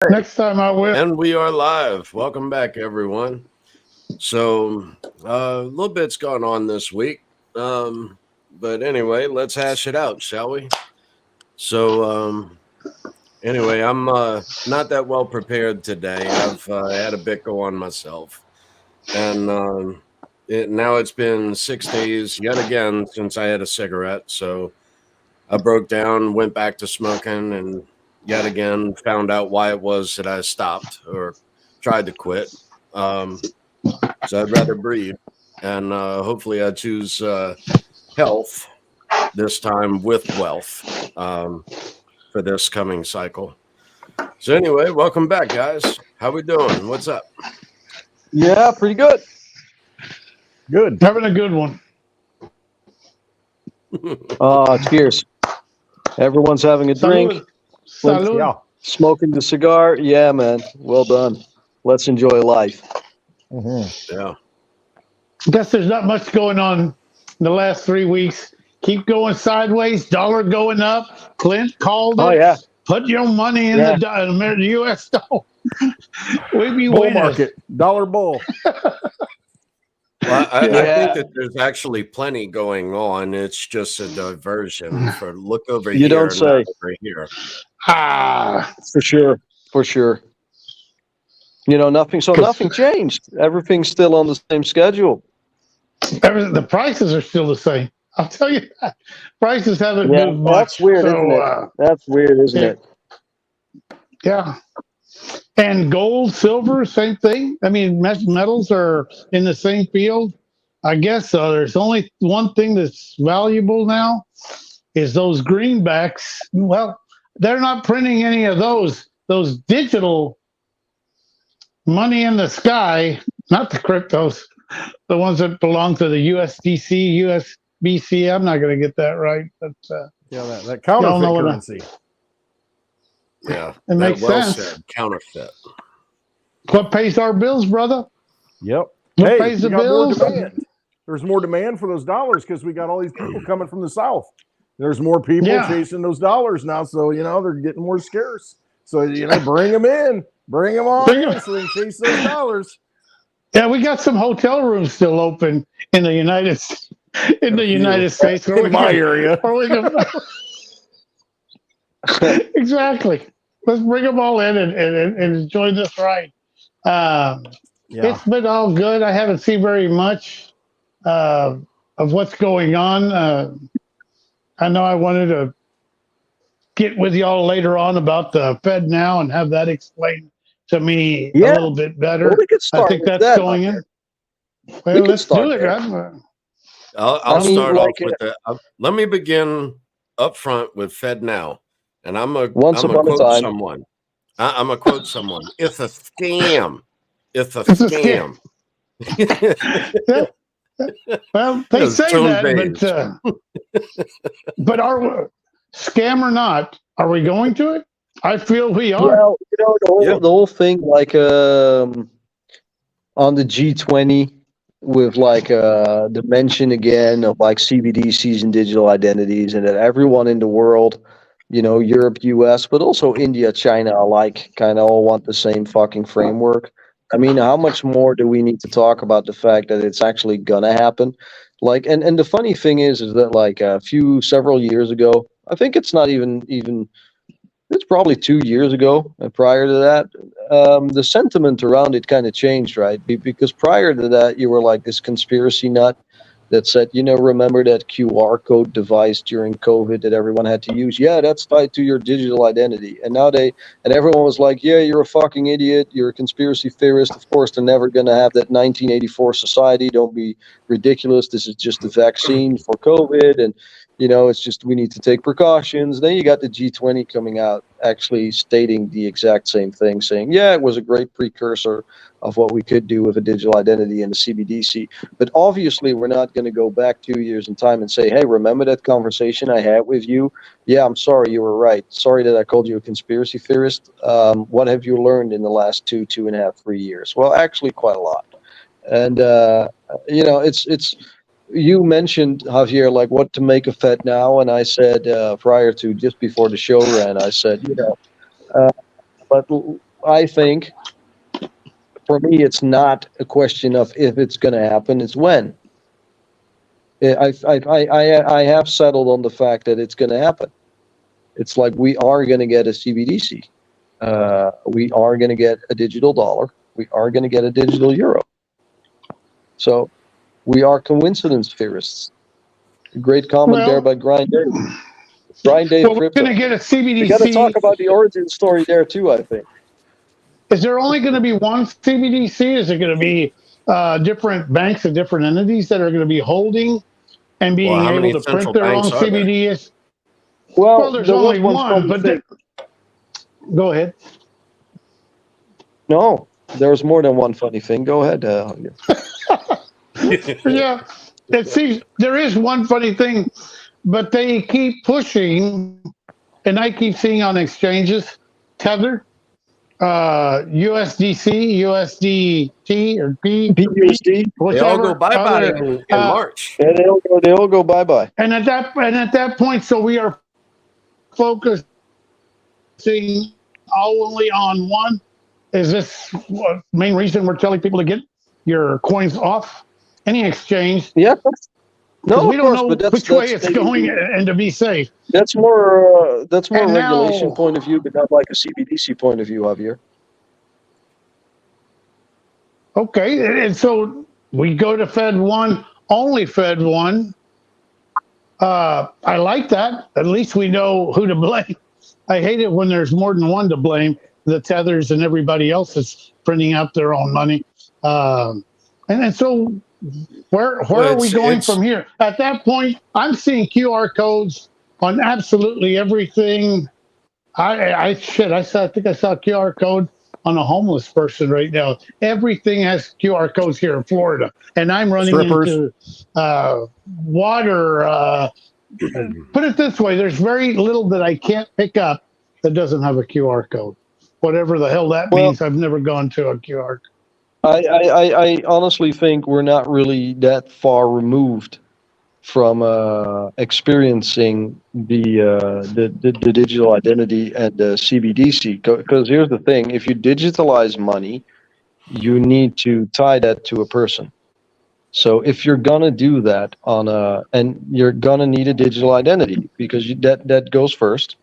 Next time I will. And we are live. Welcome back, everyone. So, a little bit's gone on this week. But anyway, let's hash it out, shall we? So, anyway, I'm not that well prepared today. I've had a bit go on myself. And now it's been 6 days yet again since I had a cigarette. So, I broke down, went back to smoking, and yet again found out why it was that I stopped or tried to quit. So I'd rather breathe, and hopefully I choose health this time with wealth for this coming cycle. So anyway, welcome back, guys. How we doing? What's up? Yeah, pretty good. Good. Having a good one. Cheers. Everyone's having a drink. Salud. Yeah. Smoking the cigar. Yeah, man. Well done. Let's enjoy life. Yeah. Guess there's not much going on in the last 3 weeks. Keep going sideways. Dollar going up. Clint called it. Oh, yeah. Put your money in the U.S. dollar. We be bull winners. Market. Dollar bull. Well, I think that there's actually plenty going on. It's just a diversion for look over You here. don't say. Not over here. For sure. For sure. You know, nothing changed. Everything's still on the same schedule. The prices are still the same. I'll tell you that. Prices haven't moved much. That's weird, isn't it? That's weird, isn't it? Yeah. And gold, silver, same thing. I mean, metals are in the same field. I guess so. There's only one thing that's valuable now is those greenbacks. Well, they're not printing any of those. Those digital money in the sky, not the cryptos, the ones that belong to the USDC, USBC. I'm not going to get that right, but that counterfeit currency. Yeah, it makes sense. Said, counterfeit. What pays our bills, brother? Yep. What pays the bills? There's more demand for those dollars because we got all these people coming from the south. There's more people chasing those dollars now, so they're getting more scarce. So bring them in, bring them on, so they can chase those dollars. Yeah, we got some hotel rooms still open in the United States. In my area. Exactly. Let's bring them all in and enjoy this ride. It's been all good. I haven't seen very much of what's going on. I know I wanted to get with y'all later on about the Fed now and have that explained to me a little bit better. Well, we could start I think that's going in. Well, let's do it. I'll start off with that. Let me begin up front with Fed now. And I'm a quote someone. I'm gonna quote someone. It's a scam. It's a scam. Well, they say that, but are scam or not? Are we going to it? I feel we are. Well, the whole thing, like on the G20, with the mention again of CBDCs and digital identities, and that everyone in the world, Europe, US, but also India, China alike, kind of all want the same fucking framework. I mean, how much more do we need to talk about the fact that it's actually gonna happen? And the funny thing is that several years ago, I think it's not even it's probably 2 years ago, and prior to that, the sentiment around it kind of changed, right? Because prior to that, you were like this conspiracy nut that said, remember that QR code device during COVID that everyone had to use? Yeah, that's tied to your digital identity. And now everyone was like, yeah, you're a fucking idiot. You're a conspiracy theorist. Of course, they're never going to have that 1984 society. Don't be ridiculous. This is just a vaccine for COVID. And, it's just we need to take precautions. Then you got the G20 coming out actually stating the exact same thing, saying, yeah, it was a great precursor of what we could do with a digital identity and a CBDC. But obviously, we're not going to go back 2 years in time and say, hey, remember that conversation I had with you? Yeah, I'm sorry, you were right. Sorry that I called you a conspiracy theorist. What have you learned in the last 2.5, 3 years? Well, actually, quite a lot. And, it's you mentioned, Javier, what to make of Fed now. And I said, just before the show ran, I said, but I think for me, it's not a question of if it's going to happen; it's when. I have settled on the fact that it's going to happen. It's like we are going to get a CBDC. We are going to get a digital dollar. We are going to get a digital euro. So we are coincidence theorists. Great comment there by Grind Dave. Grind Dave so we're Crypto. going to get a CBDC. We got to talk about the origin story there too, I think. Is there only going to be one CBDC? Is it going to be different banks and different entities that are going to be holding and being able to print their own CBDCs? Well, there's only one, but go ahead. No, there's more than one funny thing. Go ahead. Yeah, it seems there is one funny thing, but they keep pushing, and I keep seeing on exchanges, Tether, USDC, USDT, or BUSD. They all go bye-bye in March. And they all go bye-bye. And at that point, so we are focusing only on one. Is this the main reason we're telling people to get your coins off any exchange? Yeah. No, we don't know which way it's going, and to be safe. That's more a regulation point of view, but not like a CBDC point of view, Javier. Okay, and so we go to Fed 1, only Fed 1. I like that. At least we know who to blame. I hate it when there's more than one to blame. The Tethers and everybody else is printing out their own money. And so where are we going from here? At that point, I'm seeing QR codes on absolutely everything. I think I saw a QR code on a homeless person right now. Everything has QR codes here in Florida, and I'm running into water. Put it this way: there's very little that I can't pick up that doesn't have a QR code. Whatever the hell that means, I've never gone to a QR code. I honestly think we're not really that far removed from experiencing the digital identity and the CBDC. Because here's the thing: if you digitalize money, you need to tie that to a person. So if you're gonna do that and you're gonna need a digital identity because that goes first.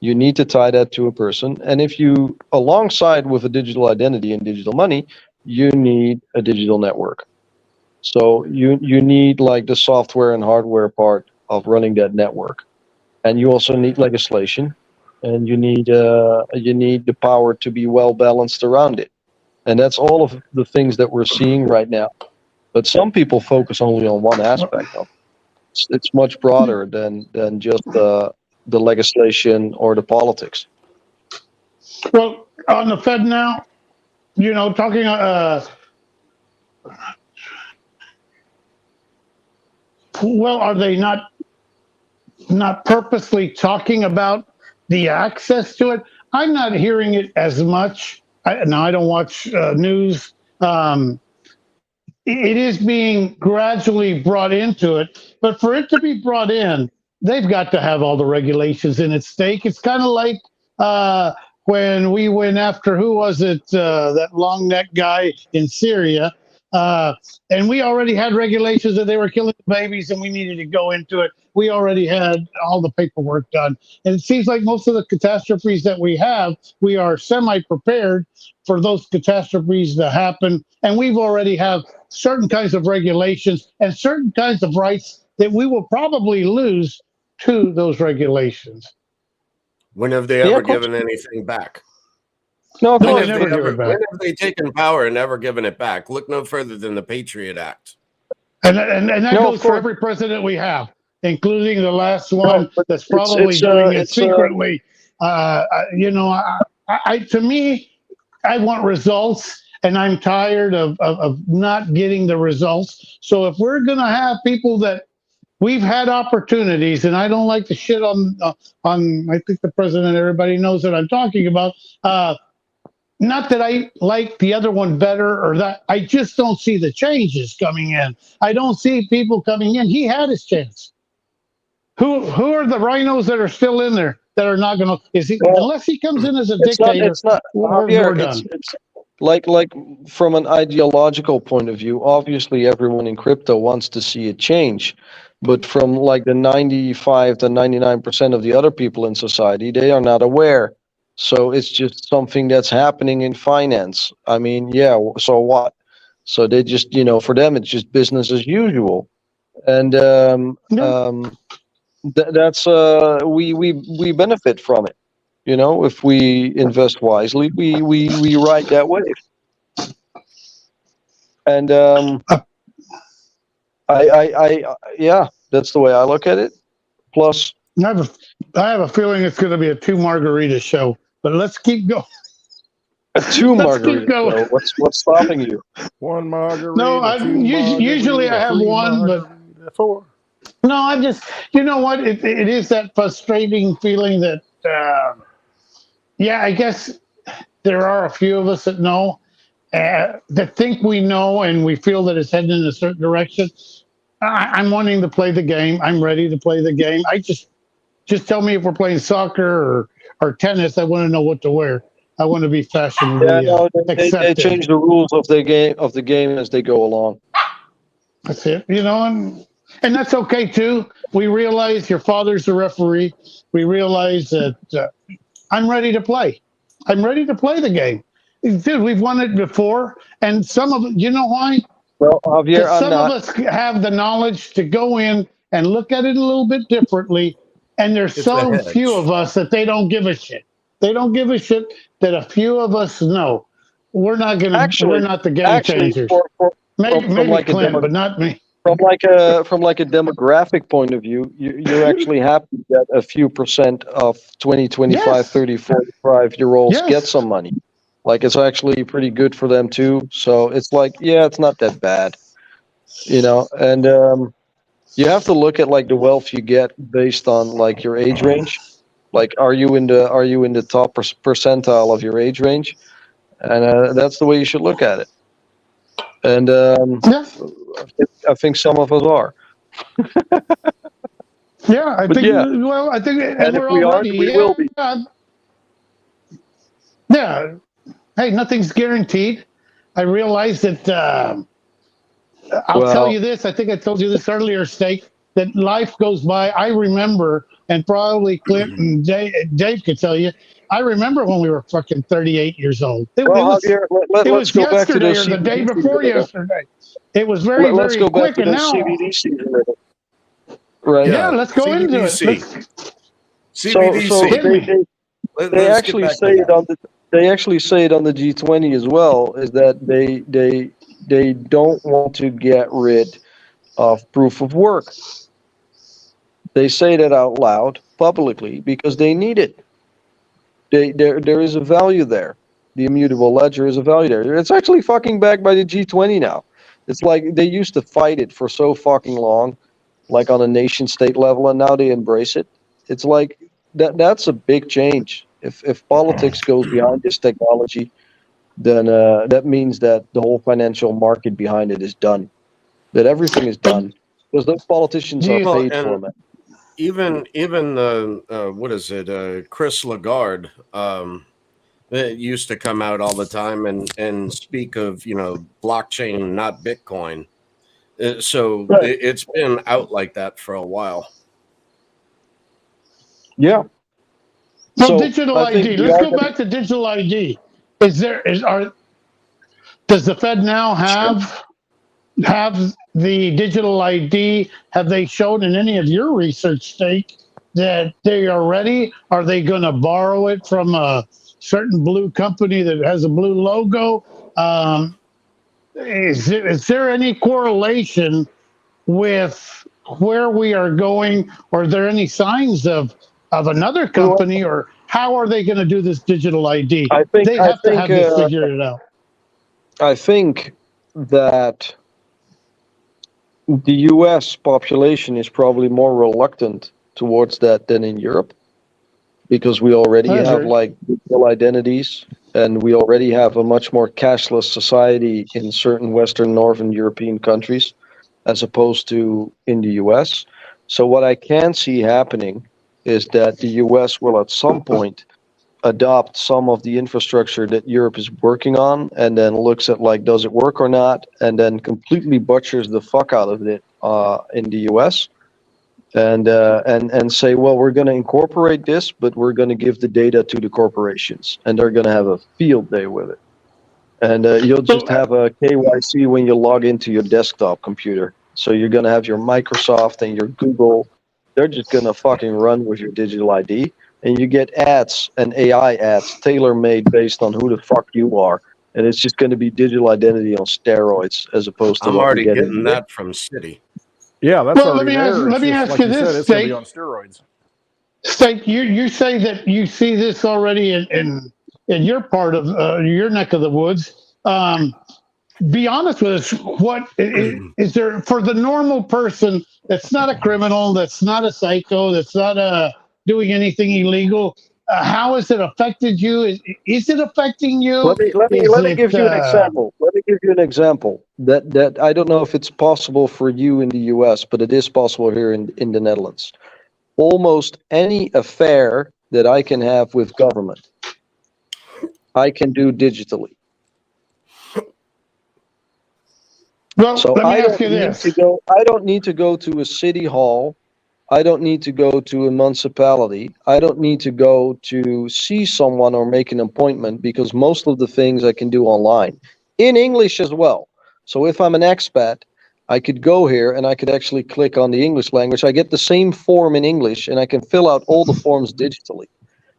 You need to tie that to a person, and if you alongside with a digital identity and digital money, you need a digital network. So you need like the software and hardware part of running that network, and you also need legislation, and you need the power to be well balanced around it, and that's all of the things that we're seeing right now. But some people focus only on one aspect of it. It's much broader than just the legislation or the politics. Well, on the Fed now, talking well, are they not purposely talking about the access to it? I'm not hearing it as much. I don't watch news. It is being gradually brought into it, but for it to be brought in, they've got to have all the regulations in its stake. It's kind of like when we went after, who was it, that long neck guy in Syria, and we already had regulations that they were killing the babies and we needed to go into it. We already had all the paperwork done. And it seems like most of the catastrophes that we have, we are semi-prepared for those catastrophes to happen. And we've already have certain kinds of regulations and certain kinds of rights that we will probably lose to those regulations. When have they ever given anything back? No, when have they taken power and never given it back? Look no further than the Patriot Act. And that goes for every president we have, including the last one that's probably doing it secretly. To me, I want results, and I'm tired of not getting the results. So if we're going to have people that we've had opportunities, and I don't like to shit on I think the president, everybody knows that I'm talking about. Not that I like the other one better or that, I just don't see the changes coming in. I don't see people coming in. He had his chance. Who are the rhinos that are still in there? that are not going to, Well, unless he comes in as a it's not. dictator, It's not. we're Javier, done. it's like from an ideological point of view. Obviously, everyone in crypto wants to see a change, but from like the 95 to 99% of the other people in society, they are not aware. So it's just something that's happening in finance. I mean, yeah. So what? So they just, for them, it's just business as usual, and Yeah. that's we benefit from it. If we invest wisely, we ride that wave. And yeah, that's the way I look at it. Plus, I have a feeling it's going to be a 2 margarita show, but let's keep going. a two Let's keep margarita. going. So what's stopping you? One margarita, No, two margarita, usually I have 3 one, but margarita, 4. no, I'm just, you know what? It is that frustrating feeling that, yeah, I guess there are a few of us that know, that think we know, and we feel that it's heading in a certain direction. I'm wanting to play the game. I'm ready to play the game. I just tell me if we're playing soccer or tennis. I want to know what to wear. I want to be Yeah, fashionably no, they accepted. change the rules of the game as they go along. That's it, and that's okay too. We realize your father's a referee. We realize that I'm ready to play. I'm ready to play the game. Dude, we've won it before, and some of you know why? Well, Javier, Because I'm some of not. us have the knowledge to go in and look at it a little bit differently, and there's It's a so few hedge. of us that they don't give a shit. They don't give a shit that a few of us know. We're not Actually, the game actually, changers. from Maybe like a Clint, but not me. from like a demographic point of view, you're actually happy that a few percent of 20, 25, Yes. 30, 45-year-olds Yes. get some money. Like, it's actually pretty good for them too. So it's like, yeah, it's not that bad, and you have to look at like the wealth you get based on like your age range. Like, are you in the top percentile of your age range? And that's the way you should look at it. And Yeah. I think some of us are. Yeah, I But think. yeah, Well, I think, and and if we're we all aren't, ready. we Yeah, will be. yeah. Hey, nothing's guaranteed. I realize that. I'll tell Well, you this. I think I told you this earlier, Steak. That life goes by. I remember, and probably Clint and Dave could tell you. I remember when we were fucking 38 years old. It was. Javier, It let's was go back to yesterday those or the day CBD before season. yesterday. It was Let's very go back quick, to and those now. CBD season. Right. Yeah, Yeah, let's go into it. CBDC. So CBDC. Hit me. they Let's get actually back say to it on the G20 as well, is that they don't want to get rid of proof of work. They say that out loud publicly because they need it. There is a value there. The immutable ledger is a value there. It's actually fucking backed by the G20 now. It's like they used to fight it for so fucking long, like on a nation state level, and now they embrace it. It's like that's a big change. If politics goes behind this technology, then that means that the whole financial market behind it is done. That everything is But done because those politicians do are you? Well, paid for, and man. even what is it? Chris Lagarde it used to come out all the time and speak of blockchain, not Bitcoin. So Right. it's been out like that for a while. Yeah. So So digital I think ID. the Let's go argument. back to digital ID. Does the Fed now Sure. have the digital ID? Have they shown in any of your research, Stake, that they are ready? Are they going to borrow it from a certain blue company that has a blue logo? Is there any correlation with where we are going, or are there any signs of another Well, company, or how are they going to do this digital ID? I think They I have to think have this figured out. I think that the U.S. population is probably more reluctant towards that than in Europe because we already That's have right. like digital identities and we already have a much more cashless society in certain Western Northern European countries as opposed to in the U.S. So what I can see happening is that the US will at some point adopt some of the infrastructure that Europe is working on, and then looks at like, does it work or not, and then completely butchers the fuck out of it in the US, and say, well, we're going to incorporate this, but we're going to give the data to the corporations, and they're going to have a field day with it. And you'll just have a KYC when you log into your desktop computer. So you're going to have your Microsoft and your Google. They're just going to fucking run with your digital ID. And you get ads and AI ads tailor-made based on who the fuck you are. And it's just going to be digital identity on steroids as opposed to I'm what already we're getting that from City. Yeah, that's Well, already there. let me It's just, ask like you you said, this, it's going to be State. on steroids. State, you say that you see this already in your part of your neck of the woods. Be honest with us. What is there for the normal person that's not a criminal, that's not a psycho, that's not doing anything illegal? How has it affected you? Is it affecting you? Let me give you an example. Let me give you an example that I don't know if it's possible for you in the US, but it is possible here in the Netherlands. Almost any affair that I can have with government, I can do digitally. Well, So let me I ask don't you need this. to go. I don't need to go to a city hall. I don't need to go to a municipality. I don't need to go to see someone or make an appointment, because most of the things I can do online in English as well. So if I'm an expat, I could go here and I could actually click on the English language. I get the same form in English and I can fill out all the forms digitally.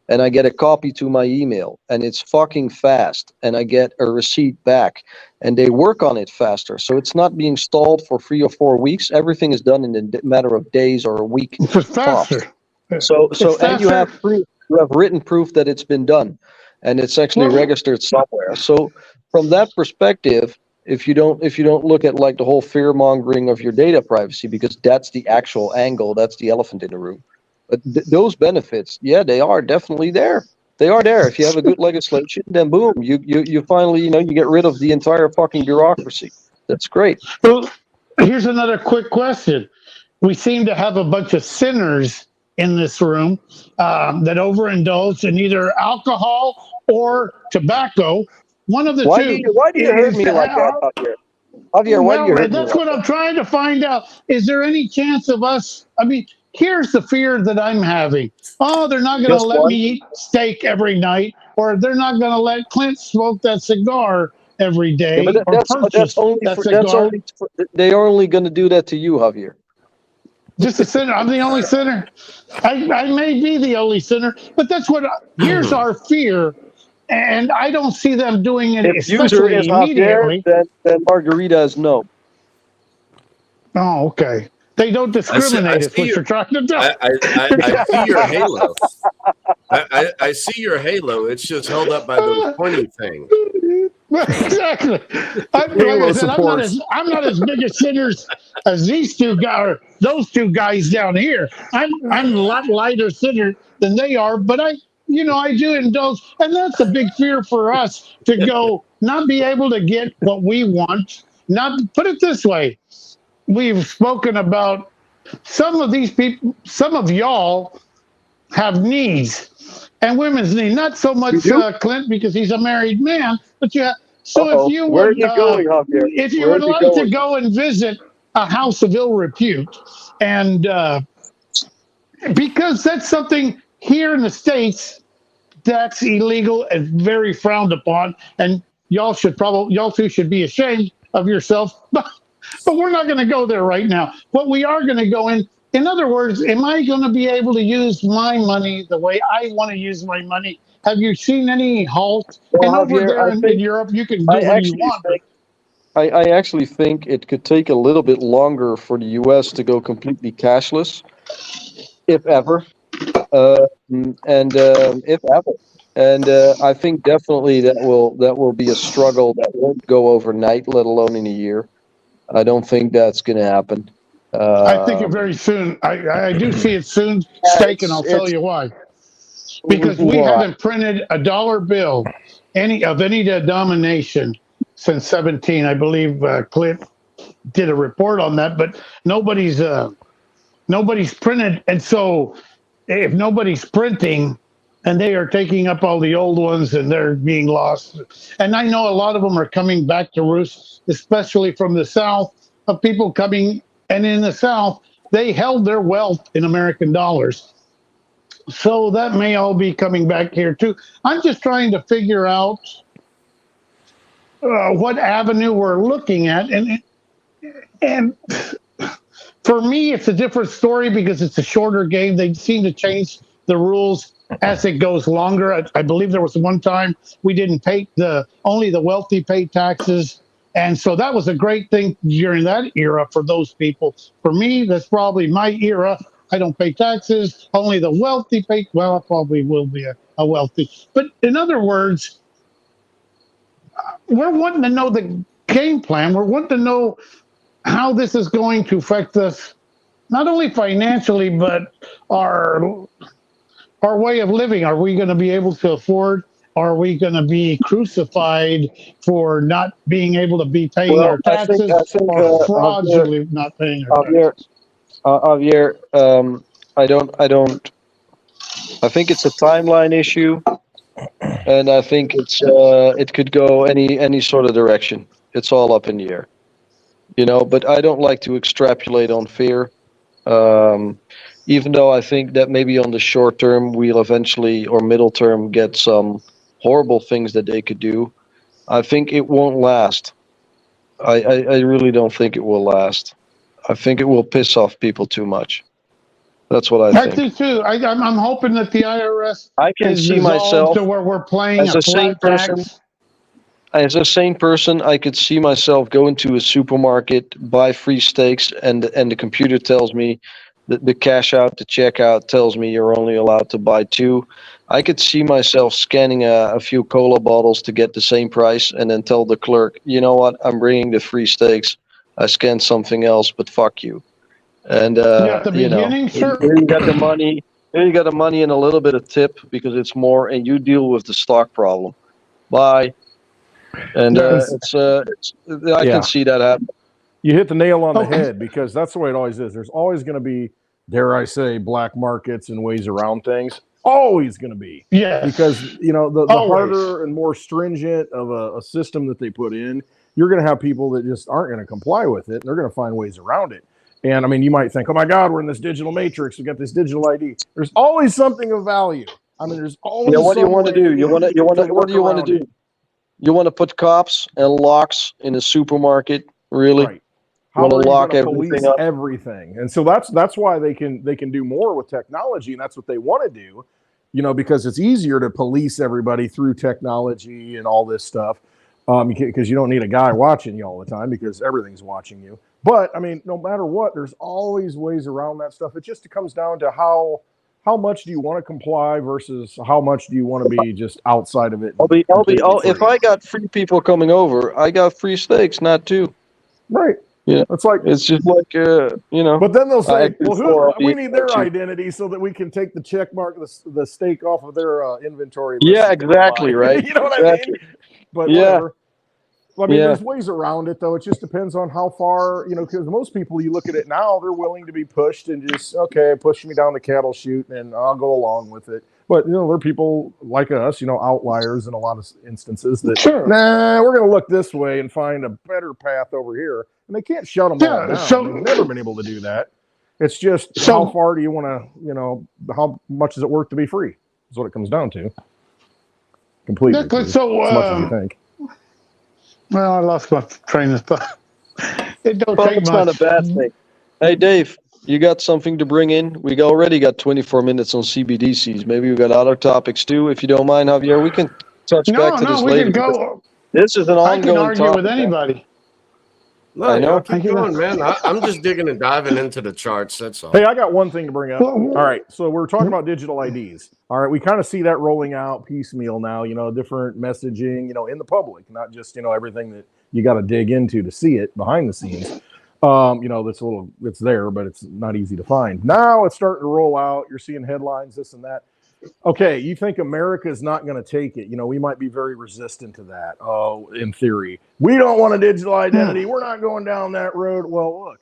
And I get a copy to my email, and it's fucking fast, and I get a receipt back, and they work on it faster. So it's not being stalled for 3 or 4 weeks. Everything is done in a matter of days or a week. It's faster. So It's and you have faster. proof, you have written proof that it's been done, and it's actually Well, registered somewhere. So from that perspective, if you don't look at like the whole fear mongering of your data privacy, because that's the actual angle, that's the elephant in the room. But those benefits, yeah, they are definitely there. They are there. If you have a good legislation, then boom, you finally, you get rid of the entire fucking bureaucracy. That's great. well, here's another quick question. We seem to have a bunch of sinners in this room that overindulge in either alcohol or tobacco. One of the Why do two you hurt is me like that, Javier? Javier, why do you well, hurt me that's like what I'm that? trying to find out. Is there any chance of us? I mean, here's the fear that I'm having. Oh, they're not going to Just let one? me eat steak every night, or they're not going to let Clint smoke that cigar every Yeah, but day, or that's purchase only that for that's cigar. only for, they are only going to do that to you, Javier. Just a sinner. I'm the only sinner. I may be the only sinner, but that's what. Here's our fear, and I don't see them doing it, If user is especially Javier, immediately. then Margarita is no. Oh, okay. They don't I discriminate. Is see what your you're trying to tell. I see your halo. I see your halo. It's just held up by those pointy things. Exactly. Like I Halo said, supports. I'm not as big a sinners as these two guys, or those two guys down here. I'm a lot lighter sinner than they are, but I do indulge, and that's a big fear for us to go not be able to get what we want. Not put it this way, we've spoken about some of these people, some of y'all have needs and women's need. Not so You much do? Clint because he's a married man, but you have. So Uh-oh. Where are you going, Javier? if you Where are would you like to going? go and visit a house of ill repute, and because that's something here in the states that's illegal and very frowned upon, and y'all two should be ashamed of yourself. But we're not going to go there right now. What we are going to go in other words, am I going to be able to use my money the way I want to use my money? Have you seen any halt? Well, And over Javier, there in Europe, you can do I what you actually want. think I actually think it could take a little bit longer for the US to go completely cashless, if ever. If ever. And I think definitely that will be a struggle that won't go overnight, let alone in a year. I don't think that's going to happen. I think it Um, very soon. I do see it soon, Steak, and I'll tell it's you why. Because we why. haven't printed a dollar bill any denomination since 17. I believe Clint did a report on that, but nobody's printed, and so if nobody's printing and they are taking up all the old ones and they're being lost. And I know a lot of them are coming back to roost, especially from the South, of people coming. And in the South, they held their wealth in American dollars. So that may all be coming back here too. I'm just trying to figure out what avenue we're looking at. And for me, it's a different story because it's a shorter game. They seem to change the rules as it goes longer. I believe there was one time we didn't pay only the wealthy pay taxes. And so that was a great thing during that era for those people. For me, that's probably my era. I don't pay taxes. Only the wealthy pay. Well, I probably will be a wealthy. But in other words, we're wanting to know the game plan. We're wanting to know how this is going to affect us, not only financially, but our way of living. Are we going to be able to afford? Are we going to be crucified for not being able to be paying our taxes, or fraudulently not paying our taxes? Javier, I think it's a timeline issue, and I think it could go any sort of direction. It's all up in the air, but I don't like to extrapolate on fear. Even though I think that maybe on the short term we'll eventually, or middle term, get some horrible things that they could do, I think it won't last. I really don't think it will last. I think it will piss off people too much. That's what I think. I think too. I'm hoping that the IRS I can see myself to where we're playing as a sane person. tax. As a sane person, I could see myself go into a supermarket, buy free steaks, and the computer tells me that the cash out, the checkout tells me you're only allowed to buy 2. I could see myself scanning a few cola bottles to get the same price, and then tell the clerk, you know what, I'm bringing the free steaks. I scanned something else, but fuck you. And at the beginning, sure. Here you got the money. Here you got the money and a little bit of tip because it's more, and you deal with the stock problem. Bye. And I can see that happen. You hit the nail on the head, because that's the way it always is. There's always going to be, dare I say, black markets and ways around things. Always going to be. Yeah. Because, the harder and more stringent of a system that they put in, you're going to have people that just aren't going to comply with it. And they're going to find ways around it. And I mean, you might think, oh my God, we're in this digital matrix. We got this digital ID. There's always something of value. I mean, there's always. What do you want to do? What do you want to do? You want to put cops and locks in a supermarket? Really? Right. How want to lock everything up? Everything. And so that's why they can do more with technology, and that's what they want to do, because it's easier to police everybody through technology and all this stuff, because you don't need a guy watching you all the time because everything's watching you. But I mean, no matter what, there's always ways around that stuff. It just comes down to how much do you want to comply versus how much do you want to be just outside of it. If I got free people coming over, I got free steaks, not 2. Right. Yeah, it's just like But then they'll say, "Well, we need their identity so that we can take the check mark, the steak off of their inventory." Yeah, exactly. Right. You know what I mean? But whatever. I mean, there's ways around it, though. It just depends on how far, because most people, you look at it now, they're willing to be pushed and just, okay, push me down the cattle chute and I'll go along with it. But, there are people like us, outliers in a lot of instances that, we're going to look this way and find a better path over here. And they can't shut them all down. So, they've never been able to do that. It's just how far do you want to, how much does it work to be free? Is what it comes down to. Completely. So, as much as you think. Well, I lost my train of thought. It don't take it's much. not a bad thing. Hey, Dave, you got something to bring in? We already got 24 minutes on CBDCs. Maybe we got other topics too. If you don't mind, Javier, we can touch back to this later. We can go. This is an ongoing topic. I can argue with anybody. No, I know. Keep going, man. I'm just digging and diving into the charts. That's all. Hey, I got one thing to bring up. All right, so we're talking about digital IDs. All right, we kind of see that rolling out piecemeal now. Different messaging. In the public, not just everything that you got to dig into to see it behind the scenes. It's there, but it's not easy to find. Now it's starting to roll out. You're seeing headlines, this and that. Okay, you think America is not going to take it. We might be very resistant to that. Oh, in theory. We don't want a digital identity. We're not going down that road. Well, look,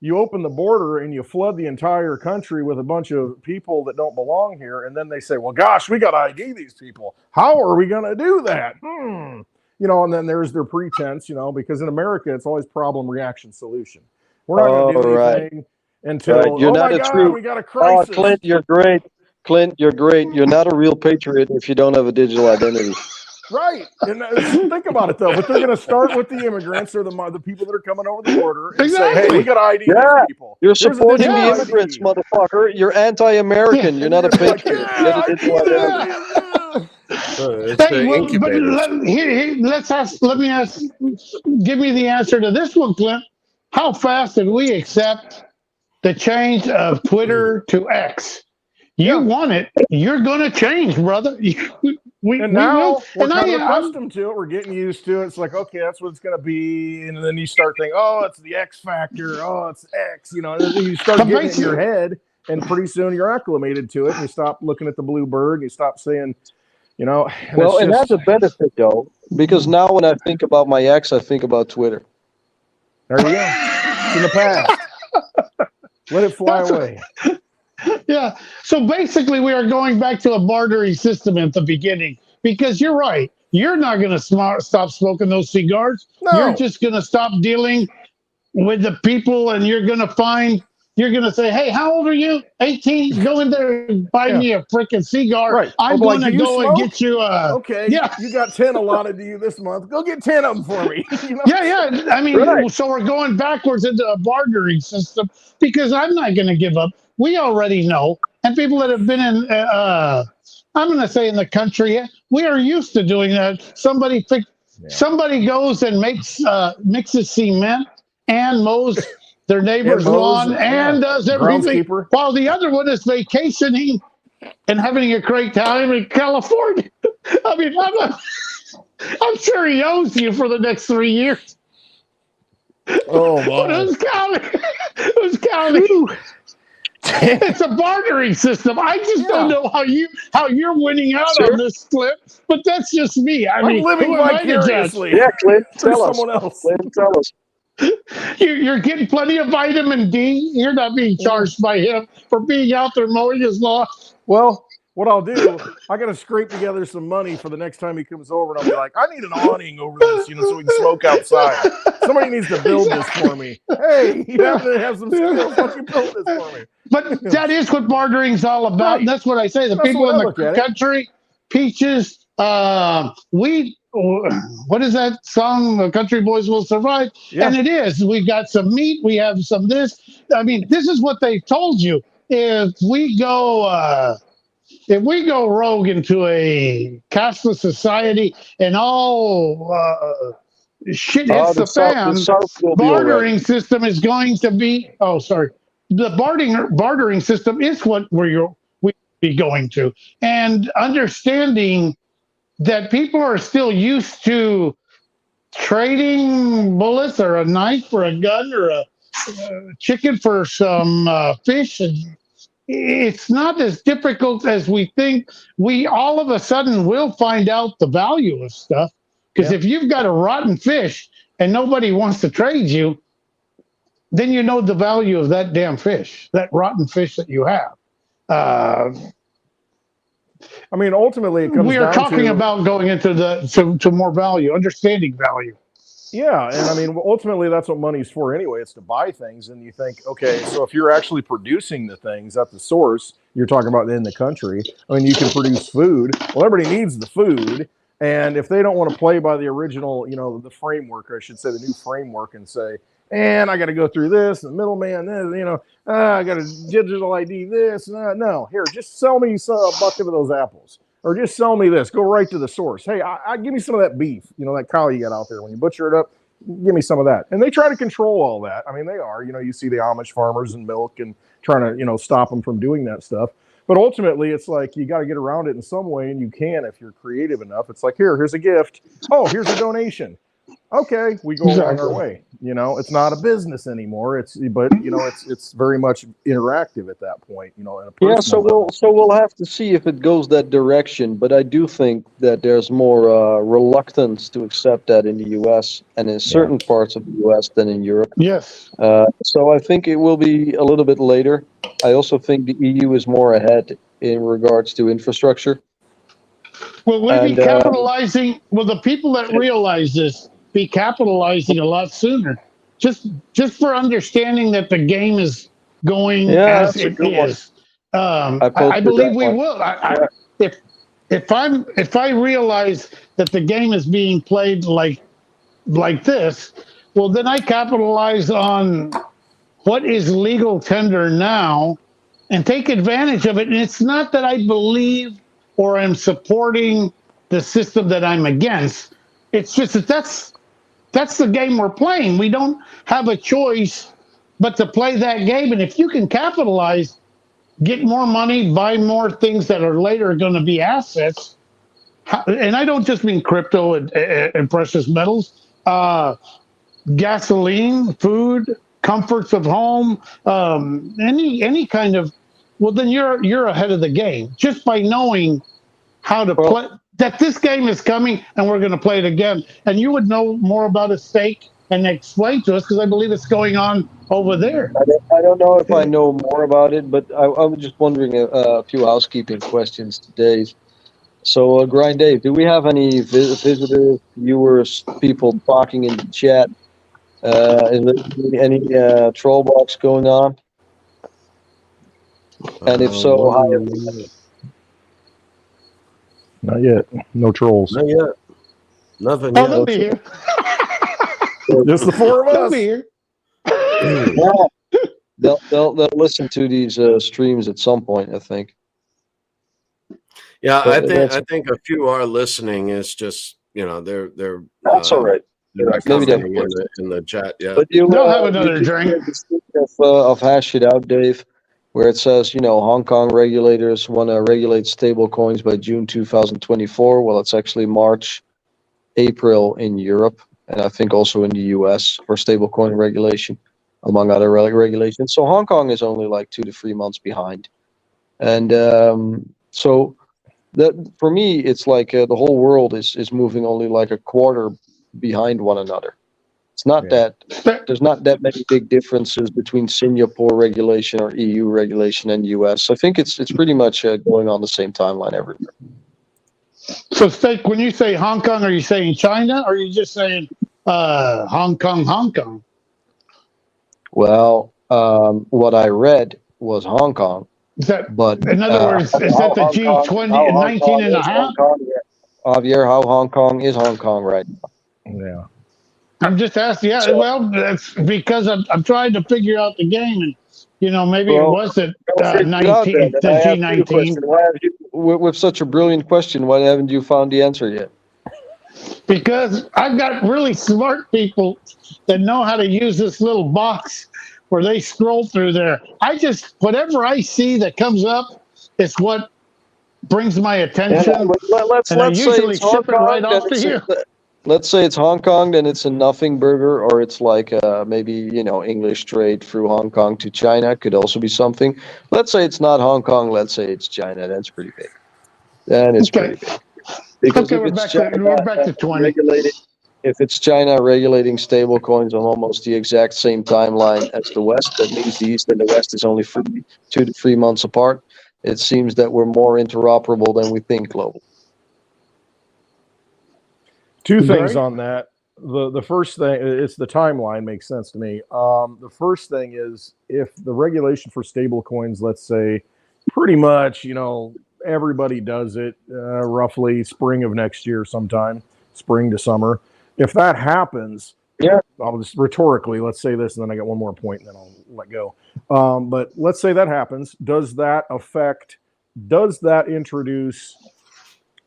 you open the border and you flood the entire country with a bunch of people that don't belong here, and then they say, well, gosh, we got to ID these people. How are we going to do that? You know, and then there's their pretense, you know, because in America, it's always problem, reaction, solution. We're not going to do anything until, You're oh not my a God, true, we got a crisis. Clint, you're great. Clint, you're great. You're not a real patriot if you don't have a digital identity. Right. And think about it, though. But they're going to start with the immigrants or the people that are coming over the border and say, hey, we got to ID these people. You're Here's a supporting digital the immigrants, ID. motherfucker. You're anti-American. You're not a patriot. Get a digital identity. It's Hey, the well, but incubators. let me ask, give me the answer to this one, Clint. How fast did we accept the change of Twitter to X? You want it. You're going to change, brother. And now we're And kind of accustomed to it. We're getting used to it. It's like, okay, that's what it's going to be. And then you start thinking, oh, it's the X factor. Oh, it's X. You know, and then you start getting it in your head, and pretty soon you're acclimated to it. And you stop looking at the blue bird. And you stop saying, you know. Well, it has a benefit, though, because now when I think about my ex, I think about Twitter. There you go. It's in the past. Let it fly away. Yeah. So basically, we are going back to a bartering system at the beginning, because you're right. You're not going to stop smoking those cigars. No. You're just going to stop dealing with the people, and you're going to say, hey, how old are you? 18? Go in there and buy me a freaking cigar. Right. I'm going to go and get you a. Okay. Yeah. You got 10 allotted to you this month. Go get 10 of them for me. You know? Yeah. I mean, so we're going backwards into a bartering system, because I'm not going to give up. We already know. And people that have been in, I'm going to say in the country, we are used to doing that. Somebody goes and mixes cement and mows their neighbor's lawn and does everything, while the other one is vacationing and having a great time in California. I mean, I'm sure he owes you for the next 3 years. Oh, my. Who's counting? It's a bartering system. I just don't know how you're winning out on this clip, but that's just me. I'm living vicariously. Yeah, Clint, tell us. Someone else. Clint, tell us. You're getting plenty of vitamin D. You're not being charged by him for being out there mowing his lawn. Well, what I'll do, I got to scrape together some money for the next time he comes over, and I'll be like, I need an awning over this, you know, so we can smoke outside. Somebody needs to build this for me. Hey, you have to have some skills. Why don't you build this for me? But that is what bartering's all about. Right. And that's what I say. The people in the country, peaches, wheat. What is that song? The Country Boys Will Survive. Yeah. And it is. We got some meat. We have some this. I mean, this is what they've told you. If we go rogue into a cashless society and all shit hits the fan, bartering system is going to be. Oh, sorry. The bartering system is what we'll be going to, and understanding that people are still used to trading bullets or a knife for a gun or a chicken for some fish. And it's not as difficult as we think. We all of a sudden will find out the value of stuff, because if you've got a rotten fish and nobody wants to trade you, then you know the value of that damn fish, that rotten fish that you have. I mean, ultimately, it comes we are talking about going into to more value, understanding value. Yeah, and I mean, ultimately, that's what money's for anyway. It's to buy things, and you think, okay, so if you're actually producing the things at the source, you're talking about in the country. I mean, you can produce food. Well, everybody needs the food, and if they don't want to play by the original, you know, the framework, or I should say, the new framework, and say, and I got to go through this, and middleman, this, you know, I got to digital ID this. No, here, just sell me a bucket of those apples, or just sell me this. Go right to the source. Hey, give me some of that beef, you know, that cow you got out there. When you butcher it up, give me some of that. And they try to control all that. I mean, they are. You know, you see the Amish farmers and milk and trying to, you know, stop them from doing that stuff. But ultimately, it's like you got to get around it in some way, and you can if you're creative enough. It's like, here's a gift. Oh, here's a donation. okay, we go along our way. It's not a business anymore. It's very much interactive at that point. In a Yeah, personal level. we'll have to see if it goes that direction. But I do think that there's more reluctance to accept that in the U.S. and in certain parts of the U.S. than in Europe. Yes. So I think it will be a little bit later. I also think the EU is more ahead in regards to infrastructure. Will we be capitalizing? Will the people that realize this be capitalizing a lot sooner? Just for understanding that the game is going as it is. I believe we will. If I realize that the game is being played like this, well, then I capitalize on what is legal tender now and take advantage of it. And it's not that I believe or am supporting the system that I'm against. It's just that that's the game we're playing. We don't have a choice but to play that game. And if you can capitalize, get more money, buy more things that are later going to be assets, and I don't just mean crypto and precious metals, gasoline, food, comforts of home, any kind of, well, then you're ahead of the game just by knowing how to play. That this game is coming and we're going to play it again. And you would know more about a stake and explain to us, because I believe it's going on over there. I don't know if I know more about it, but I was just wondering a few housekeeping questions today. So, Grind Dave, do we have any visitors, viewers, people talking in the chat? Is there any troll box going on? And if so, how? Not yet. No trolls. Not yet. Nothing Oh, yet. they'll be here. Just the four of They'll us. be here. Yeah. They'll listen to these streams at some point, I think. Yeah, But I think a few are listening. It's just they're that's all right. They're not Maybe commenting in the chat yet. But They'll have another drink. Of Hash It Out, Dave, where it says, Hong Kong regulators want to regulate stable coins by June 2024. Well, it's actually March, April in Europe, and I think also in the US for stable coin regulation, among other regulations. So Hong Kong is only like 2 to 3 months behind. And so that for me, it's like the whole world is moving only like a quarter behind one another. It's not that there's not that many big differences between Singapore regulation or EU regulation and US. I think it's pretty much going on the same timeline everywhere. So, Steak, when you say Hong Kong, are you saying China, or are you just saying Hong Kong? Well, what I read was Hong Kong. Is that, but in other words, is that the G20 and 19 and a half? Javier, how Hong Kong is Hong Kong right now? Yeah. I'm just asking. Yeah, well, that's because I'm trying to figure out the game, and maybe it wasn't 19, the G19. Why have you, with such a brilliant question, why haven't you found the answer yet? Because I've got really smart people that know how to use this little box where they scroll through there. Whatever I see that comes up is what brings my attention. Let's usually ship it right off to here. Let's say it's Hong Kong, then it's a nothing burger, or it's like maybe English trade through Hong Kong to China could also be something. Let's say it's not Hong Kong. Let's say it's China. That's pretty big. Then it's pretty big. Because we're back to 20. If it's China regulating stable coins on almost the exact same timeline as the West, that means the East and the West is only 2 to 3 months apart. It seems that we're more interoperable than we think globally. Two things on that. The first thing, it's the timeline, makes sense to me. The first thing is, if the regulation for stable coins, let's say, pretty much, everybody does it roughly spring of next year sometime, spring to summer. If that happens, I'll just rhetorically, let's say this, and then I got one more point, and then I'll let go. But let's say that happens. Does that introduce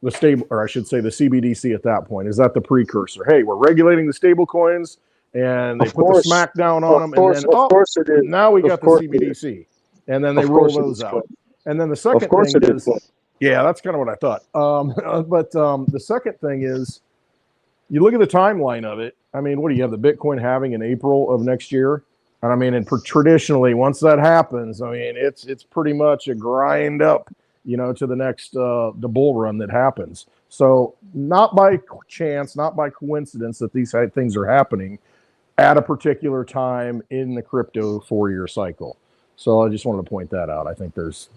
the stable, or I should say the CBDC at that point? Is that the precursor? Hey, we're regulating the stable coins, and they put the smackdown on them, and then now we got the CBDC, and then they roll those out. And then the second thing is, yeah, that's kind of what I thought. But the second thing is, you look at the timeline of it. I mean, what do you have the Bitcoin halving in April of next year? And I mean, and traditionally, once that happens, I mean, it's pretty much a grind up, to the next the bull run that happens. So not by chance, not by coincidence that these things are happening at a particular time in the crypto 4-year cycle. So I just wanted to point that out. I think there's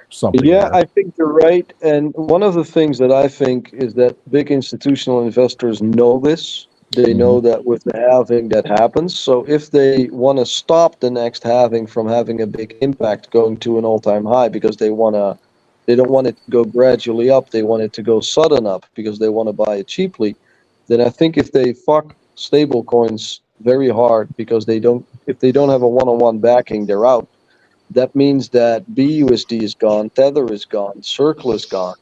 something. Yeah, there. I think you're right. And one of the things that I think is that big institutional investors know this. They know that with the halving that happens. So if they want to stop the next halving from having a big impact going to an all-time high because they don't want it to go gradually up, they want it to go sudden up because they want to buy it cheaply, then I think if they fuck stable coins very hard because if they don't have a one-on-one backing, they're out. That means that BUSD is gone, Tether is gone, Circle is gone.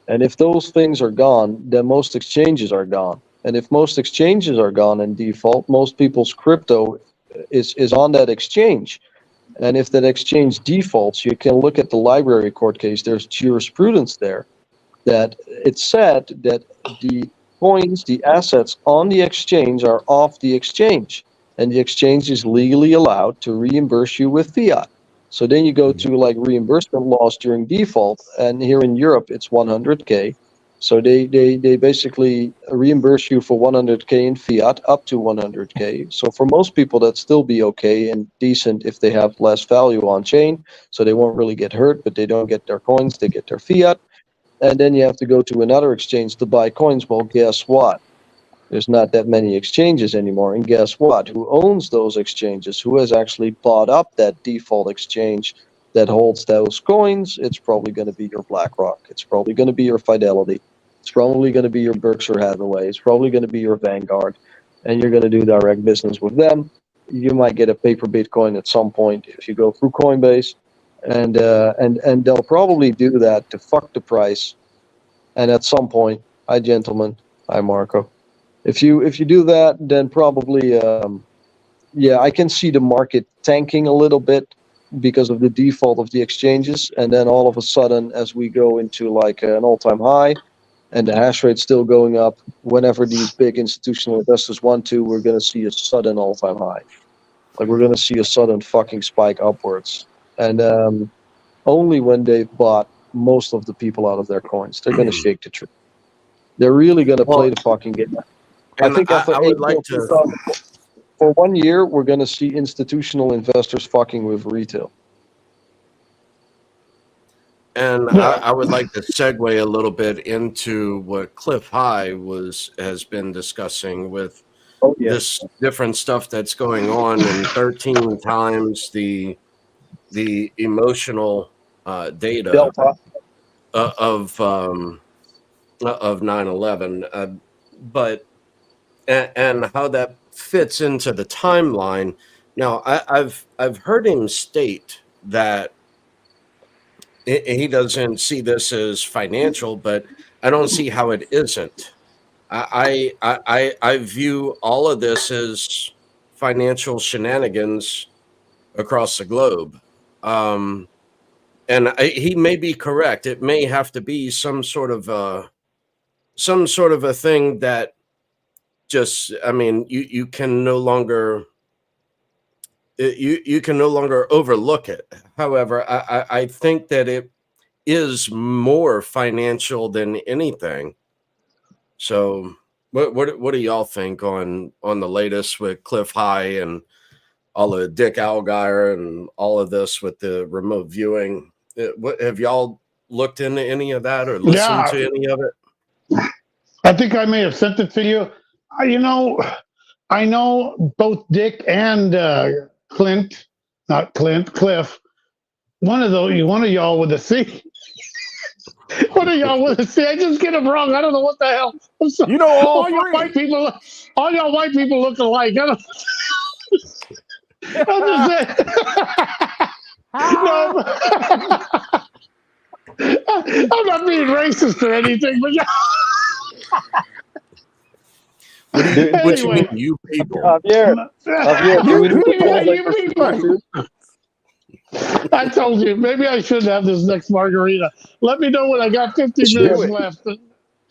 And if those things are gone, then most exchanges are gone. And if most exchanges are gone in default, most people's crypto is on that exchange. And if that exchange defaults, you can look at the library court case. There's jurisprudence there that it said that the coins, the assets on the exchange are off the exchange. And the exchange is legally allowed to reimburse you with fiat. So then you go to like reimbursement laws during default, and here in Europe it's 100K. So they basically reimburse you for 100K in fiat up to 100K. So for most people that'd still be okay and decent if they have less value on chain. So they won't really get hurt, but they don't get their coins, they get their fiat. And then you have to go to another exchange to buy coins. Well, guess what? There's not that many exchanges anymore. And guess what? Who owns those exchanges? Who has actually bought up that default exchange that holds those coins? It's probably going to be your BlackRock. It's probably going to be your Fidelity. It's probably going to be your Berkshire Hathaway. It's probably going to be your Vanguard. And you're going to do direct business with them. You might get a paper Bitcoin at some point if you go through Coinbase. And they'll probably do that to fuck the price. And at some point, hi, gentlemen. Hi, Marco. If you do that, then probably, I can see the market tanking a little bit because of the default of the exchanges. And then all of a sudden, as we go into like an all-time high and the hash rate still going up, whenever these big institutional investors want to, we're going to see a sudden all-time high. Like we're going to see a sudden fucking spike upwards. And only when they've bought most of the people out of their coins, they're going to shake the tree. They're really going to play the fucking game. I think I would like to. For 1 year, we're going to see institutional investors fucking with retail. And I would like to segue a little bit into what Cliff High has been discussing with this different stuff that's going on, and 13 times the emotional data of 9/11, but and how that fits into the timeline. Now, I've heard him state that he doesn't see this as financial, but I don't see how it isn't. I view all of this as financial shenanigans across the globe. And he may be correct. It may have to be some sort of a thing that just, I mean, you can no longer you can no longer overlook it. However, I think that it is more financial than anything. So what do y'all think on the latest with Cliff High and all of Dick Algire and all of this with the remote viewing? What have y'all looked into any of that or listened to any of it? I think I may have sent it to you. I know both Dick and Cliff. One of y'all with a C. One of y'all with a C. I just get them wrong. I don't know what the hell. I'm sorry. You know, all y'all white people look alike. I'm just saying. No, I'm not being racist or anything, but What you mean, you people? Javier, you people. I told you, maybe I should have this next margarita. Let me know when I got 50 minutes left.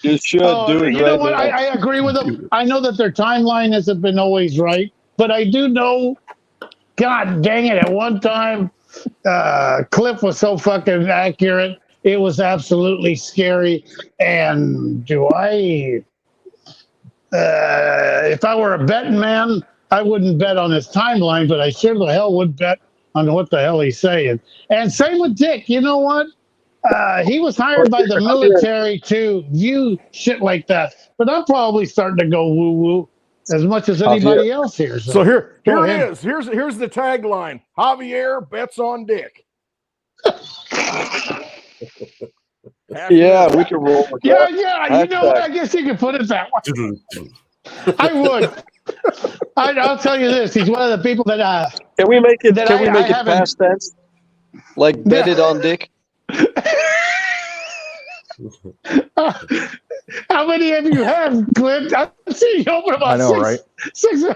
You should do it you know right what? now. I agree with them. I know that their timeline hasn't been always right, but I do know, God dang it, at one time, Cliff was so fucking accurate. It was absolutely scary. And if I were a betting man, I wouldn't bet on his timeline, but I sure the hell would bet on what the hell he's saying. And same with Dick. You know what? He was hired by the military to view shit like that. But I'm probably starting to go woo woo as much as anybody else here. So here go it ahead. is. Here's the tagline: Javier bets on Dick. Yeah, we can roll with that. Yeah. You know what? I guess you could put it that way. I would. I'll tell you this. He's one of the people that. Can we make it? That Can we make it haven't- past tense? Like bet it on Dick. How many have you had, Clint? I've seen you open about I know, right? Six. No,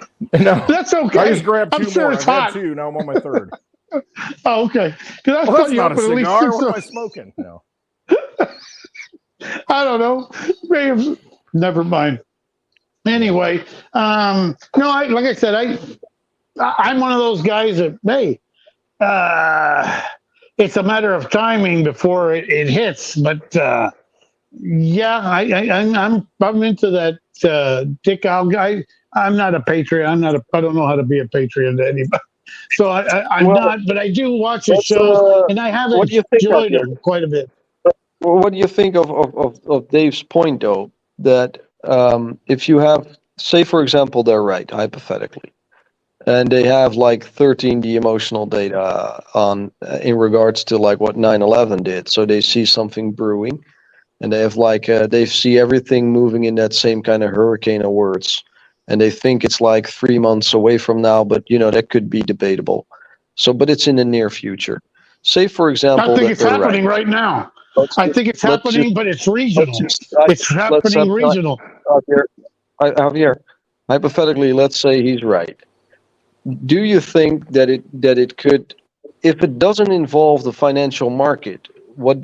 That's okay. I just grabbed two I'm sure more. it's I've had hot. two. Now I'm on my third. Oh, okay. Because I Well, thought that's you not a opened at least cigar. six. What am I smoking? No. I don't know. Maybe, never mind. Anyway, no, like I said, I'm one of those guys that, hey, it's a matter of timing before it hits. But yeah, I'm into that Dick Al guy. I'm not a patriot. I don't know how to be a patriot to anybody. So I'm not, but I do watch his shows, and I have enjoyed him quite a bit. Well, what do you think of Dave's point, though, that if you have, say, for example, they're right, hypothetically, and they have like 13D emotional data on in regards to like what 9/11 did. So they see something brewing, and they have like they see everything moving in that same kind of hurricane of words, and they think it's like 3 months away from now, but you know that could be debatable. So, but it's in the near future. Say, for example, I think it's happening right now. I think it's happening, but it's regional. It's happening regional. Javier, hypothetically, let's say he's right. Do you think that it could, if it doesn't involve the financial market, what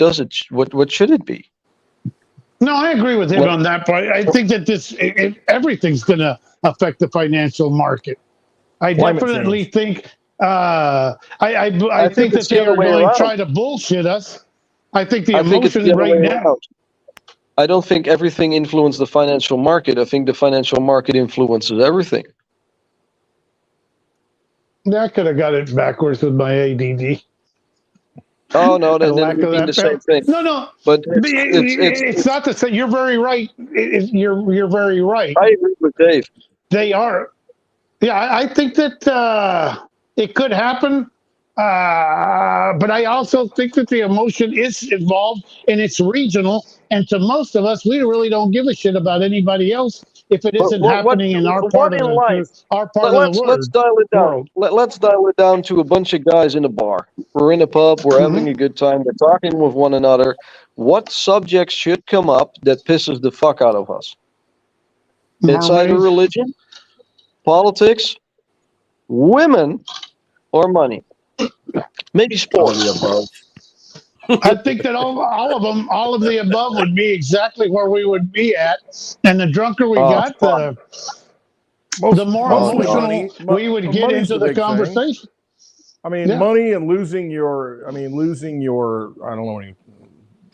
should it be? No, I agree with him on that part. I think that everything's going to affect the financial market. I definitely think. I think that they are going to try to bullshit us. I think the emotion right now. I don't think everything influences the financial market. I think the financial market influences everything. I could have got it backwards with my ADD. Oh no, then we mean the same thing. No, but it's not the same. You're very right. You're very right. I agree with Dave. They are. Yeah, I think that it could happen. But I also think that the emotion is involved and it's regional. And to most of us, we really don't give a shit about anybody else if it isn't happening in our part of the world. Let's dial it down. Let's dial it down to a bunch of guys in a bar. We're in a pub. We're having a good time. We're talking with one another. What subjects should come up that pisses the fuck out of us? It's either religion, politics, women, or money. Maybe sports. I think that all of the above would be exactly where we would be at. And the drunker we got, the more emotional we would get into the conversation. I mean, money and losing your, I don't know any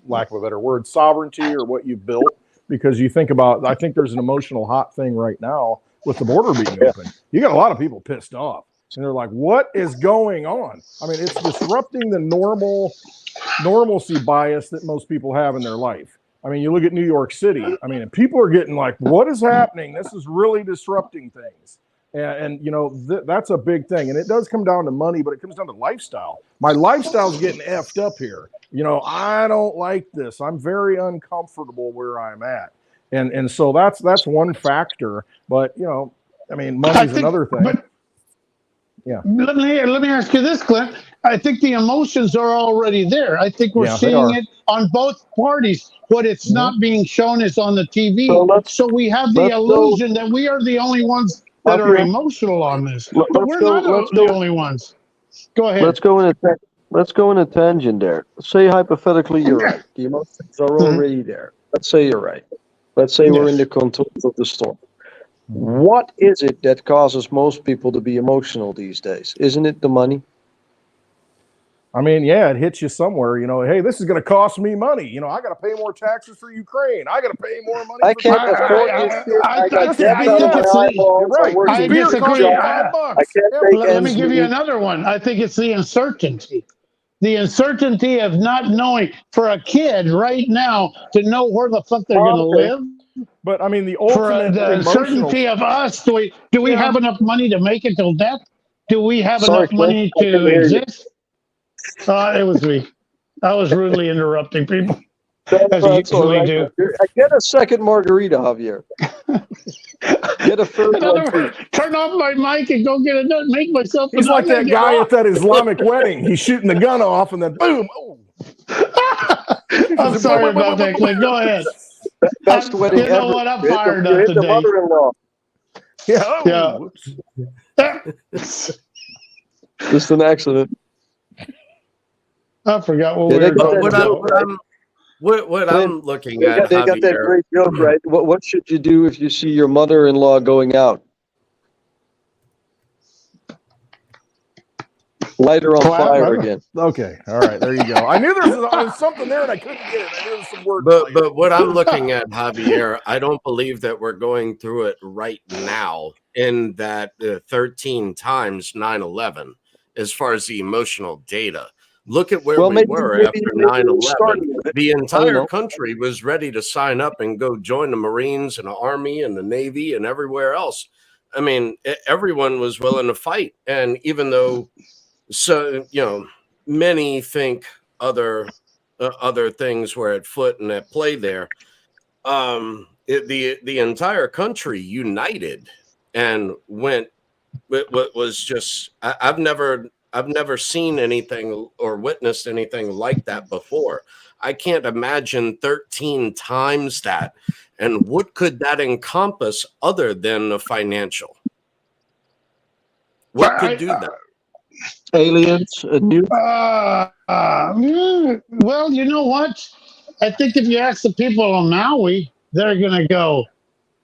lack of a better word, sovereignty or what you built. Because you think about, I think there's an emotional hot thing right now with the border being open. You got a lot of people pissed off. And they're like, what is going on? I mean, it's disrupting the normalcy bias that most people have in their life. I mean, you look at New York City. I mean, people are getting like, what is happening? This is really disrupting things. And you know, that's a big thing. And it does come down to money, but it comes down to lifestyle. My lifestyle's getting effed up here. You know, I don't like this. I'm very uncomfortable where I'm at. And so that's one factor. But, you know, I mean, money's another thing. Yeah. Let me ask you this, Clint. I think the emotions are already there. I think we're seeing it on both parties. What it's not being shown is on the TV. So we have the illusion that we are the only ones that are emotional on this. But we're not the only ones. Go ahead. Let's go in a tangent there. Say hypothetically you're right. The emotions are already there. Let's say you're right. Let's say we're in Yes. the controls of the storm. What is it that causes most people to be emotional these days? Isn't it the money? I mean, yeah, it hits you somewhere. You know, hey, this is going to cost me money. You know, I got to pay more taxes for Ukraine. I got to pay more money. I for can't this. afford this shit. I got debt I on think my it's eyeballs. You're I right. work This I a beer decent costs me disagree. job. $5. I can't Yeah, make Let me ends give you meet. another one. I think it's the uncertainty. The uncertainty of not knowing for a kid right now to know where the fuck they're going to Okay. live. but I mean, the For ultimate the emotional. uncertainty of us, do we Yeah. have enough money to make it till death? Do we have Sorry, enough Cliff. money I couldn't to hear you. exist? It was me. I was rudely interrupting people, as you That's all usually right. do. I get a second margarita, Javier. Get a third In one, other too. words, turn off my mic and go get another, make myself He's like another that get guy off. at that Islamic wedding. He's shooting the gun off, and then boom. Oh. I'm sorry about that, Cliff. Go ahead. Best wedding You know ever. what? I'm You hit the- fired you up hit the today. mother-in-law. Yeah. Oh, Yeah. whoops. Just an accident. I forgot what Yeah, we they were got talking that joke, about. right? What Clint, I'm looking They at, got that Javier, great joke, right? What should you do if you see your mother-in-law going out? Light her on Clap, fire brother. again. Okay. All right. There you go. I knew there was something there, and I couldn't get it. I knew there was some word. but what I'm looking at, Javier, I don't believe that we're going through it right now in that 13 times 9/11 as far as the emotional data. Look at where we were after maybe 9/11. starting with it. The I don't entire know. country was ready to sign up and go join the Marines and the Army and the Navy and everywhere else. I mean, everyone was willing to fight. And even though, many think other things were at foot and at play there, the entire country united and went. What was just I've never seen anything or witnessed anything like that before. I can't imagine 13 times that. And what could that encompass other than the financial? What could do that? Aliens, a new. Well, you know what? I think if you ask the people on Maui, they're going to go,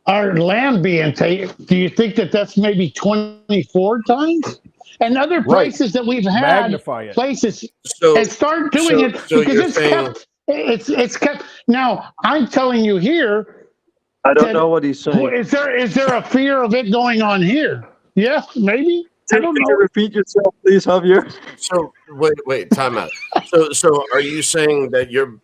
our land being taken. Do you think that that's maybe 24 times? And other places that we've had Magnify it. places So and start doing it so because you're it's saying, kept. It's kept. Now I'm telling you here. I don't know what he's saying. Is there a fear of it going on here? Yes, maybe. I don't Can know. you repeat yourself, please, Javier? so wait, time out. So are you saying that you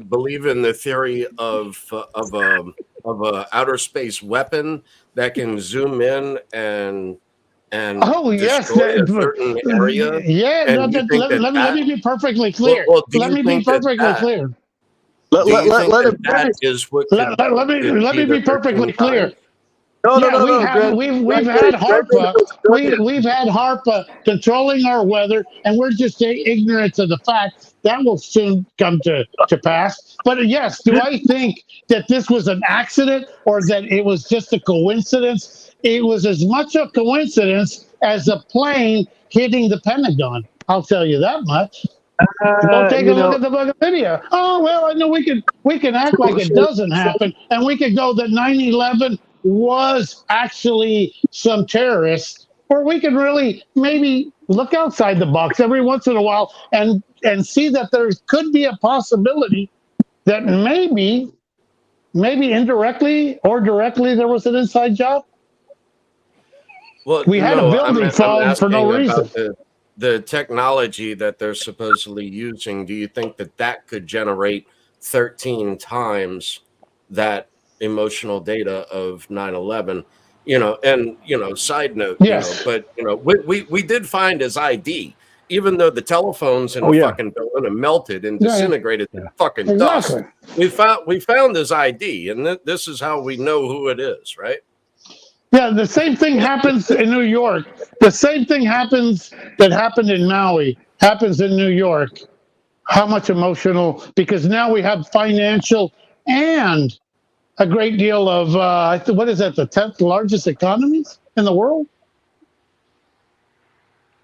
believe in the theory of a outer space weapon that can zoom in and Oh yes, destroy a certain area? yeah. And you think Let me be perfectly clear. do Let you me be think that perfectly clear. do you think Let that him that finish. is what could Let me be the be perfectly 13 clear. times? No, We've had HARPA. We've had HARPA controlling our weather, and we're just ignorant of the fact that will soon come to pass. But yes, do I think that this was an accident or that it was just a coincidence? It was as much a coincidence as a plane hitting the Pentagon. I'll tell you that much. Go take a look at the fucking video. Oh well, I know we can act like it doesn't happen, and we could go that 9/11 was actually some terrorists, or we could really maybe look outside the box every once in a while and see that there could be a possibility that maybe indirectly or directly there was an inside job. Well, We had a building I'm fall for no asking reason. about the technology that they're supposedly using. Do you think that could generate 13 times that emotional data of 9/11? Side note, Yes. but we did find his ID, even though the telephones in the fucking building are melted and disintegrated to fucking dust. We found his ID, and this is how we know who it is, right? Yeah, the same thing happens in New York. The same thing that happened in Maui happens in New York. How much emotional? Because now we have financial and a great deal of what is that? The 10th largest economies in the world.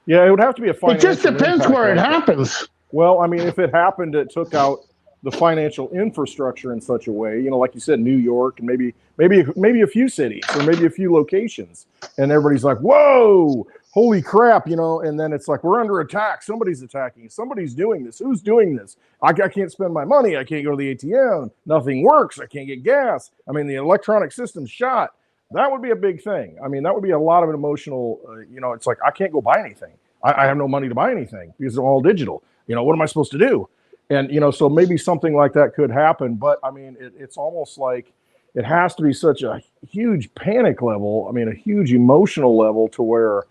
Yeah, it would have to be a financial. It just depends where it happens. Well, I mean, if it happened, it took out the financial infrastructure in such a way, like you said, New York and maybe a few cities or maybe a few locations, and everybody's like, whoa, holy crap, and then it's like, we're under attack. Somebody's attacking. Somebody's doing this. Who's doing this? I can't spend my money. I can't go to the ATM. Nothing works. I can't get gas. I mean, the electronic system's shot. That would be a big thing. I mean, that would be a lot of an emotional, it's like, I can't go buy anything. I have no money to buy anything because they're all digital. What am I supposed to do? And, so maybe something like that could happen. But, I mean, it's almost like it has to be such a huge panic level. I mean, a huge emotional level to where,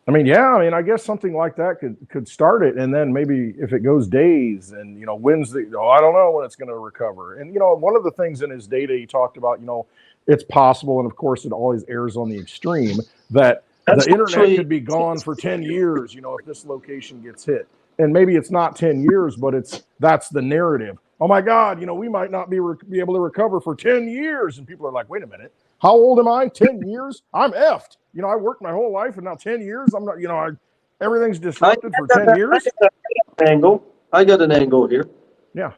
I guess something like that could start it. And then maybe if it goes days and, when's I don't know when it's going to recover. And, one of the things in his data he talked about, it's possible. And of course, it always errs on the extreme that the internet could be gone for 10 years, if this location gets hit. And maybe it's not 10 years, but that's the narrative. Oh my God, we might not be able to recover for 10 years. And people are like, wait a minute, how old am I? 10 years? I'm effed. I worked my whole life and now 10 years, I'm not, everything's disrupted for 10 years. I got an angle here. Yeah.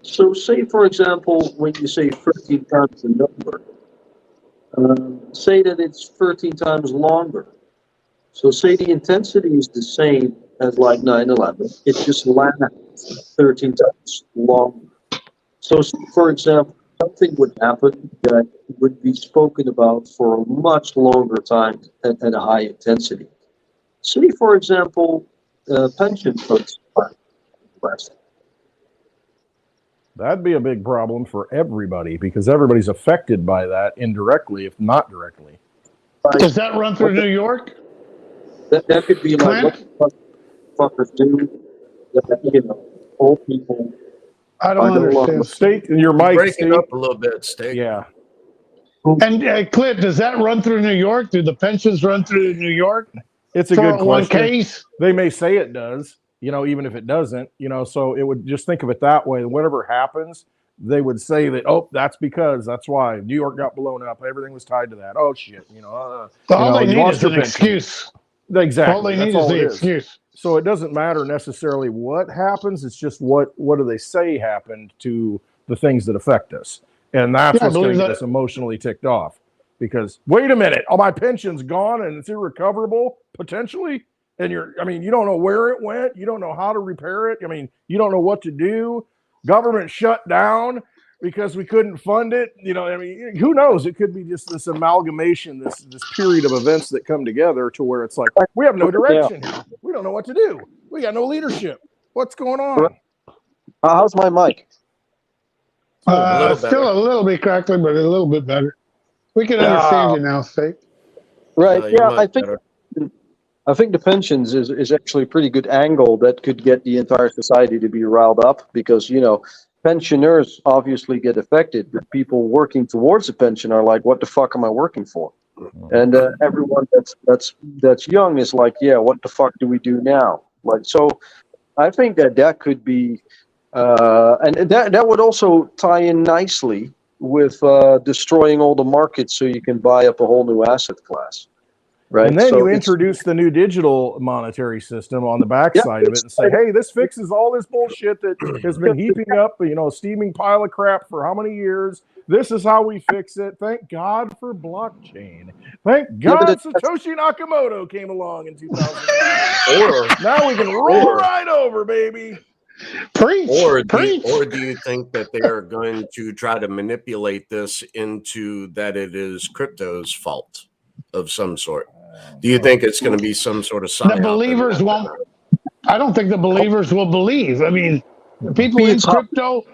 So say, for example, when you say 13 times the number, say that it's 13 times longer. So say the intensity is the same as like 9/11. It just lasts 13 times longer. So for example, something would happen that would be spoken about for a much longer time at a high intensity. Say, for example, pension funds. That'd be a big problem for everybody because everybody's affected by that indirectly, if not directly. Does that run through New York? That could be like, what the fuckers do, old people. I don't understand. State, your mic, breaking up a little bit, State. Yeah. And Clint, does that run through New York? Do the pensions run through New York? It's a good question. Case? They may say it does, even if it doesn't, so it would just think of it that way. Whatever happens, they would say that, that's why New York got blown up. Everything was tied to that. Oh shit. All they need is an excuse. Exactly. All they need is the excuse. So it doesn't matter necessarily what happens. It's just what do they say happened to the things that affect us. And that's what's going to get us emotionally ticked off. Because wait a minute, my pension's gone and it's irrecoverable potentially. And you don't know where it went. You don't know how to repair it. You don't know what to do. Government shut down because we couldn't fund it. Who knows? It could be just this amalgamation, this period of events that come together to where it's like, we have no direction. Yeah. We don't know what to do. We got no leadership. What's going on? How's my mic? Still a little bit crackly, but a little bit better. We can understand you now, State. Right. I think the pensions is actually a pretty good angle that could get the entire society to be riled up because, pensioners obviously get affected, but people working towards a pension are like, what the fuck am I working for? And everyone that's young is like, yeah, what the fuck do we do now? Like, so I think that could be, and that would also tie in nicely with destroying all the markets so you can buy up a whole new asset class. Right. And then you introduce the new digital monetary system on the backside of it and say, hey, this fixes all this bullshit that has been heaping up, a steaming pile of crap for how many years? This is how we fix it. Thank God for blockchain. Thank God Satoshi Nakamoto came along in 2005. Now we can roll right over, baby. Preach. Or do you think that they are going to try to manipulate this into that it is crypto's fault of some sort? Do you think it's going to be some sort of psyop? The believers won't. I don't think the believers will believe. People in crypto,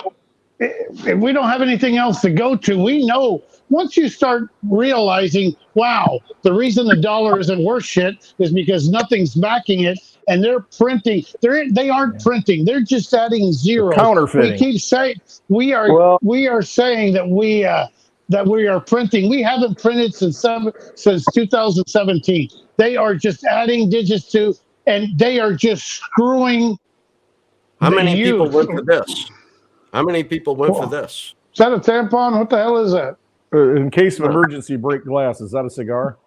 if we don't have anything else to go to, we know once you start realizing, wow, the reason the dollar isn't worth shit is because nothing's backing it, and they're printing. They aren't printing. They're just adding zeros. Counterfeiting. We keep saying we are saying that we are printing. We haven't printed since 2017. They are just adding digits to, and they are just screwing. How many people went for this? How many people went for this? Is that a tampon? What the hell is that? In case of emergency, break glass. Is that a cigar?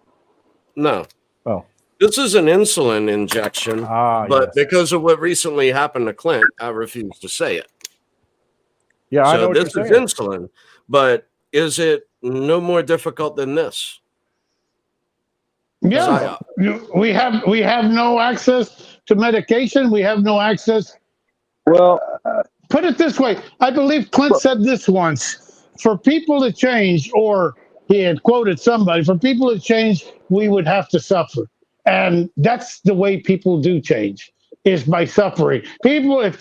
No. Oh. This is an insulin injection, but because of what recently happened to Clint, I refuse to say it. Yeah, I know So what you're this is saying. insulin, but is it no more difficult than this? Yeah, we have no access to medication. We have no access. Well, Put it this way: I believe Clint said this once. For people to change, or he had quoted somebody, for people to change, we would have to suffer, and that's the way people do change is by suffering. People,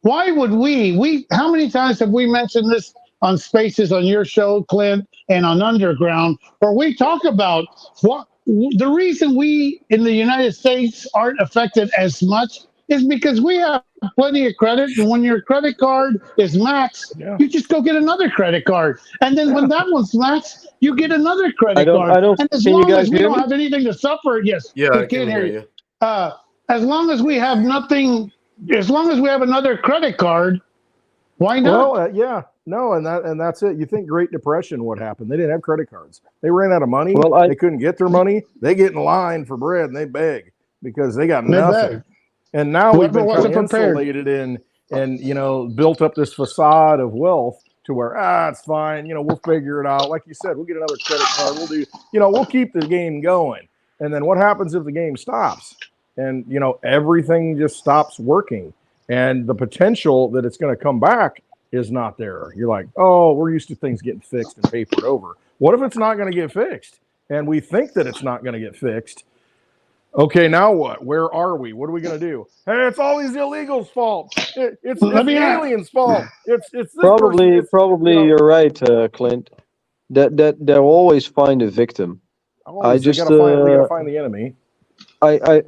why would we? How many times have we mentioned this on Spaces on your show, Clint, and on Underground, where we talk about what the reason we in the United States aren't affected as much is because we have plenty of credit, and when your credit card is maxed, Yeah. you just go get another credit card, and then when that one's maxed, you get another credit card. I don't. And as Can you long guys as we hear don't me? have anything to suffer, yes, Yeah, we I can can hear hear you. you. As long as we have nothing, as long as we have another credit card, why not? Well, yeah, no, and that's it. You think Great Depression, what happened? They didn't have credit cards. They ran out of money. Well, They couldn't get their money. They get in line for bread and they beg because they got They nothing. beg. And now we've Whoever been kind of wasn't prepared. insulated in and built up this facade of wealth to where it's fine, we'll figure it out. Like you said, we'll get another credit card. We'll do, we'll keep the game going. And then what happens if the game stops? And everything just stops working. And the potential that it's going to come back is not there. You're like, oh, we're used to things getting fixed and papered over. What if it's not going to get fixed? And we think that it's not going to get fixed. Okay, now what? Where are we? What are we going to do? Hey, it's all these illegals' fault. It's the aliens' fault. It's this probably person. you're right, Clint. That they'll always find a victim. Always, they gotta find the enemy.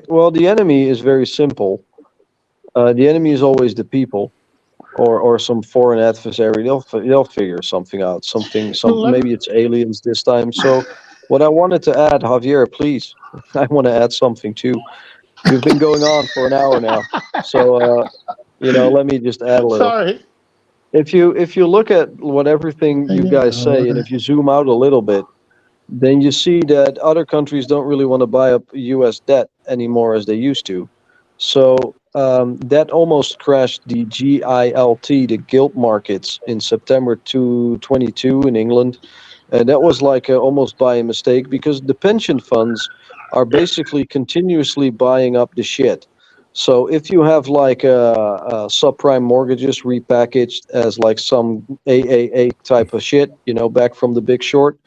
Well, the enemy is very simple. The enemy is always the people, or some foreign adversary. They'll figure something out. Maybe it's aliens this time. So, what I wanted to add, Javier, please, I want to add something too. We've been going on for an hour now, so let me just add a little. Sorry. If you look at what everything you guys say, and if you zoom out a little bit, then you see that other countries don't really want to buy up U.S. debt anymore as they used to. So that almost crashed the GILT, the gilt markets, in September 2022 in England. And that was like almost by a mistake because the pension funds are basically continuously buying up the shit. So if you have like subprime mortgages repackaged as like some AAA type of shit, back from the Big Short,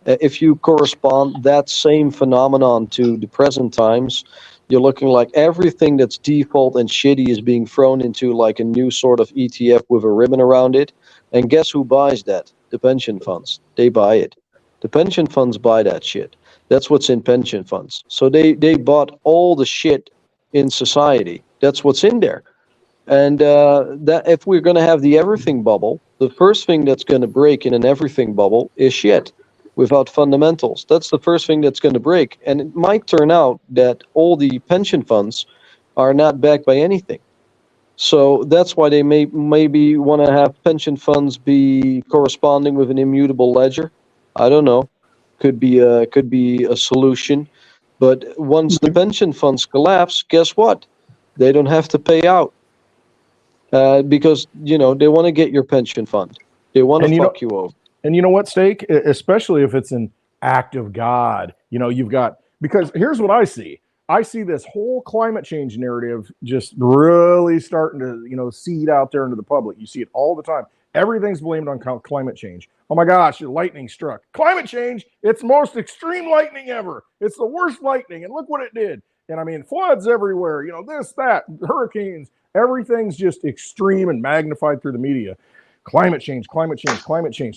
if you correspond that same phenomenon to the present times, you're looking like everything that's default and shitty is being thrown into like a new sort of ETF with a ribbon around it. And guess who buys that? The pension funds. They buy it. The pension funds buy that shit. That's what's in pension funds. So they bought all the shit in society. That's what's in there. And that if we're going to have the everything bubble, the first thing that's going to break in an everything bubble is shit. Without fundamentals, that's the first thing that's going to break. And it might turn out that all the pension funds are not backed by anything. So that's why they maybe want to have pension funds be corresponding with an immutable ledger. I don't know. Could be a solution. But once the pension funds collapse, guess what? They don't have to pay out because they want to get your pension fund. They want to fuck you over. And you know what, Steak? Especially if it's an act of God. You've got, because here's what I see. I see this whole climate change narrative just really starting to, seed out there into the public. You see it all the time. Everything's blamed on climate change. Oh my gosh, lightning struck. Climate change, it's the most extreme lightning ever. It's the worst lightning. And look what it did. And I mean, floods everywhere, this, that, hurricanes, everything's just extreme and magnified through the media. Climate change.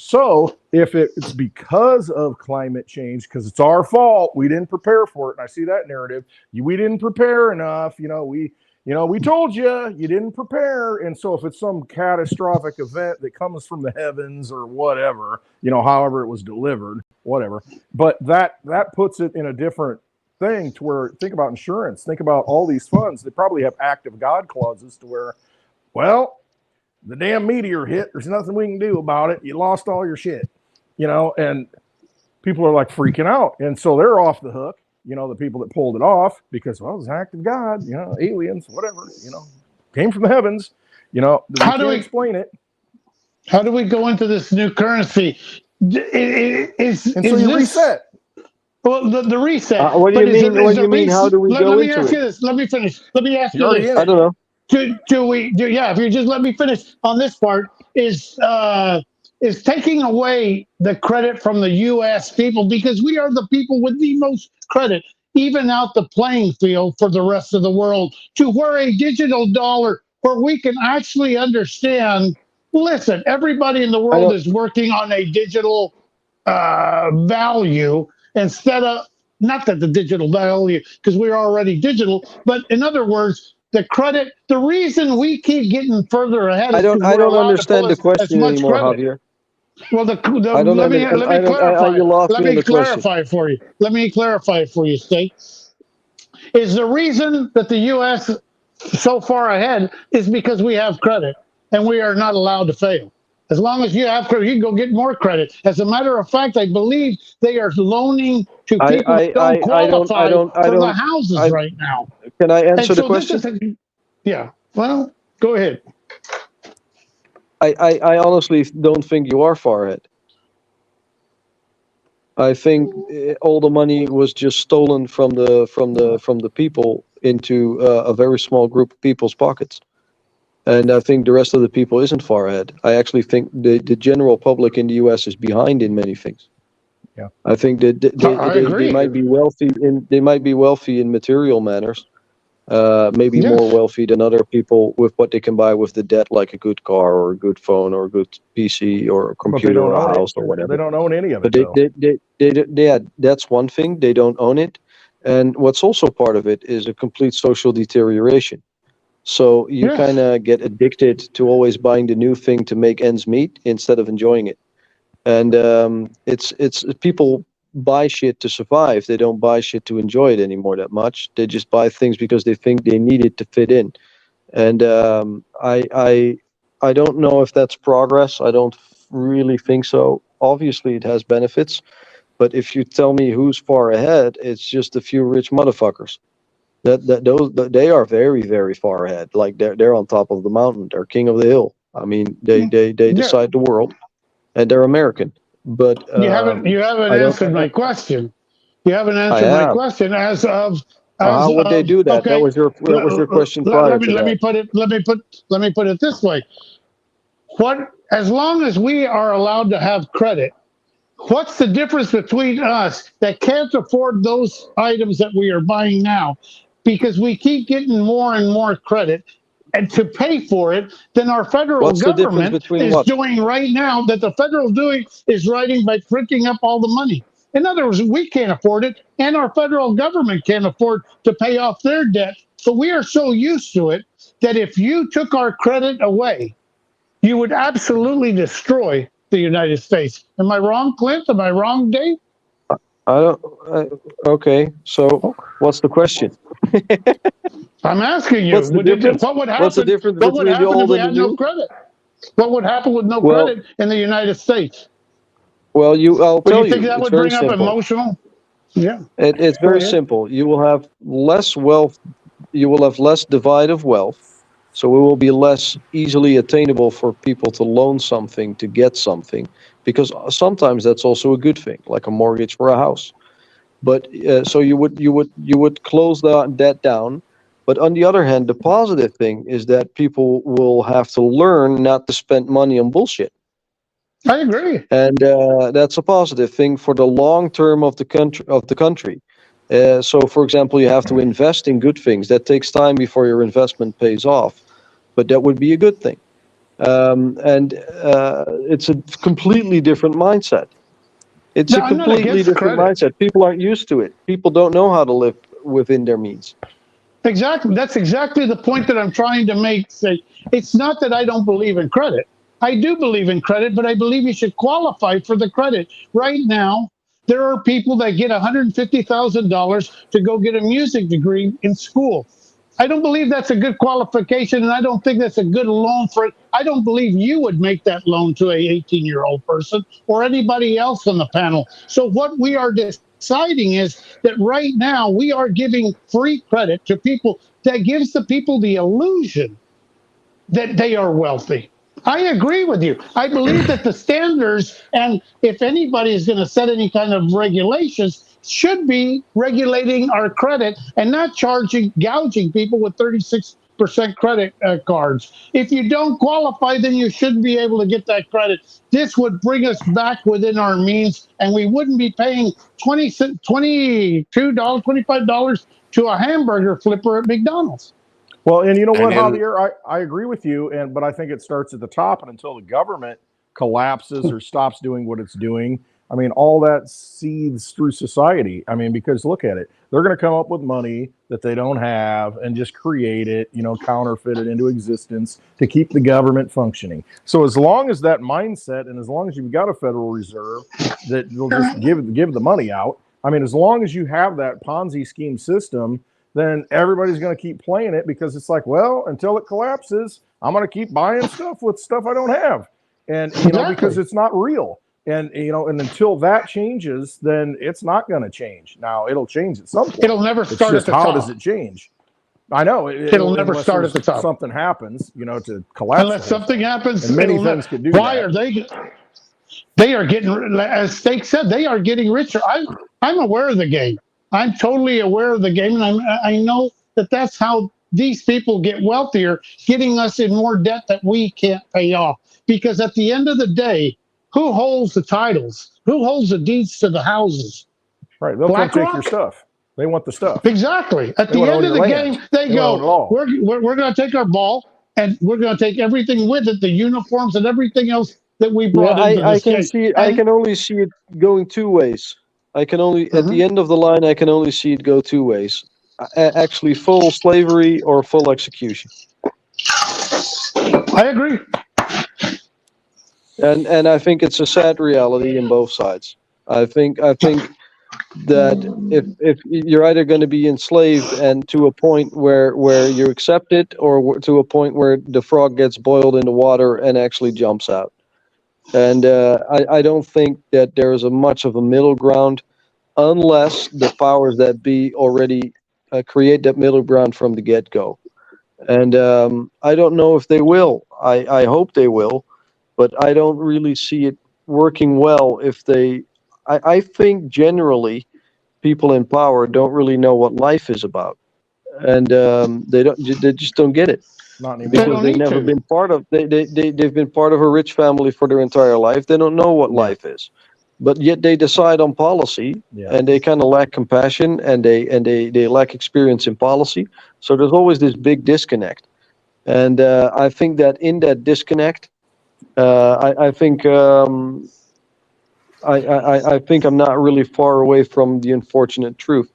So if it's because of climate change, because it's our fault, we didn't prepare for it. And I see that narrative. We didn't prepare enough. We told you didn't prepare. And so if it's some catastrophic event that comes from the heavens or whatever, however it was delivered, whatever. But that puts it in a different thing to where, think about insurance. Think about all these funds. They probably have act of God clauses to where, well, the damn meteor hit. There's nothing we can do about it. You lost all your shit, and people are like freaking out. And so they're off the hook, the people that pulled it off because, well, it was an act of God, aliens, whatever, came from the heavens, we can't explain it. How do we go into this new currency? And so you reset. Well, the reset. What do you mean? What do you mean? How do we go let me into ask it? you this. Let me finish. Let me ask You're you already this. in I it. don't know. Yeah, if you just let me finish on this part, is taking away the credit from the U.S. people, because we are the people with the most credit, even out the playing field for the rest of the world, to where a digital dollar, where we can actually understand. Listen, everybody in the I world don't. is working on a digital value instead of, not that the digital value, because we're already digital, but in other words, the credit, the reason we keep getting further ahead I is don't. because I we're don't allowed to pull understand the as question much anymore, credit. Javier. Well, I don't let me understand. let me clarify. You lost me on the question. Clarify for you. Let me clarify for you, State. Is the reason that the U.S. so far ahead is because we have credit and we are not allowed to fail. As long as you have credit, you can go get more credit. As a matter of fact, I believe they are loaning to people that don't qualify for the houses right now. Can I And answer the so this question? is, yeah. Well, go ahead. I honestly don't think you are far ahead. I think all the money was just stolen from the people into a very small group of people's pockets. And I think the rest of the people isn't far ahead. I actually think the general public in the U.S. is behind in many things. Yeah. I think that I agree. they might be wealthy in material manners, maybe Yes. more wealthy than other people with what they can buy with the debt, like a good car or a good phone or a good PC or a But they computer don't or a own house it. or whatever. They don't own any of But it, though. yeah, that's one thing. They don't own it. And what's also part of it is a complete social deterioration. So you Yes. kind of get addicted to always buying the new thing to make ends meet instead of enjoying it. And it's people buy shit to survive. They don't buy shit to enjoy it anymore that much. They just buy things because they think they need it to fit in. And I don't know if that's progress. I don't really think so. Obviously, it has benefits, but if you tell me who's far ahead, it's just a few rich motherfuckers. They are very far ahead. Like they're on top of the mountain. They're king of the hill. I mean, they Yeah. decide the world, and they're American. But You haven't I don't. answered my question. You haven't I answered my have. question How would they do that? okay. That was your question prior to Let that. me put it this way. What, as long as we are allowed to have credit, what's the difference between us that can't afford those items that we are buying now because we keep getting more and more credit and to pay for it than our federal What's the difference government between is what? doing right now, that the federal doing is writing by printing up all the money. In other words, we can't afford it, and our federal government can't afford to pay off their debt. But we are so used to it that if you took our credit away, you would absolutely destroy the United States. Am I wrong, Clint? Am I wrong, Dave? I don't. Okay, so what's the question? I'm asking you. What's the difference? What would What's the happen? difference What would between the happen if old we and the had no new? credit? What would happen with no Well, credit in the United States? well, I'll Would you tell think you. that It's would very bring up simple. emotional? Yeah. It's Go very ahead. simple. You will have less wealth. You will have less divide of wealth. So it will be less easily attainable for people to loan something to get something, because sometimes that's also a good thing, like a mortgage for a house. But so you would close that down. But on the other hand, the positive thing is that people will have to learn not to spend money on bullshit, I agree. and that's a positive thing for the long term of the country. So, for example, you have to invest in good things. That takes time before your investment pays off, but that would be a good thing. And it's a completely different mindset. It's No, a I'm not completely against different credit. mindset. People aren't used to it. People don't know how to live within their means. Exactly. That's exactly the point that I'm trying to make. Say, it's not that I don't believe in credit. I do believe in credit, but I believe you should qualify for the credit. Right now, there are people that get $150,000 to go get a music degree in school. I don't believe that's a good qualification, and I don't think that's a good loan for it. I don't believe you would make that loan to a 18-year-old person or anybody else on the panel. So what we are deciding is that right now we are giving free credit to people that gives the people the illusion that they are wealthy. I agree with you. I believe that the standards, and if anybody is going to set any kind of regulations, should be regulating our credit and not gouging people with 36% credit cards. If you don't qualify, then you shouldn't be able to get that credit. This would bring us back within our means, and we wouldn't be paying $22, $25 to a hamburger flipper at McDonald's. Well, and you know what, And then- Javier, I agree with you, but I think it starts at the top, and until the government collapses or stops doing what it's doing, I mean, all that seethes through society. I mean, because look at it, they're going to come up with money that they don't have and just create it, counterfeit it into existence to keep the government functioning. So as long as that mindset, and as long as you've got a Federal Reserve that will just give the money out, I mean, as long as you have that Ponzi scheme system, then everybody's going to keep playing it, because it's like, well, until it collapses, I'm going to keep buying stuff with stuff I don't have. And, because it's not real. And, and until that changes, then it's not going to change. Now, it'll change at some point. It'll never start at the how top. does it change? I know. It'll never start at the top. Something happens, to collapse. Unless something happens, and many things could do why that. are they are getting, as Steak said, they are getting richer. I'm aware of the game. I'm totally aware of the game, and I know that that's how these people get wealthier, getting us in more debt that we can't pay off. Because at the end of the day, who holds the titles? Who holds the deeds to the houses? Right, they'll come take your stuff. They want the stuff. Exactly. At the end of the game, they go, we're going to take our ball, and we're going to take everything with it, the uniforms and everything else that we brought into this game. I can only see it going two ways. At the end of the line, I can only see it go two ways. Actually, full slavery or full execution. I agree. And I think it's a sad reality in both sides. I think that if you're either going to be enslaved and to a point where you accept it, or to a point where the frog gets boiled in the water and actually jumps out. And I don't think that there is much of a middle ground, unless the powers that be already create that middle ground from the get-go. And I don't know if they will. I hope they will, but I don't really see it working well if they. I think generally people in power don't really know what life is about, and they just don't get it. Not anymore. Because they've never been part of. They've been part of a rich family for their entire life. They don't know what life is, but yet they decide on policy, and they kind of lack compassion, and they lack experience in policy. So there's always this big disconnect, and I think that in that disconnect, I think I'm not really far away from the unfortunate truth.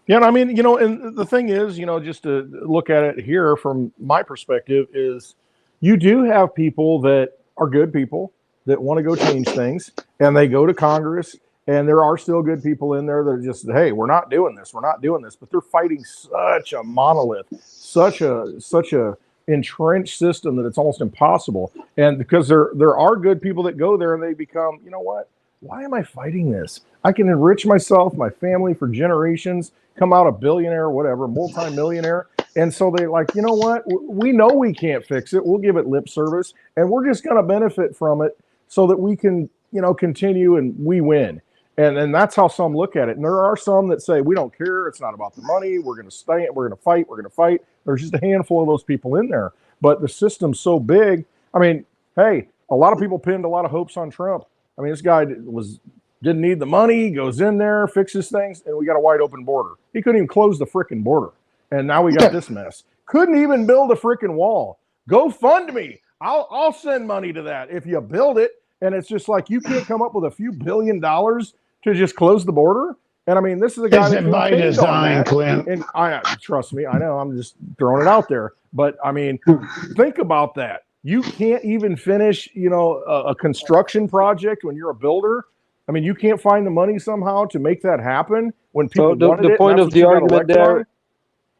Yeah, I mean, and the thing is, just to look at it here from my perspective, is you do have people that are good people that want to go change things, and they go to Congress, and there are still good people in there that are just, hey, we're not doing this, but they're fighting such a monolith, such a entrenched system that it's almost impossible. And because there are good people that go there and they become, you know what? Why am I fighting this? I can enrich myself, my family for generations, come out a billionaire, whatever, multimillionaire. And so they like, you know what? We know we can't fix it. We'll give it lip service, and we're just going to benefit from it so that we can, continue and we win. And that's how some look at it. And there are some that say, we don't care. It's not about the money. We're going to stay. We're going to fight. We're going to fight. There's just a handful of those people in there. But the system's so big. I mean, hey, a lot of people pinned a lot of hopes on Trump. I mean, this guy didn't need the money, goes in there, fixes things, and we got a wide open border. He couldn't even close the frickin' border. And now we got this mess. Couldn't even build a frickin' wall. Go fund me. I'll send money to that if you build it. And it's just like, you can't come up with a few $1 billion to just close the border. And I mean, this is a guy that by design, Clint. And trust me, I know, I'm just throwing it out there. But I mean, think about that. You can't even finish, a construction project when you're a builder. I mean, you can't find the money somehow to make that happen when people wanted it. The point of the argument there.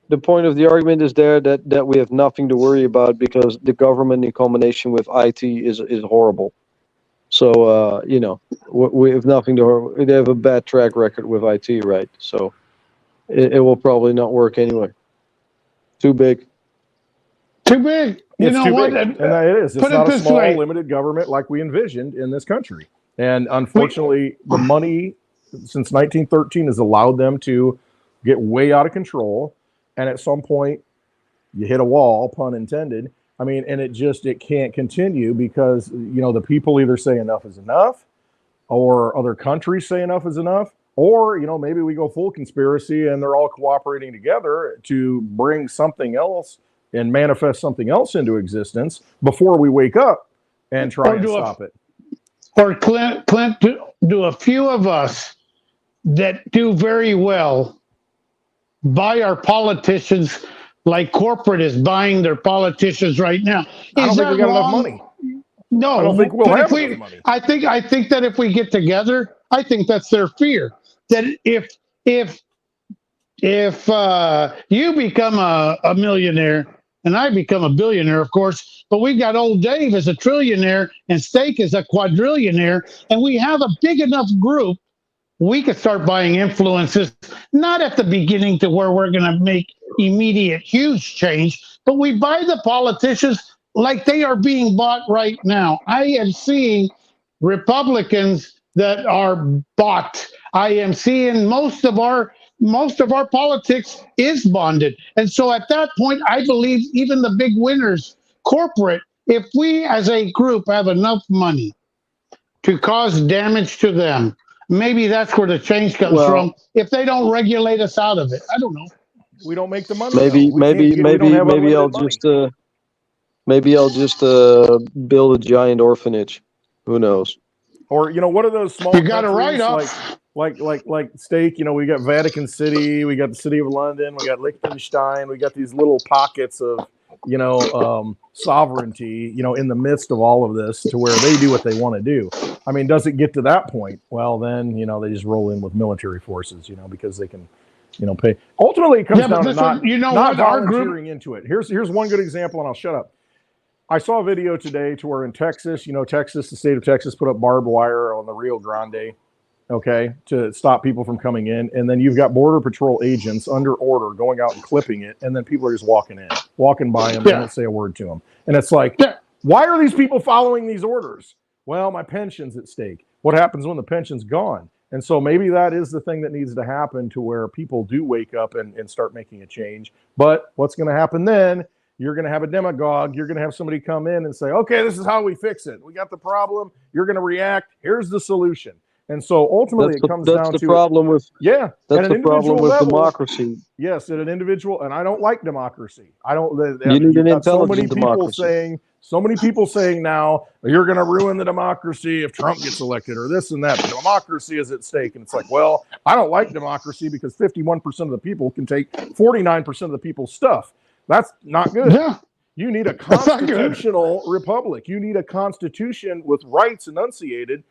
The point of the argument is there that we have nothing to worry about because the government in combination with IT is horrible. So, we have nothing to. They have a bad track record with IT, right? So, it will probably not work anyway. Too big. Too big. It's know too what? big, and that it is. It's Put it not a this small, way. limited government like we envisioned in this country. And unfortunately, the money since 1913 has allowed them to get way out of control. And at some point, you hit a wall, pun intended. I mean, and it can't continue because, the people either say enough is enough, or other countries say enough is enough, or, maybe we go full conspiracy and they're all cooperating together to bring something else and manifest something else into existence before we wake up and try and stop it. Or Clint, do a few of us that do very well buy our politicians like corporate is buying their politicians right now? I don't think we got enough money. No, I don't think we'll have enough money. I think that if we get together, I think that's their fear. That if you become a millionaire and I become a billionaire, of course, but we got old Dave as a trillionaire and Steak as a quadrillionaire, and we have a big enough group, we could start buying influences, not at the beginning to where we're going to make immediate huge change, but we buy the politicians like they are being bought right now. I am seeing Republicans that are bought. I am seeing most of our politics is bonded. And so at that point, I believe even the big winners, corporate, if we as a group have enough money to cause damage to them, maybe that's where the change comes from. If they don't regulate us out of it, I don't know. We don't make the money. Maybe I'll just build a giant orphanage. Who knows? Or what are those small? You got to write off. Like Steak. We got Vatican City, we got the City of London, we got Liechtenstein, we got these little pockets of sovereignty, in the midst of all of this, to where they do what they want to do. I mean, does it get to that point? Well, then they just roll in with military forces, because they can, pay. Ultimately, it comes down to not volunteering into it. Here's one good example, and I'll shut up. I saw a video today to where in Texas, the state of Texas put up barbed wire on the Rio Grande, okay, to stop people from coming in. And then you've got Border Patrol agents under order going out and clipping it. And then people are just walking by them. They don't say a word to them. And it's like, why are these people following these orders? Well, my pension's at stake. What happens when the pension's gone? And so maybe that is the thing that needs to happen, to where people do wake up and start making a change. But what's going to happen then? You're going to have a demagogue. You're going to have somebody come in and say, okay, this is how we fix it. We got the problem. You're going to react. Here's the solution. And so ultimately it comes down to the problem with democracy. Yes, at an individual, and I don't like democracy. I don't. You need an intelligent democracy. So many people saying now, you're going to ruin the democracy if Trump gets elected, or this and that. The democracy is at stake. And it's like, well, I don't like democracy because 51% of the people can take 49% of the people's stuff. That's not good. Yeah. You need a constitutional republic. You need a constitution with rights enunciated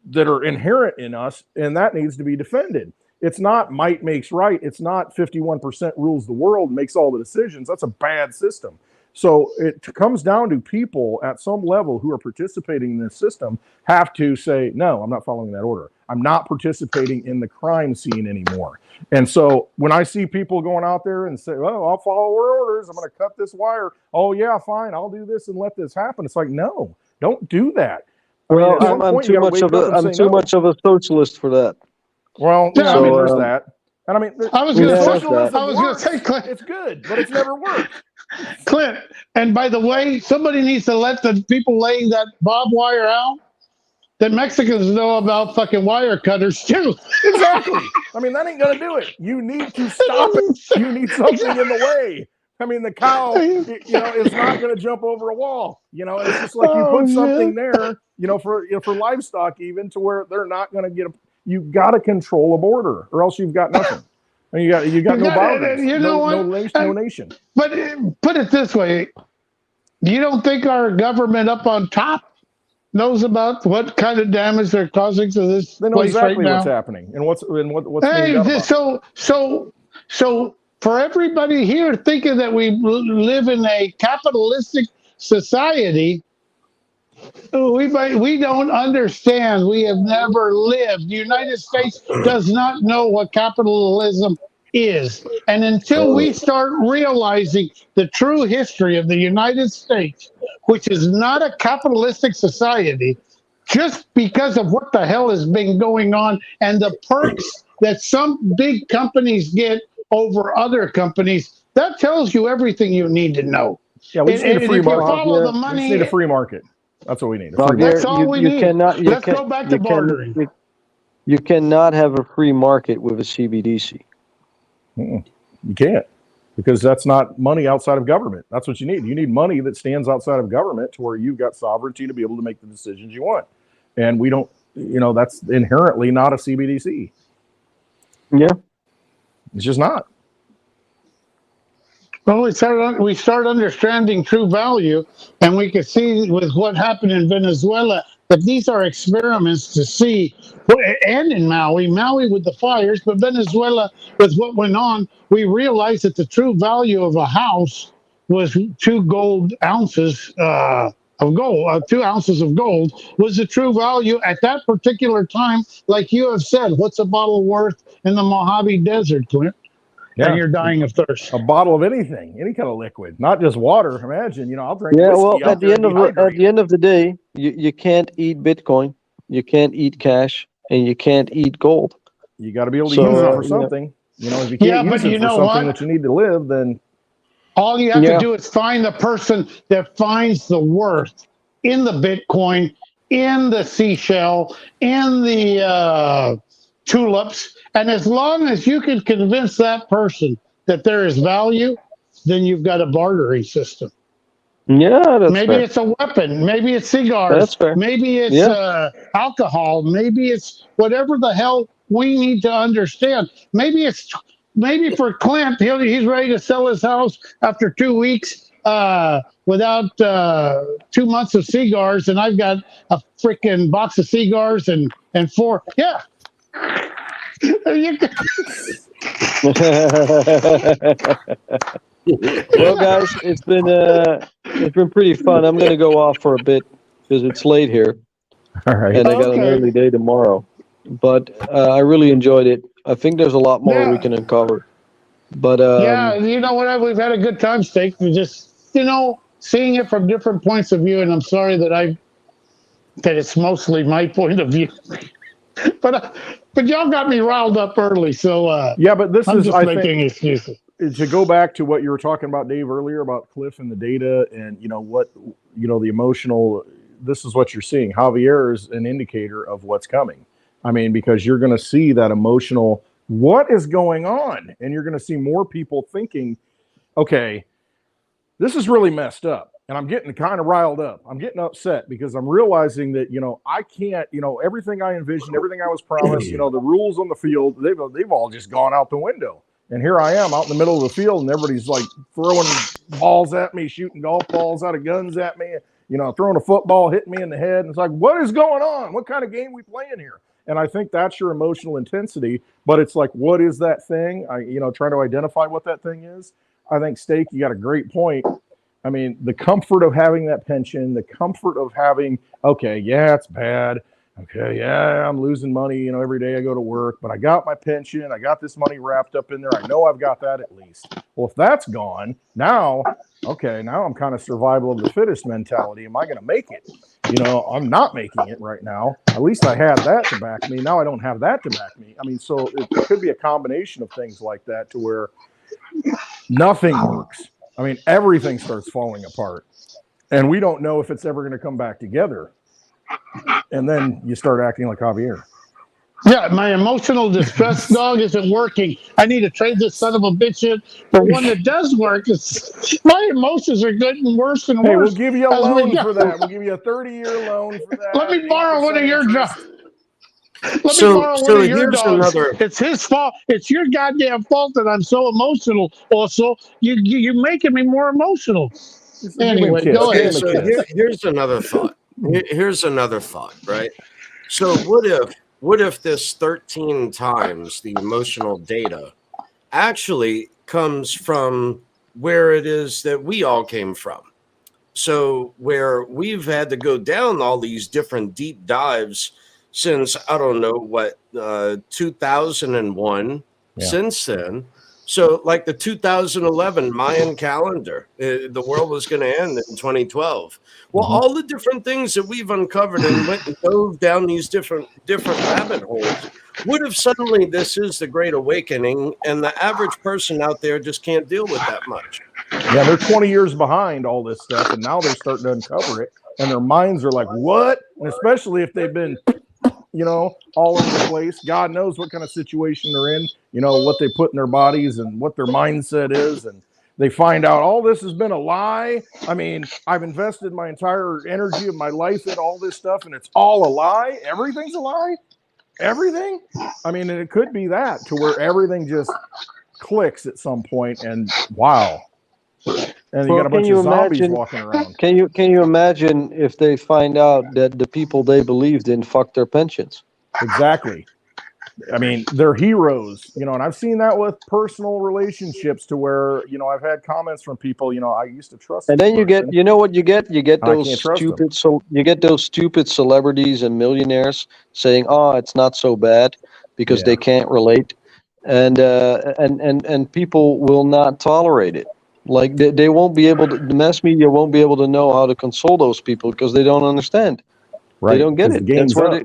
that are inherent in us, and that needs to be defended. It's not might makes right. It's not 51% rules the world, makes all the decisions. That's a bad system. So it comes down to people at some level who are participating in this system have to say, no, I'm not following that order. I'm not participating in the crime scene anymore. And so when I see people going out there and say, well, I'll follow our orders, I'm going to cut this wire. Oh, yeah, fine. I'll do this and let this happen. It's like, no, don't do that. Well, I'm too much of a socialist for that. Well, yeah, so, there's that. And I mean, I was going to say, Clint, it's good, but it's never worked. Clint, and by the way, somebody needs to let the people laying that barbed wire out, that Mexicans know about fucking wire cutters too. Exactly. I mean, that ain't going to do it. You need to stop it. You need something in the way. I mean, the cow, is not going to jump over a wall. It's just like you put something there, for livestock, even to where they're not going to get. You've got to control a border, or else you've got nothing. And you got no boundaries, no nation. But put it this way: you don't think our government up on top knows about what kind of damage they're causing to this They know place exactly right what's now? happening and what's being done about it. So for everybody here thinking that we live in a capitalistic society, we don't understand. We have never lived. The United States does not know what capitalism is. And until we start realizing the true history of the United States, which is not a capitalistic society, just because of what the hell has been going on and the perks that some big companies get over other companies, that tells you everything you need to know. Yeah, we just need a free if you market. follow the We just money, need a free market. That's what we need. A Well, free here, that's all we you need. cannot. You Let's can, go back you to bartering. You cannot have a free market with a CBDC. market. You can't, because that's not money outside of government. That's what you need. You need money that stands outside of government to where you've got sovereignty to be able to make the decisions you want. And we don't, that's inherently not a CBDC. Yeah. Mm-hmm. It's just not. Well, we start understanding true value, and we can see with what happened in Venezuela that these are experiments to see, and in Maui with the fires, but Venezuela with what went on, we realized that the true value of a house was 2 gold ounces of gold, 2 ounces of gold was the true value at that particular time. Like you have said, what's a bottle worth in the Mojave Desert, Clint? Yeah. And you're dying of thirst. A bottle of anything, any kind of liquid, not just water. Imagine, I'll drink Yeah. whiskey Well, out at the end of the day, you can't eat Bitcoin, you can't eat cash, and you can't eat gold. You got to be able to use it for something. If you can't use it for something that you need to live, then all you have to do is find the person that finds the worth in the Bitcoin, in the seashell, in the tulips. And as long as you can convince that person that there is value, then you've got a bartering system. Yeah, that's maybe fair. It's a weapon. Maybe it's cigars. That's fair. Maybe it's alcohol. Maybe it's whatever the hell we need to understand. Maybe for Clint, he's ready to sell his house after 2 weeks without 2 months of cigars, and I've got a freaking box of cigars and 4. Yeah. Well, guys, it's been pretty fun. I'm going to go off for a bit because it's late here. All right. And I got an early day tomorrow. But I really enjoyed it. I think there's a lot more we can uncover. But you know what? We've had a good time, Steak. We just seeing it from different points of view, and I'm sorry that it's mostly my point of view. But y'all got me riled up early, so but this I'm is just making excuses. To go back to what you were talking about, Dave, earlier about Cliff and the data, and the emotional. This is what you're seeing. Javier is an indicator of what's coming. I mean, because you're going to see that emotional. What is going on? And you're going to see more people thinking, okay, this is really messed up. And I'm getting kind of riled up. I'm getting upset because I'm realizing that, I can't, everything I envisioned, everything I was promised, the rules on the field, they've all just gone out the window. And here I am out in the middle of the field, and everybody's like throwing balls at me, shooting golf balls out of guns at me, throwing a football, hitting me in the head. And it's like, what is going on? What kind of game we playing here? And I think that's your emotional intensity. But it's like, what is that thing? Trying to identify what that thing is. I think, Steak, you got a great point. I mean, the comfort of having that pension, the comfort of having, okay, yeah, it's bad. Okay, yeah, I'm losing money, every day I go to work, but I got my pension. I got this money wrapped up in there. I know I've got that at least. Well, if that's gone, now I'm kind of survival of the fittest mentality. Am I going to make it? I'm not making it right now. At least I had that to back me. Now I don't have that to back me. I mean, so it could be a combination of things like that to where nothing works. I mean, everything starts falling apart, and we don't know if it's ever going to come back together. And then you start acting like Javier. Yeah, my emotional distress dog isn't working. I need to trade this son of a bitch in for one that does work. My emotions are getting worse and worse. Hey, we'll give you a loan for that. We'll give you a 30-year loan for that. Let me borrow one of your jobs. Let me So borrow one of your dogs. another. It's his fault. It's your goddamn fault that I'm so emotional. Also, you're making me more emotional. Anyway, go ahead. So here's another thought. Here's another thought, right? So what if this 13 times the emotional data actually comes from where it is that we all came from? So where we've had to go down all these different deep dives since, I don't know what, 2001 since then. So like the 2011 Mayan calendar, the world was going to end in 2012. Well, all the different things that we've uncovered and went and dove down these different rabbit holes would have suddenly, this is the Great Awakening, and the average person out there just can't deal with that much. Yeah, they're 20 years behind all this stuff, and now they're starting to uncover it, and their minds are like, what? And especially if they've been, all over the place. God knows what kind of situation they're in, what they put in their bodies and what their mindset is, and they find out all this has been a lie. I mean, I've invested my entire energy of my life in all this stuff, and it's all a lie. Everything's a lie. Everything. I mean, and it could be that to where everything just clicks at some point, and wow. And you got a bunch of zombies walking around. Can you imagine if they find out that the people they believed in fucked their pensions? Exactly. I mean, they're heroes, and I've seen that with personal relationships to where, I've had comments from people, I used to trust. And then you get, what you get? You get those stupid, you get those stupid celebrities and millionaires saying, "Oh, it's not so bad," because they can't relate, and people will not tolerate it. Like they won't be able to. The mass media won't be able to know how to console those people because they don't understand. Right. They don't get it.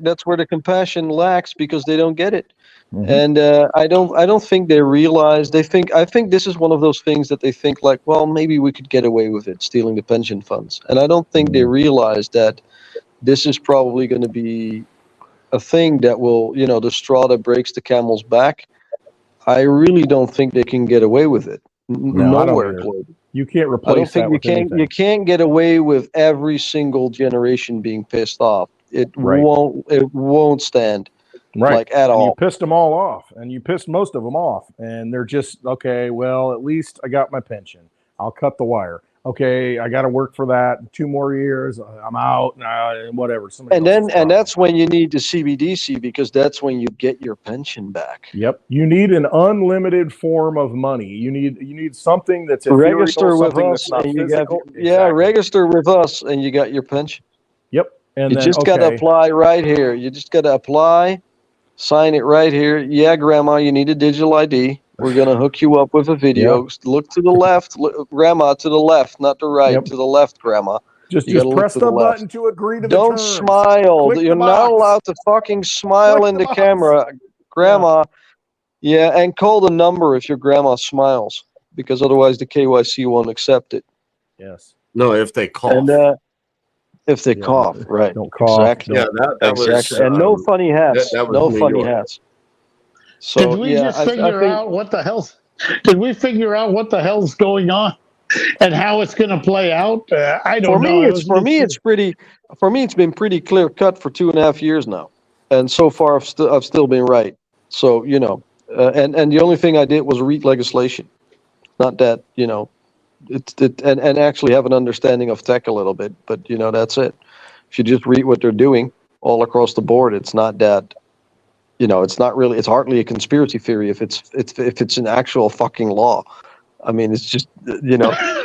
That's where the compassion lacks because they don't get it. And I don't think they realize. I think this is one of those things that they think like, well, maybe we could get away with it, stealing the pension funds. And I don't think they realize that this is probably going to be a thing that will, the straw that breaks the camel's back. I really don't think they can get away with it. Nowhere close. You can't replace that with anything. You can't get away with every single generation being pissed off. It won't stand. Right. Like at all. You pissed them all off, and you pissed most of them off, and they're just, okay, well, at least I got my pension. I'll cut the wire. Okay, I got to work for that. 2 more years, I'm out, and whatever. And that's when you need the CBDC because that's when you get your pension back. Yep, you need an unlimited form of money. You need something that's register with us, and you got register with us, and you got your pension. Yep, and you just got to apply right here. You just got to apply, sign it right here. Yeah, Grandma, you need a digital ID. We're going to hook you up with a video. Yep. Look to the left, Grandma, to the left, not the right, to the left, Grandma. Just press the button to agree to the Don't terms. smile. Click You're not allowed to fucking smile in the camera. Grandma, and call the number if your grandma smiles, because otherwise the KYC won't accept it. Yes. No, if they cough. And if they cough, right. Don't cough. Exactly. Yeah, that exactly. was... and no funny hats. No funny hats. So, did we just figure out what the hell's? Did we figure out what the hell's going on, and how it's going to play out? I don't know. For me, it's been pretty clear cut for 2.5 years now, and so far I've still been right. So and the only thing I did was read legislation, not that and actually have an understanding of tech a little bit. But that's it. If you just read what they're doing all across the board, it's not that. It's not really. It's hardly a conspiracy theory if it's an actual fucking law. I mean, it's just yeah.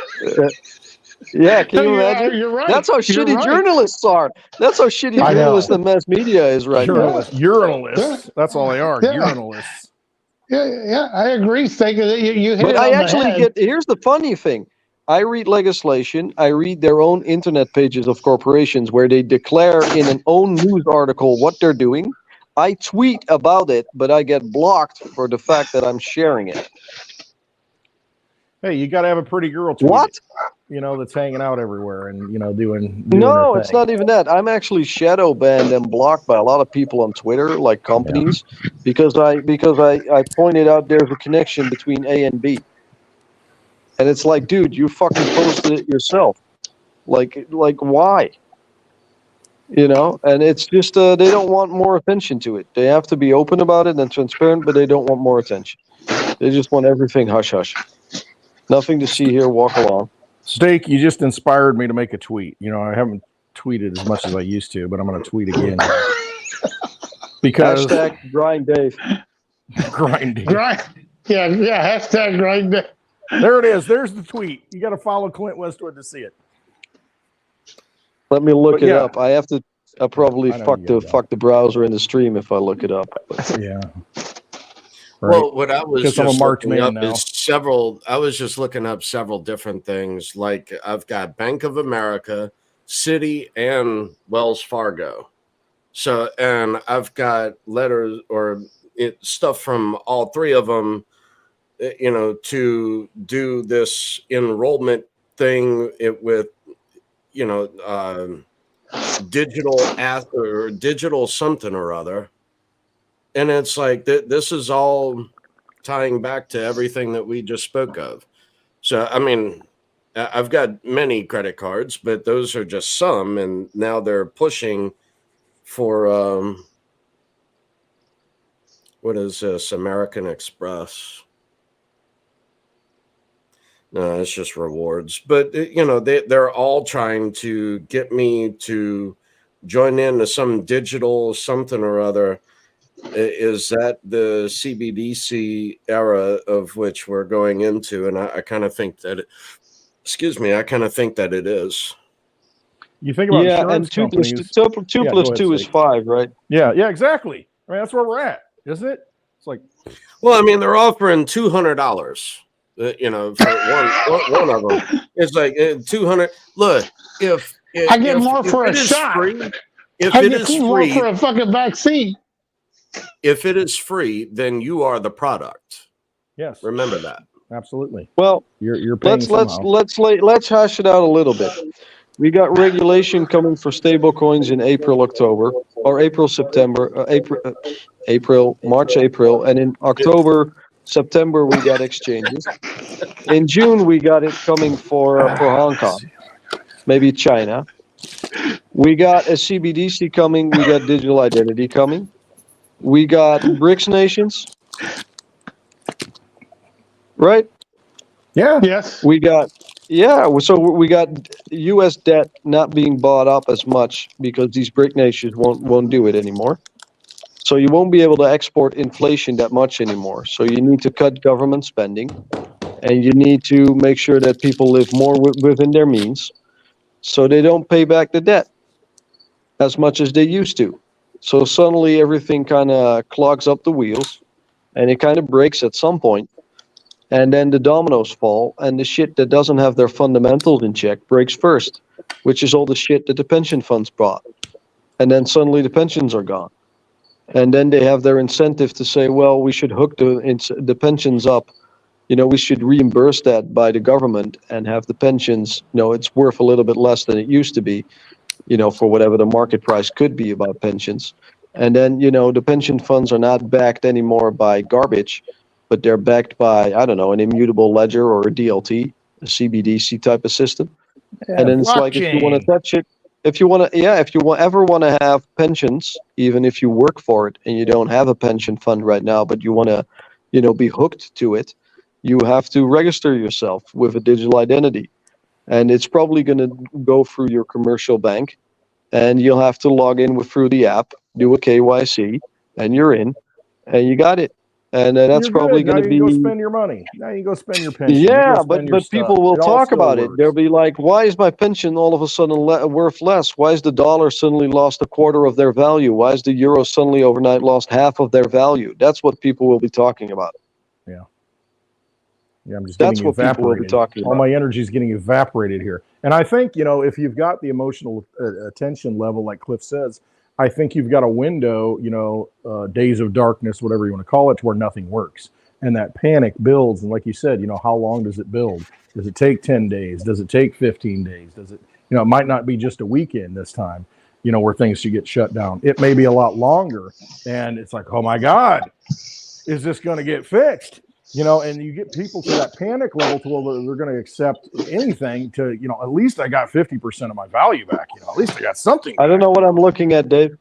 Can you imagine? You're right. That's how shitty journalists are. That's how shitty journalists and mass media is right now. Journalists. That's all they are. Yeah. Journalists. Yeah, I agree, Steak. You hit But it on I the actually head. here's the funny thing. I read legislation. I read their own internet pages of corporations where they declare in an own news article what they're doing. I tweet about it, but I get blocked for the fact that I'm sharing it. Hey, you got to have a pretty girl tweet. What? That's hanging out everywhere and doing No, her it's thing. not even that. I'm actually shadow banned and blocked by a lot of people on Twitter, like companies, because I pointed out there's a connection between A and B. And it's like, dude, you fucking posted it yourself. Like why? And it's just they don't want more attention to it. They have to be open about it and transparent, but they don't want more attention. They just want everything hush hush. Nothing to see here, walk along. Steak, you just inspired me to make a tweet. I haven't tweeted as much as I used to, but I'm going to tweet again. Because hashtag grind Dave. Grind Dave. Yeah, hashtag grind Dave. There it is. There's the tweet. You got to follow Clint Westwood to see it. Let me look it up. I'll probably fuck the browser in the stream if I look it up. Yeah. right? Well, what I was Because I'm a just marked looking man up now. is several. I was just looking up several different things. Like I've got Bank of America, Citi, and Wells Fargo. So, and I've got letters or stuff from all three of them. You know, to do this enrollment thing with you know digital or digital something or other, and it's like this is all tying back to everything that we just spoke of. So, I mean, I've got many credit cards, but those are just some, and now they're pushing for what is this? American Express. No, it's just rewards. But you know, they're all trying to get me to join into some digital something or other. Is that the CBDC era of which we're going into? And I kind of think that excuse me, I kind of think that it is. You think about Yeah, insurance and two plus companies. two Yeah, plus go ahead, two is Steve. 5, right? Yeah, exactly. I mean, that's where we're at, isn't it? It's like, Well, I mean, they're offering $200. You know, for one of them. It's like 200. Look, if I get more for a it is shot. free, if I it get is more free, for a fucking vaccine. if it is free, then you are the product. yes, Remember that. absolutely. Well, You're paying somehow. let's hash it out a little bit. We got regulation coming for stable coins in April, October, or April, September, April, March, April, and in October, September we got exchanges. In June we got it coming for Hong Kong, maybe China. We got a CBDC coming. We got digital identity coming. We got BRICS nations, right? Yeah. Yes. We got so we got U.S. debt not being bought up as much because these BRIC nations won't do it anymore. So you won't be able to export inflation that much anymore. So you need to cut government spending, and you need to make sure that people live more within their means, so they don't pay back the debt as much as they used to. So suddenly everything kind of clogs up the wheels, and it kind of breaks at some point. And then the dominoes fall, and the shit that doesn't have their fundamentals in check breaks first, which is all the shit that the pension funds bought. And then suddenly the pensions are gone. And then they have their incentive to say, well, we should hook the pensions up. You know, we should reimburse that by the government and have the pensions, you know, it's worth a little bit less than it used to be, you know, for whatever the market price could be about pensions. And then, you know, the pension funds are not backed anymore by garbage, but they're backed by, I don't know, an immutable ledger or a DLT, a CBDC type of system. Yeah, And then it's like, if you want to touch it, if you ever want to have pensions, even if you work for it and you don't have a pension fund right now, but you want to, you know, be hooked to it, you have to register yourself with a digital identity. And it's probably going to go through your commercial bank, and you'll have to log in through the app, do a KYC, and you're in, and you got it. And that's probably going to be. Now you can go spend your money. Now you can go spend your pension. Yeah, but people will talk about it. They'll be like, "Why is my pension all of a sudden worth less? Why is the dollar suddenly lost a quarter of their value? Why is the euro suddenly overnight lost half of their value?" That's what people will be talking about. Yeah. Yeah, I'm just That's getting what people will be evaporated. talking All about. my energy is getting evaporated here. And I think, you know, if you've got the emotional attention level, like Cliff says, I think you've got a window, you know, days of darkness, whatever you want to call it, to where nothing works. And that panic builds. And like you said, you know, how long does it build? Does it take 10 days? Does it take 15 days? Does it, you know, it might not be just a weekend this time, you know, where things should get shut down. It may be a lot longer. And it's like, oh my God, is this going to get fixed? You know, and you get people to that panic level to where they're going to accept anything to, you know, at least I got 50% of my value back. You know, at least I got something back. I don't know what I'm looking at, Dave.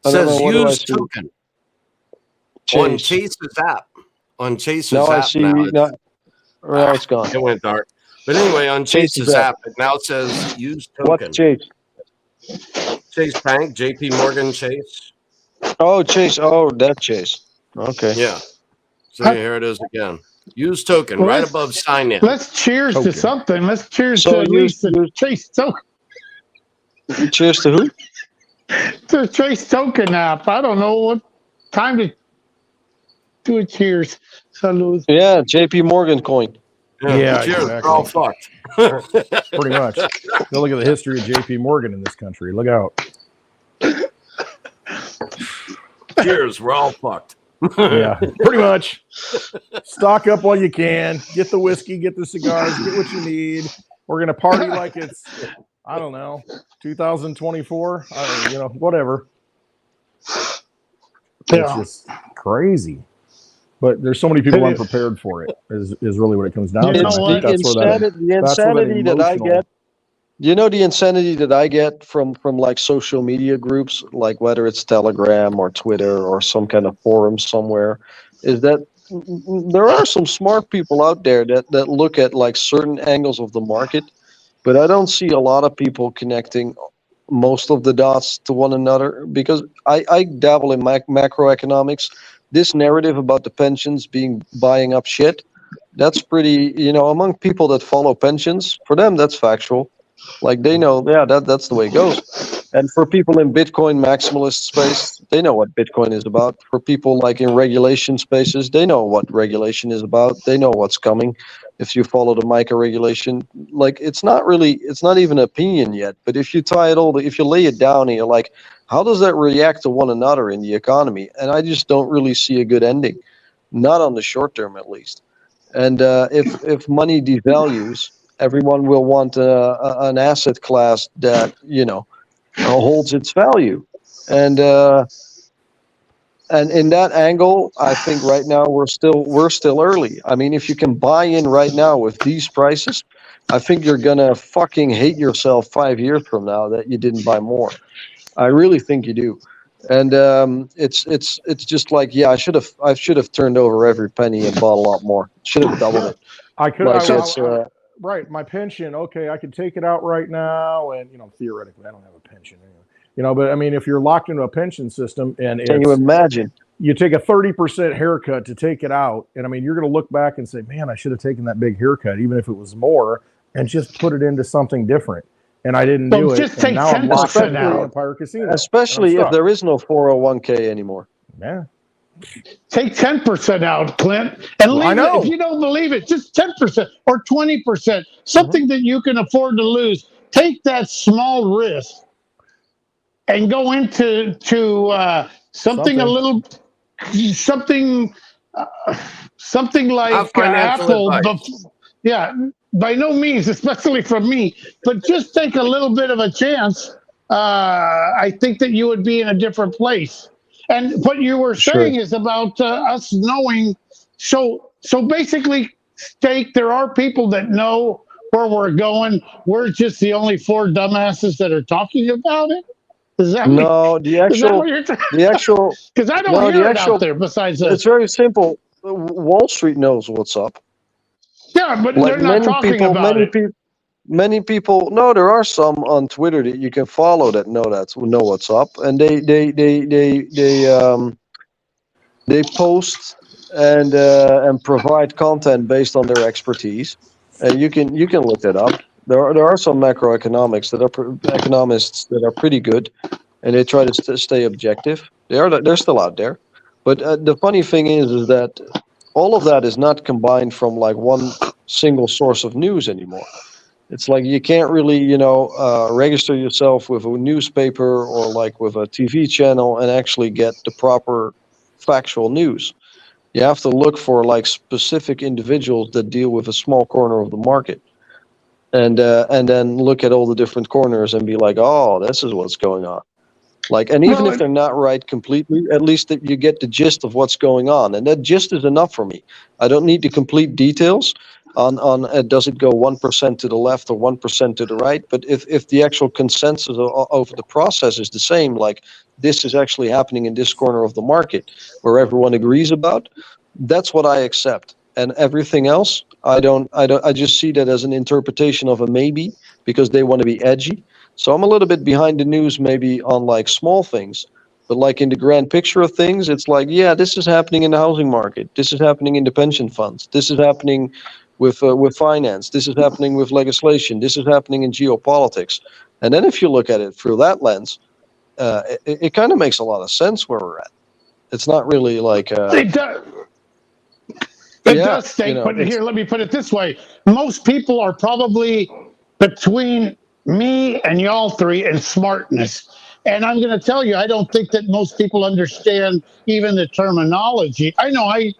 Says use token on Chase's app. On Chase's app I see. now. Now it's gone. It went dark. But anyway, on Chase's app, it now says use token. What Chase? Chase Bank, JP Morgan Chase. Oh, Chase. Oh, that Chase. Okay. Yeah. So here it is again. Use token right above sign in. Let's cheers to something. Let's cheers to at least the Trace token. Cheers to who? The Trace token app. I don't know what time to. Do a cheers. Salud. Yeah, JP Morgan coin. Yeah, cheers. exactly. We're all fucked. Pretty much. Go look at the history of JP Morgan in this country. Look out. Cheers. We're all fucked. Yeah, pretty much. Stock up while you can. Get the whiskey, get the cigars, get what you need. We're going to party like it's, I don't know, 2024. Whatever. It's Yeah. just crazy. But there's so many people unprepared for it, is really what it comes down to. You know And I what? think The insanity that I get. You know, the insanity that I get from like social media groups, like whether it's Telegram or Twitter or some kind of forum somewhere, is that there are some smart people out there that look at like certain angles of the market, but I don't see a lot of people connecting most of the dots to one another, because I dabble in macroeconomics. This narrative about the pensions buying up shit, that's pretty, among people that follow pensions, for them, that's factual. Like they know, yeah, that's the way it goes. And for people in Bitcoin maximalist space, they know what Bitcoin is about. For people like in regulation spaces, they know what regulation is about. They know what's coming. If you follow the MiCA regulation, like it's not even opinion yet. But if you tie it all, if you lay it down and you're like, how does that react to one another in the economy? And I just don't really see a good ending, not on the short term at least. And if money devalues, everyone will want an asset class that holds its value, and in that angle, I think right now we're still early. I mean, if you can buy in right now with these prices, I think you're gonna fucking hate yourself 5 years from now that you didn't buy more. I really think you do. And it's just like, yeah, I should have turned over every penny and bought a lot more. Should have doubled it. I could. Like right, my pension. Okay, I could take it out right now, and theoretically, I don't have a pension anyway. But I mean, if you're locked into a pension system, and can you imagine? You take a 30% haircut to take it out, and I mean, you're going to look back and say, "Man, I should have taken that big haircut, even if it was more, and just put it into something different." And I didn't do it. Just take 10% out. Empire Casino, especially if there is no 401k anymore. Yeah. Take 10% out, Clint, and leave it. If you don't believe it, just 10% or 20%, something that you can afford to lose. Take that small risk and go into something a little something like Apple. Yeah, by no means, especially from me, but just take a little bit of a chance. I think that you would be in a different place. And what you were saying is about us knowing. So basically, Steak, there are people that know where we're going. We're just the only four dumbasses that are talking about it. Is that the actual because I don't hear it out there. Besides that, it's very simple. Wall Street knows what's up. Yeah, but they're not talking about it. Many people. No, there are some on Twitter that you can follow that know what's up, and they post and provide content based on their expertise, and you can look that up. There are some economists that are pretty good, and they try to stay objective. They're still out there, but the funny thing is that all of that is not combined from like one single source of news anymore. It's like you can't really, register yourself with a newspaper or like with a TV channel and actually get the proper factual news. You have to look for like specific individuals that deal with a small corner of the market, and then look at all the different corners and be like, oh, this is what's going on. Like, and even if they're not right completely, at least that you get the gist of what's going on, and that gist is enough for me. I don't need the complete details on does it go 1% to the left or 1% to the right, but if the actual consensus over the process is the same, like this is actually happening in this corner of the market where everyone agrees about, that's what I accept. And everything else, I just see that as an interpretation of a maybe, because they want to be edgy. So I'm a little bit behind the news maybe on like small things, but like in the grand picture of things, it's like, yeah, this is happening in the housing market. This is happening in the pension funds. This is happening with finance. This is happening with legislation. This is happening in geopolitics. And then if you look at it through that lens, it kind of makes a lot of sense where we're at. It's not really like It Yeah, does stink, but here, let me put it this way. Most people are probably between me and y'all three in smartness. And I'm going to tell you, I don't think that most people understand even the terminology. I know I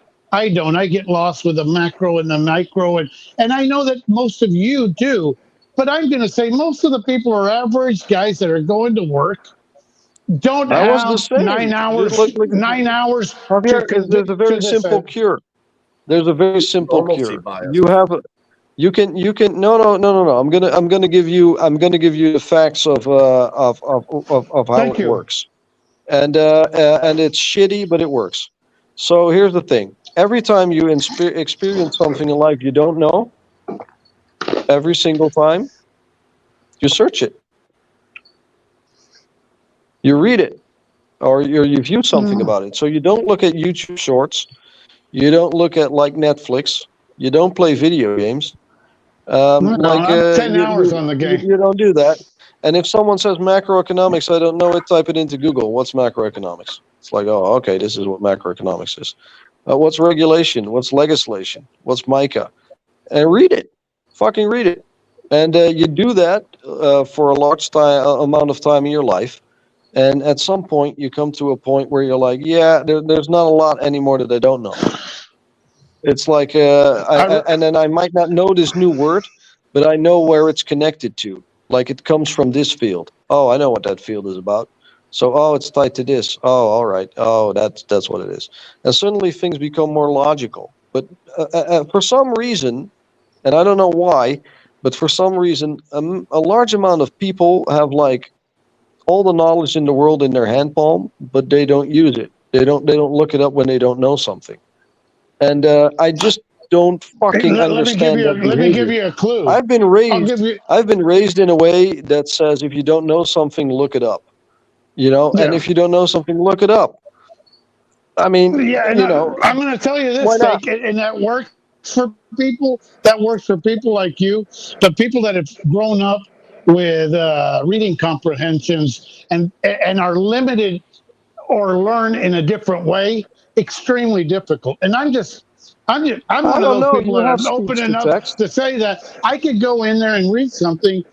don't. I get lost with the macro and the micro, and I know that most of you do. But I'm going to say most of the people are average guys that are going to work, don't I was the have same. 9 hours Javier, there's a very to this. simple cure. There's a very simple Normalcy cure. bias. You can no. I'm gonna give you the facts of how Thank it you. works. And it's shitty, but it works. So here's the thing. Every time you experience something in life you don't know, every single time, you search it. You read it, or you view something about it. So you don't look at YouTube shorts. You don't look at like Netflix. You don't play video games. No, I'm 10 hours on the game. You don't do that. And if someone says macroeconomics, I don't know it, type it into Google. What's macroeconomics? It's like, oh, okay, this is what macroeconomics is. What's regulation? What's legislation? What's MICA? And read it. Fucking read it. And you do that for a large amount of time in your life. And at some point, you come to a point where you're like, yeah, there's not a lot anymore that I don't know. It's like, and then I might not know this new word, but I know where it's connected to. Like it comes from this field. Oh, I know what that field is about. So, oh, it's tied to this. Oh, all right. Oh, that's what it is. And suddenly things become more logical. But for some reason, and I don't know why, but for some reason, a large amount of people have like all the knowledge in the world in their hand palm, but they don't use it. They don't look it up when they don't know something. And I just don't fucking understand that behavior. Let me give you a clue. I've been raised in a way that says if you don't know something, look it up. You know, Yeah. and if you don't know something, look it up. I mean, yeah, you know, I'm going to tell you this, why not? Steak, and that works for people. That works for people like you, the people that have grown up with reading comprehensions and are limited or learn in a different way. Extremely difficult. And I'm one of those people that are open enough to say that I could go in there and read something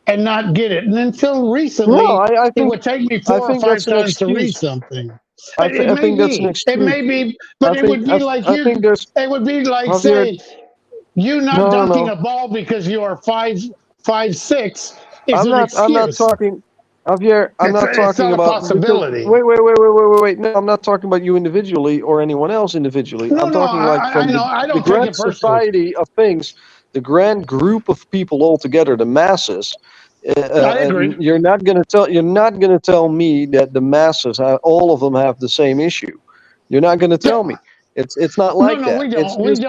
and not get it. And until recently, I think it would take me 4 or 5 times to read something. I think that's an excuse. It may be, but it would be like you. It would be like saying you not dunking a ball because you are 5'6" is an excuse. I'm not talking. Javier, I'm not talking about a possibility. Wait. No, I'm not talking about you individually or anyone else individually. I'm talking like from the grand society of things, the grand group of people all together, the masses. I agree. You're not going to tell me that the masses, all of them have the same issue. You're not going to tell me. It's not like that. We don't. It's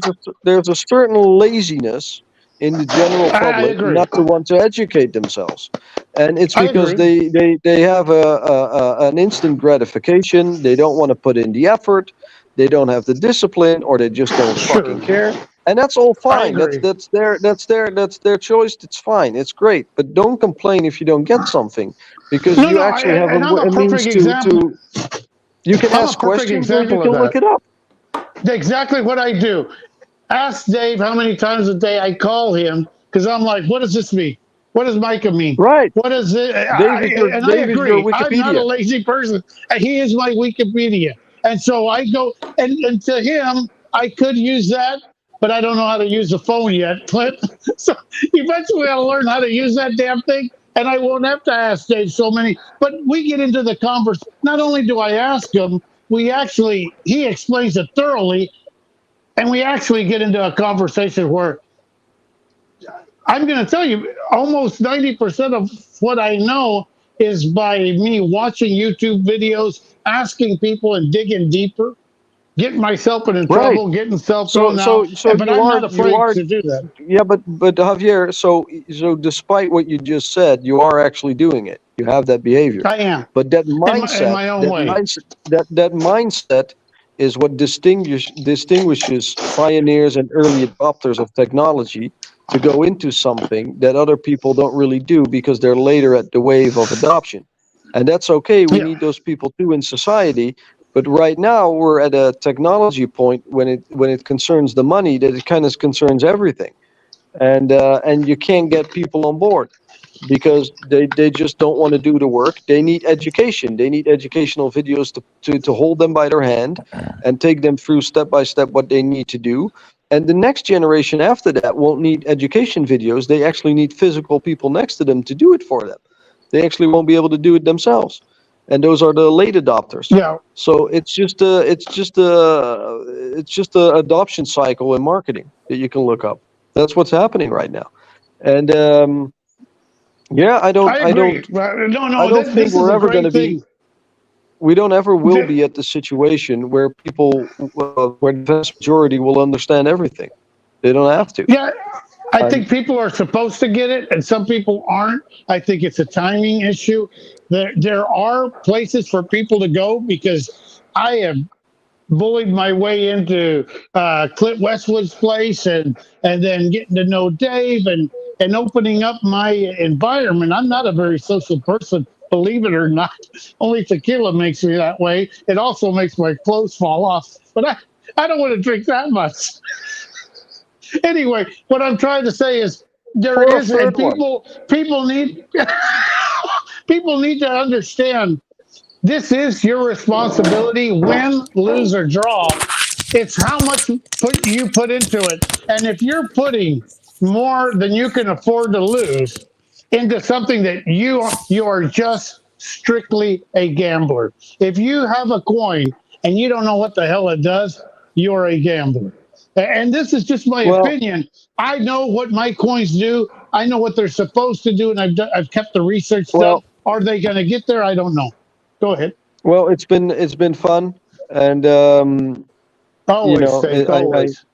just there's a certain laziness in the general public not to want to educate themselves, and it's because they have an instant gratification. They don't want to put in the effort. They don't have the discipline, or they just don't fucking care. And that's all fine. That's their choice. It's fine. It's great. But don't complain if you don't get something, because you actually have a means to. You can ask questions or you can look it up. Exactly what I do. Ask Dave how many times a day I call him, because I'm like, what does this mean? What does Micah mean? Right. What is it? Dave I agree. I'm not a lazy person. He is my Wikipedia. And so I go, and to him, I could use that, but I don't know how to use the phone yet, Clint. So eventually I'll learn how to use that damn thing, and I won't have to ask Dave so many. But we get into the conversation. Not only do I ask him, he explains it thoroughly, and we actually get into a conversation where I'm going to tell you almost 90% of what I know is by me watching YouTube videos, asking people and digging deeper, getting myself in trouble, getting self thrown out. But I'm not afraid to do that. Yeah, but Javier, so despite what you just said, you are actually doing it. You have that behavior. I am. But that mindset, in my own way. That mindset is what distinguishes pioneers and early adopters of technology to go into something that other people don't really do because they're later at the wave of adoption. And that's okay. We need those people too in society. But right now we're at a technology point when it concerns the money that it kind of concerns everything, and you can't get people on board because they just don't want to do the work. They need education. They need educational videos to hold them by their hand and take them through step by step what they need to do. And the next generation after that won't need education videos. They actually need physical people next to them to do it for them. They actually won't be able to do it themselves. And those are the late adopters. Yeah. So it's just a adoption cycle in marketing that you can look up. That's what's happening right now. And yeah, I don't agree. I don't think we're ever going to be. We don't ever will be at the situation where people, where the vast majority will understand everything. They don't have to. Yeah, I think people are supposed to get it, and some people aren't. I think it's a timing issue. There are places for people to go because I have bullied my way into Clint Westwood's place, and then getting to know Dave and opening up my environment. I'm not a very social person, believe it or not. Only tequila makes me that way. It also makes my clothes fall off, but I don't want to drink that much. Anyway, what I'm trying to say is there is, and people need people need to understand this is your responsibility. Win, lose, or draw. It's how much you put into it. And if you're putting more than you can afford to lose into something that you are just strictly a gambler. If you have a coin and you don't know what the hell it does, you're a gambler. And this is just my opinion. I know what my coins do. I know what they're supposed to do, and I've kept the research done. Are they going to get there? I don't know. Go ahead. Well, it's been fun, and always, always.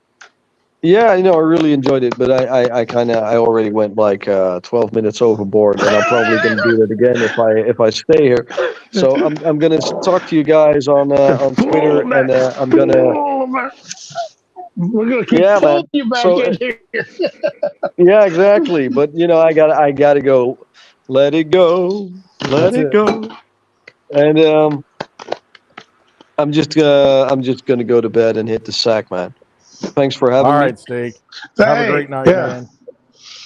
Yeah, I really enjoyed it, but I already went like 12 minutes overboard, and I'm probably going to do it again if I stay here. So I'm going to talk to you guys on Twitter, and I'm going to. We're gonna keep pulling you back in here. Yeah, exactly. But I gotta go. Let it go. Let it go. And I'm just gonna go to bed and hit the sack, man. Thanks for having me. All right, Steak. Have a great night, man.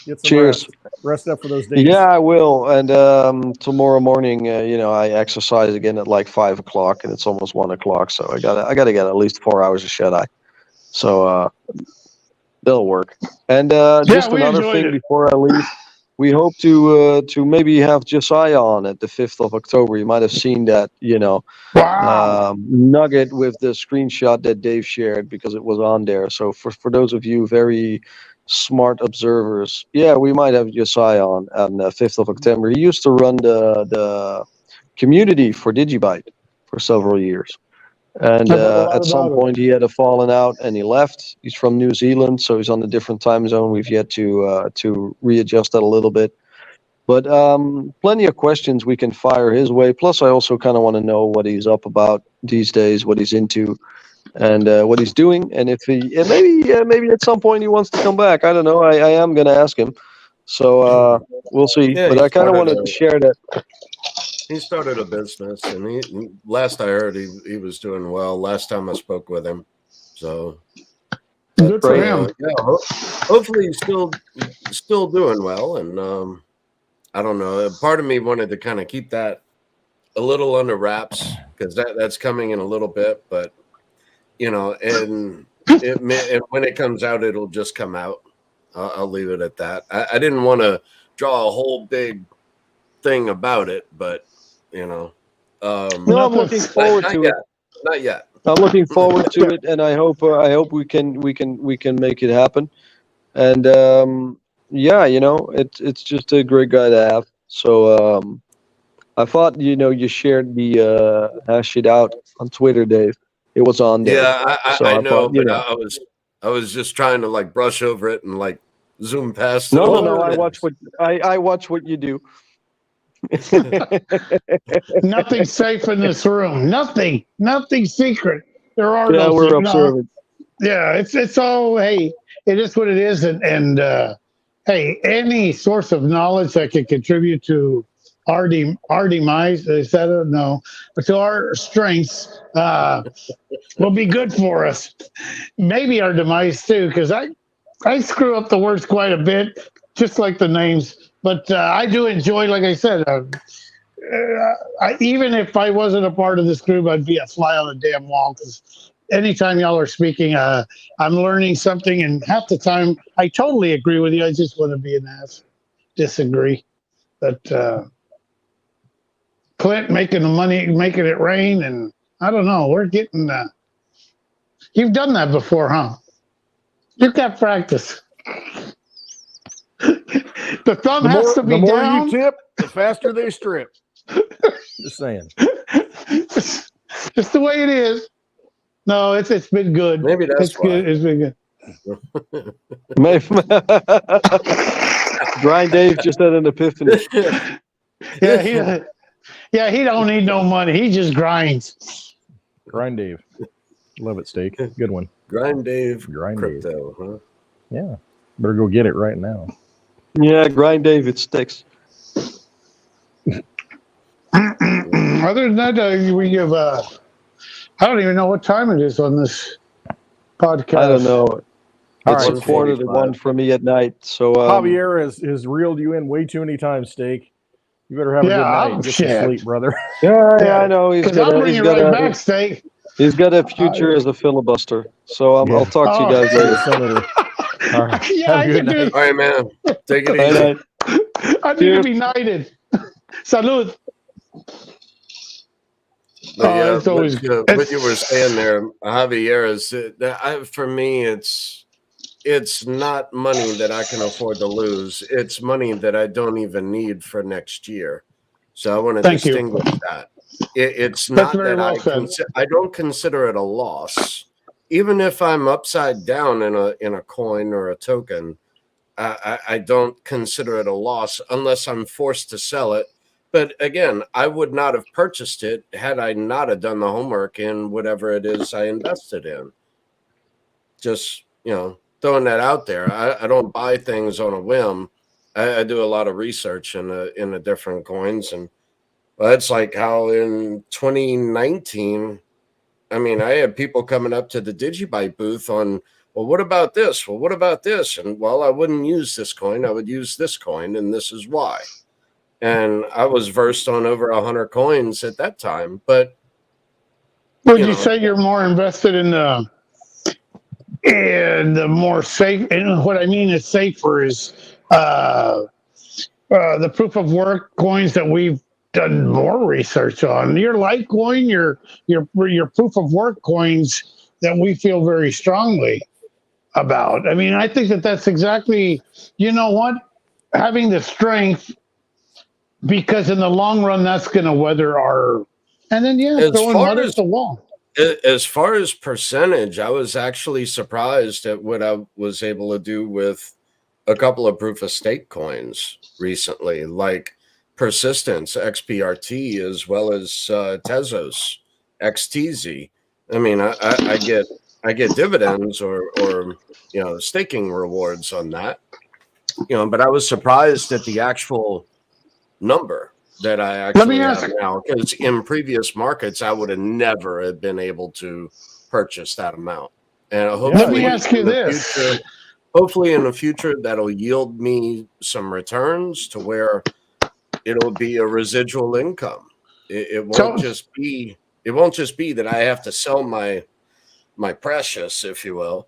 Get some Cheers. Rest up for those days. Yeah, I will. And tomorrow morning, I exercise again at like 5 o'clock, and it's almost 1 o'clock. So I gotta get at least 4 hours of shut eye. So that'll work. And just another thing before I leave, we hope to maybe have Josiah on at the 5th of October. You might have seen that, nugget with the screenshot that Dave shared because it was on there. So for those of you very smart observers, we might have Josiah on the 5th of October. He used to run the community for Digibyte for several years. And at some point he had a falling out and he left. He's from New Zealand, so he's on a different time zone. We've yet to readjust that a little bit. But plenty of questions we can fire his way. Plus, I also kind of want to know what he's up about these days, what he's into, and what he's doing. And if maybe at some point he wants to come back. I don't know. I am going to ask him. So we'll see. Yeah, but I kind of wanted to share that. He started a business, and last I heard, he was doing well. Last time I spoke with him, so good for him. Hopefully he's still doing well. And I don't know. Part of me wanted to kind of keep that a little under wraps because that's coming in a little bit. But and when it comes out, it'll just come out. I'll leave it at that. I didn't want to draw a whole big thing about it, but. No, I'm looking forward to it. Not yet. I'm looking forward to it, and I hope we can make it happen. And it's just a great guy to have. So I thought you shared the hash it out on Twitter, Dave. It was on there. Yeah, I know, but I was just trying to like brush over it and like zoom past it. No. I watch what you do. Nothing safe in this room. Nothing secret. There are no. We're observant. Yeah, it's all. Hey, it is what it is, and hey, any source of knowledge that can contribute to our demise. Is that a no? But to our strengths will be good for us. Maybe our demise too, because I screw up the words quite a bit, just like the names. But I do enjoy, like I said, even if I wasn't a part of this group, I'd be a fly on the damn wall because anytime y'all are speaking, I'm learning something, and half the time I totally agree with you. I just want to be an ass, disagree. But Clint making the money, making it rain, and I don't know. We're getting. You've done that before, huh? You've got practice. The thumb has to be the more down. you tip, the faster they strip. Just saying. Just the way it is. No, it's been good. Maybe that's it's good. It's been good. Grind Dave just had an epiphany. He don't need no money. He just grinds. Grind Dave. Love it, Steak. Good one. Grind Dave. Grind Crypto, Dave. huh? Yeah. Better go get it right now. Yeah, Grind Dave, it sticks. Other than that, we have. I don't even know what time it is on this podcast. I don't know. It's right, a quarter to one for me at night. So Javier has reeled you in way too many times, Steak. You better have a good night. Get some sleep, brother. Yeah, I know. He's I'll bring you right back, Steak. He's got a future as a filibuster. So I'll talk to you guys later. Senator. All right. Yeah, I can do it. All right, man. Take it easy. I need to be knighted. Salud. Yeah, it's always what you were saying there, Javier, is for me, it's not money that I can afford to lose. It's money that I don't even need for next year. So I want to distinguish that. It's not that I don't consider it a loss. Even if I'm upside down in a coin or a token, I don't consider it a loss unless I'm forced to sell it. But again, I would not have purchased it had I not have done the homework in whatever it is I invested in. Just, throwing that out there. I don't buy things on a whim. I do a lot of research in the different coins. And it's like how in 2019, I had people coming up to the DigiByte booth on, well, what about this? Well, what about this? And, well, I wouldn't use this coin. I would use this coin, and this is why. And I was versed on over 100 coins at that time. But would you say you're more invested in the more safe? And what I mean is safer is the proof of work coins that we've done more research on. Your Litecoin, your proof of work coins that we feel very strongly about. I think that's exactly. You know what? Having the strength. Because in the long run, that's going to weather our, and then throwing mud at the wall. As far as percentage, I was actually surprised at what I was able to do with a couple of proof of stake coins recently, like Persistence XPRT as well as Tezos XTZ. I get dividends or staking rewards on that. But I was surprised at the actual number that I actually have now, because in previous markets I would have never have been able to purchase that amount. And let me ask you this: hopefully in the future that'll yield me some returns to where it'll be a residual income. It won't just be that I have to sell my precious, if you will.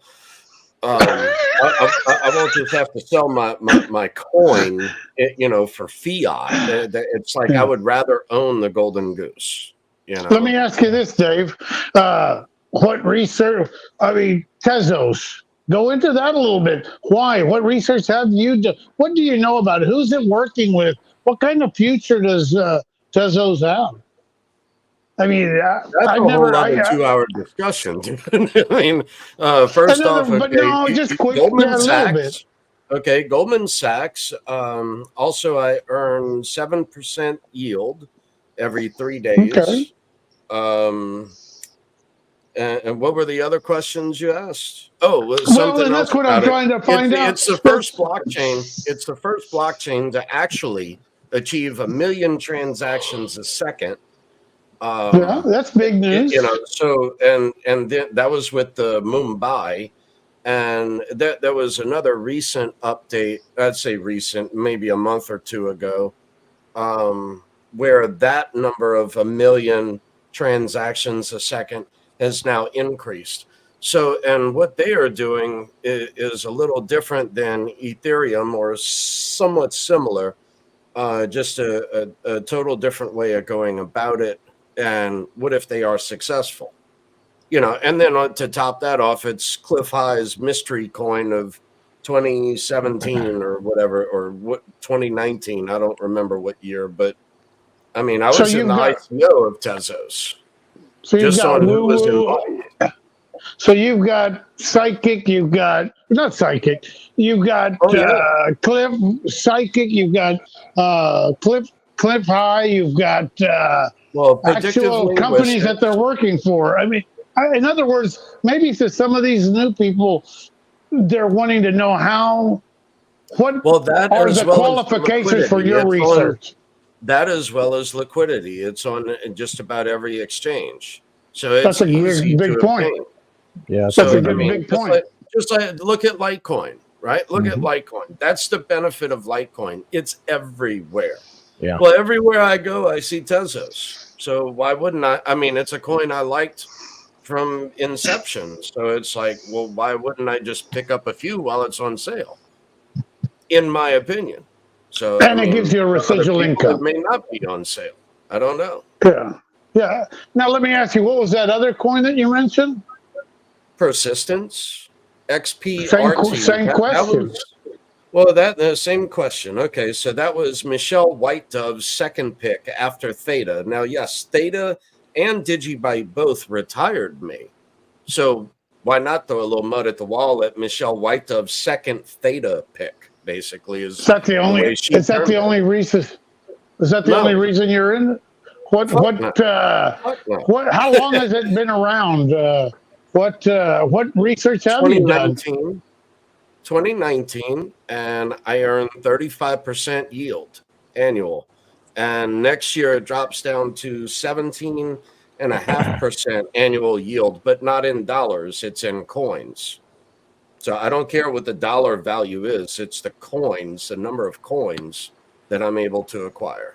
I won't just have to sell my coin, for fiat. It's like I would rather own the golden goose. Let me ask you this, Dave. What research? Tezos. Go into that a little bit. Why? What research have you done? What do you know about it? Who's it working with? What kind of future does Tezos have? That's a whole other 2-hour discussion. First off, Goldman Sachs. Okay, Goldman Sachs. Also, I earn 7% yield every 3 days. Okay. And what were the other questions you asked? Something else. That's what I'm trying to find out. It's the first blockchain. It's the first blockchain to actually achieve 1 million transactions a second. Yeah, that's big news. So and that was with the Mumbai, and there was another recent update. I'd say recent, maybe a month or two ago, where that number of 1 million transactions a second has now increased. So, and what they are doing is a little different than Ethereum, or somewhat similar, just a total different way of going about it. And what if they are successful? And then to top that off, it's Cliff High's mystery coin of 2017 or whatever, or 2019. I don't remember what year, but I mean, I was in the ICO of Tezos. So you've just got on who was involved. So you've got Psychic, you've got not Psychic, you've got Cliff Psychic, you've got Cliff High, you've got actual companies that they're working for. I mean, in other words, maybe to some of these new people, they're wanting to know what are the qualifications for your research. That as well as liquidity. It's on just about every exchange. So it's that's a big point. Obtain. Yeah, so that's a big point. Just like look at Litecoin, right? Look at Litecoin. That's the benefit of Litecoin. It's everywhere. Yeah. Well, everywhere I go, I see Tezos. So why wouldn't I? I mean, it's a coin I liked from inception. So it's like, well, why wouldn't I just pick up a few while it's on sale? In my opinion. So and it gives you a residual income. It may not be on sale. I don't know. Yeah. Now let me ask you, what was that other coin that you mentioned? Persistence, XPRT. Same question. The same question. Okay, so that was Michelle White Dove's second pick after Theta. Now, yes, Theta and Digibyte both retired me. So why not throw a little mud at the wall at Michelle White Dove's second Theta pick? Basically, is that the only reason? Is that the only reason you're in it? What? How long has it been around? What research have you done? 2019, and I earned 35% yield annual. And next year it drops down to 17.5% annual yield, but not in dollars, it's in coins. So I don't care what the dollar value is, it's the coins, the number of coins that I'm able to acquire.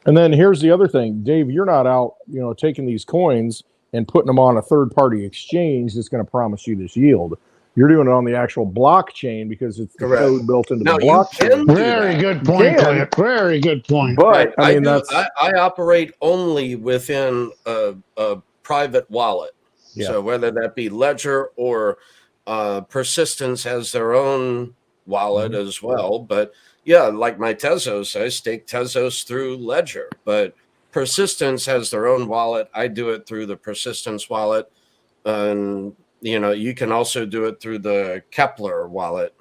And then here's the other thing, Dave, you're not out, taking these coins and putting them on a third-party exchange that's going to promise you this yield. You're doing it on the actual blockchain because it's the code built into the blockchain. Very good point, Cliff. Very good point. But I operate only within a private wallet. Yeah. So whether that be Ledger or Persistence has their own wallet as well. But yeah, like my Tezos, I stake Tezos through Ledger. But Persistence has their own wallet. I do it through the Persistence wallet. And you can also do it through the Kepler wallet.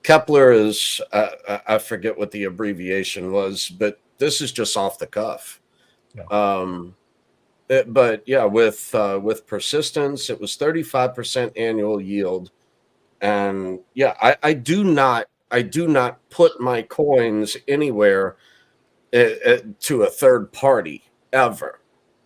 Kepler is, I forget what the abbreviation was, but this is just off the cuff. Yeah. But yeah, with Persistence, it was 35% annual yield. And yeah, I do not put my coins anywhere to a third party ever.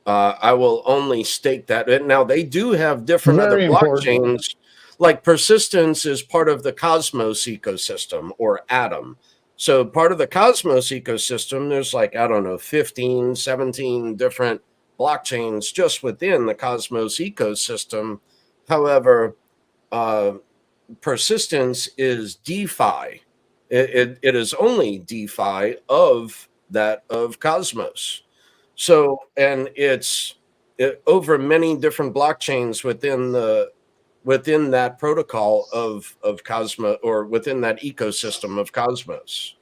I will only stake that. And now they do have different other blockchains. Like Persistence is part of the Cosmos ecosystem, or Atom. So part of the Cosmos ecosystem, there's 15, 17 different blockchains just within the Cosmos ecosystem. However, Persistence is DeFi. It is only DeFi of Cosmos. So, and it's over many different blockchains within that protocol of Cosmos, or within that ecosystem of Cosmos.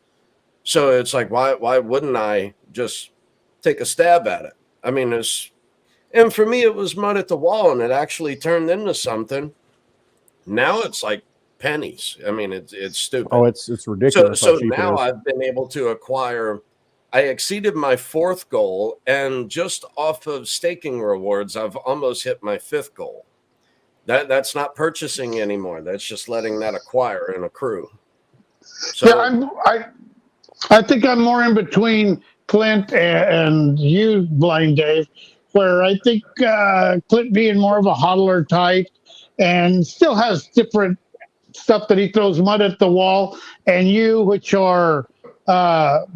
So it's like, why wouldn't I just take a stab at it? I mean, and for me, it was mud at the wall, and it actually turned into something. Now it's like pennies. I mean, it's stupid. Oh, it's ridiculous. So now I've been able to acquire. I exceeded my fourth goal, and just off of staking rewards, I've almost hit my fifth goal. That's not purchasing anymore. That's just letting that acquire and accrue. So yeah, I think I'm more in between Clint and you, Blind Dave, where I think Clint being more of a hodler type and still has different stuff that he throws mud at the wall, and you, which are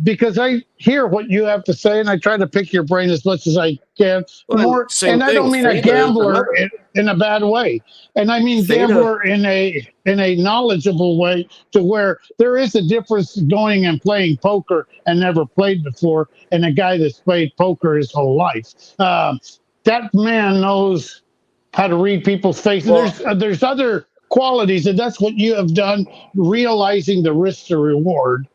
because I hear what you have to say, and I try to pick your brain as much as I can. Well, More, same and I thing. don't mean a Theta is gambler another. in a bad way, and I mean Theta. gambler in a knowledgeable way, to where there is a difference going and playing poker and never played before, and a guy that's played poker his whole life. That man knows how to read people's faces. Well, There's other qualities, and that's what you have done, realizing the risk to reward.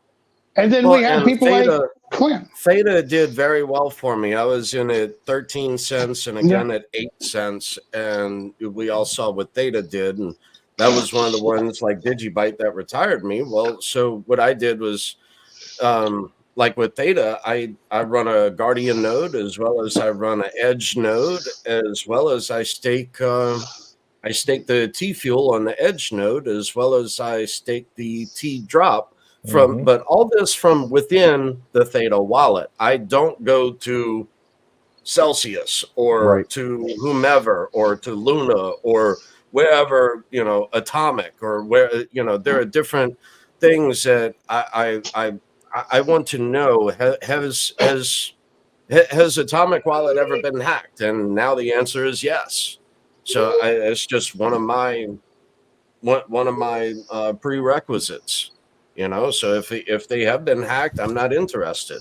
And then we have and people like Clint. Theta did very well for me. I was in at 13 cents and Yeah. again at 8 cents, and we all saw what Theta did, and that was one of the ones like Digibyte that retired me. Well, so what I did was, like with Theta, I run a Guardian node as well as I run an Edge node, as well as I stake the T fuel on the Edge node, as well as I stake the T drop from, but all this from within the Theta wallet. I don't go to Celsius or to whomever or to Luna or wherever, Atomic, or where, there are different things that I want to know. Has Atomic Wallet ever been hacked? And now the answer is yes. So it's just one of my prerequisites. So if they have been hacked, I'm not interested.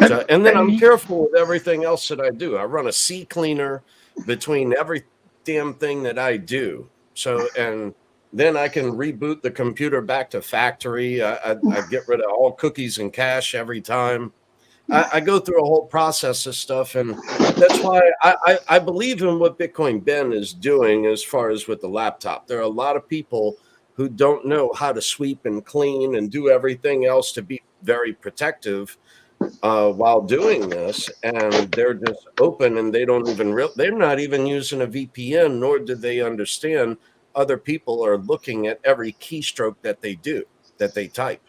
So, and then I'm careful with everything else that I do. I run a C cleaner between every damn thing that I do. So, and then I can reboot the computer back to factory. I get rid of all cookies and cache every time. I go through a whole process of stuff, and that's why I believe in what Bitcoin Ben is doing as far as with the laptop. There are a lot of people who don't know how to sweep and clean and do everything else to be very protective while doing this, and they're just open, and they don't even they're not even using a VPN, nor do they understand other people are looking at every keystroke that they type.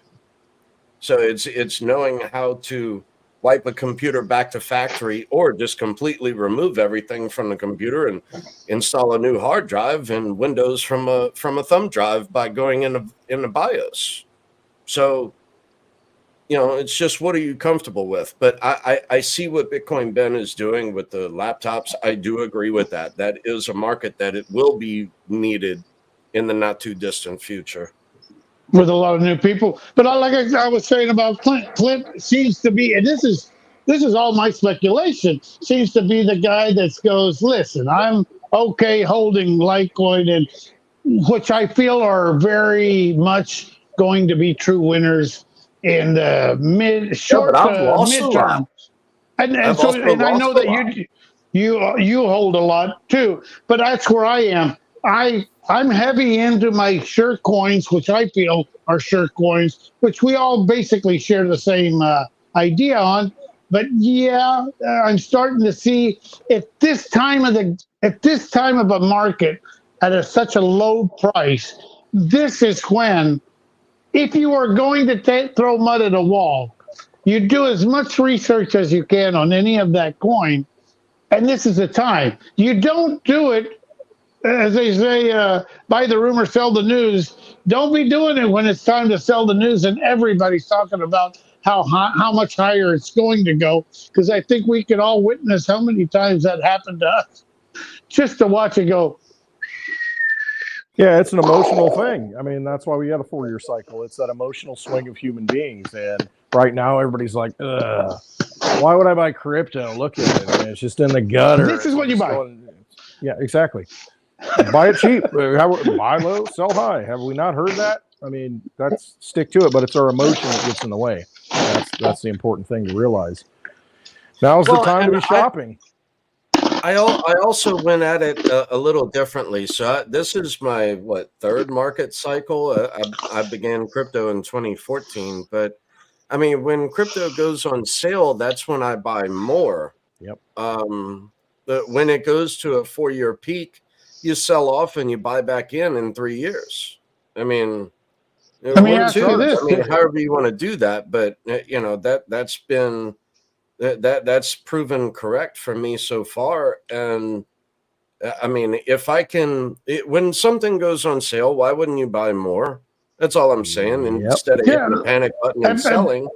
So it's knowing how to wipe a computer back to factory, or just completely remove everything from the computer and install a new hard drive and Windows from a thumb drive by going in the BIOS. So, it's just, what are you comfortable with? But I see what Bitcoin Ben is doing with the laptops. I do agree with that. That is a market that it will be needed in the not too distant future. With a lot of new people. But like I was saying about Clint seems to be, and this is all my speculation, seems to be the guy that goes, listen, I'm okay holding Litecoin, and which I feel are very much going to be true winners in the midterm. And so, and I know that you hold a lot too, but that's where I am. I'm heavy into my shirt coins, which I feel are shirt coins, which we all basically share the same idea on. But yeah, I'm starting to see, at this time of a market at such a low price, this is when, if you are going to throw mud at a wall, you do as much research as you can on any of that coin, and this is the time. You don't do it, as they say, buy the rumor, sell the news. Don't be doing it when it's time to sell the news and everybody's talking about how much higher it's going to go. Because I think we can all witness how many times that happened to us, just to watch it go. Yeah, it's an emotional thing. I mean, that's why we have a 4-year cycle. It's that emotional swing of human beings. And right now, everybody's like, ugh, why would I buy crypto? Look at it. I mean, it's just in the gutter. This is what you buy. Yeah, exactly. Buy it cheap. Buy low, sell high. Have we not heard that? I mean, that's, stick to it, but it's our emotion that gets in the way. That's the important thing to realize. Now's the time to be shopping. I also went at it a little differently. So this is my third market cycle. I began crypto in 2014, but I mean, when crypto goes on sale, that's when I buy more. Yep. But when it goes to a 4-year peak, you sell off and you buy back in 3 years. I mean, Let me or ask you two. this. I mean, however you want to do that, but that's been that's proven correct for me so far. And I mean, if I can, when something goes on sale, why wouldn't you buy more? That's all I'm saying. And Yep. instead of Yeah, hitting the panic button and and selling,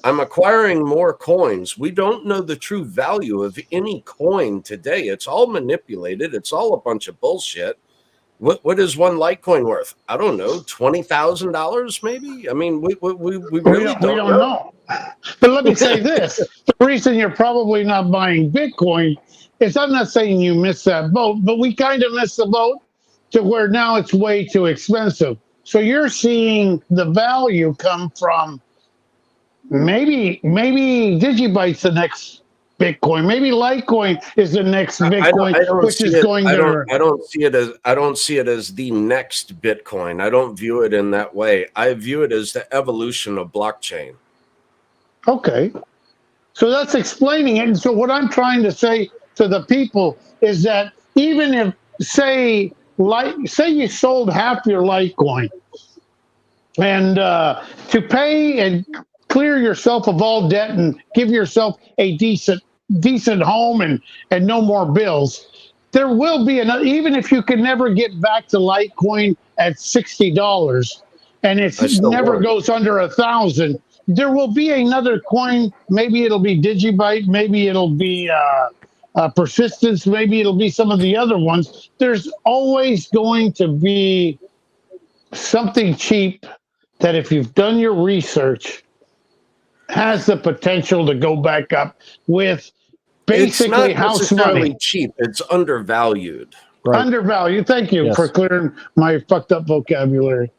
I'm acquiring more coins. We don't know the true value of any coin today. It's all manipulated. It's all a bunch of bullshit. What is one Litecoin worth? I don't know, $20,000 maybe. I mean, we really we don't don't know. know. But let me say this: the reason you're probably not buying Bitcoin is I'm not saying you missed that boat, but we kind of missed the boat to where now it's way too expensive. So you're seeing the value come from maybe Digibyte's the next Bitcoin. Maybe Litecoin is the next Bitcoin, I don't which see is it. going to. I don't see it as the next Bitcoin. I don't view it in that way. I view it as the evolution of blockchain. Okay. So that's explaining it. And so what I'm trying to say to the people is that even if say you sold half your Litecoin and to pay and clear yourself of all debt and give yourself a decent home and no more bills, there will be another. Even if you can never get back to Litecoin at $60 and it I still never want it. goes under 1,000, there will be another coin. Maybe it'll be Digibyte, maybe it'll be Persistence, maybe it'll be some of the other ones. There's always going to be something cheap that, if you've done your research, has the potential to go back up with It's basically not house necessarily money. cheap. It's undervalued. Right. Undervalued. Thank you for Yes. clearing my fucked up vocabulary.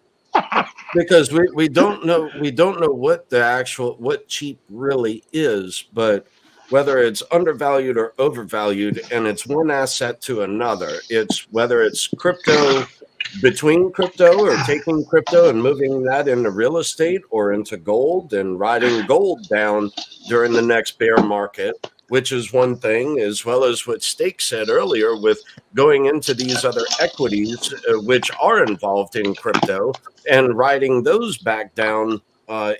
Because we don't know what cheap really is, but whether it's undervalued or overvalued, and it's one asset to another. It's whether it's crypto between crypto or taking crypto and moving that into real estate or into gold and riding gold down during the next bear market, which is one thing, as well as what Stake said earlier with going into these other equities, which are involved in crypto, and riding those back down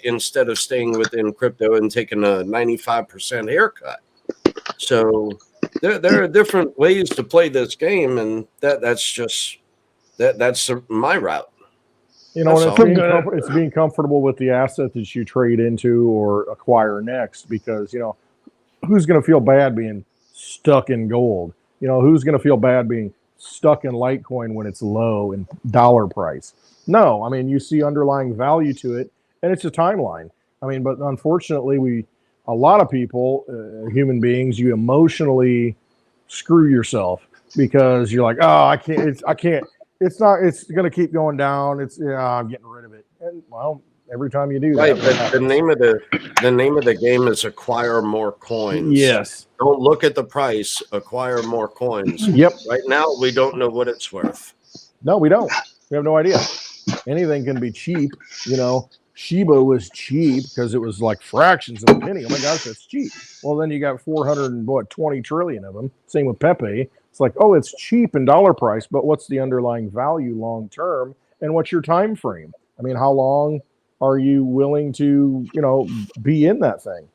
instead of staying within crypto and taking a 95% haircut. So there are different ways to play this game, and that's my route. You know, That's and all. it's being comfortable with the asset that you trade into or acquire next, because, you know, who's going to feel bad being stuck in gold? You know, who's going to feel bad being stuck in Litecoin when it's low in dollar price? No, I mean, you see underlying value to it, and it's a timeline. I mean, but unfortunately, a lot of people, human beings, you emotionally screw yourself because you're like, oh, I can't. It's not. It's going to keep going down. I'm getting rid of it. And well, every time you do that, Right, but the name of the game is acquire more coins. Yes. Don't look at the price. Acquire more coins. Yep. Right now, we don't know what it's worth. No, we don't. We have no idea. Anything can be cheap. You know, Shiba was cheap because it was like fractions of a penny. Oh my gosh, that's cheap. Well, then you got 420 trillion of them. Same with Pepe. It's like, oh, it's cheap in dollar price, but what's the underlying value long term, and what's your time frame? I mean, how long are you willing to, you know, be in that thing?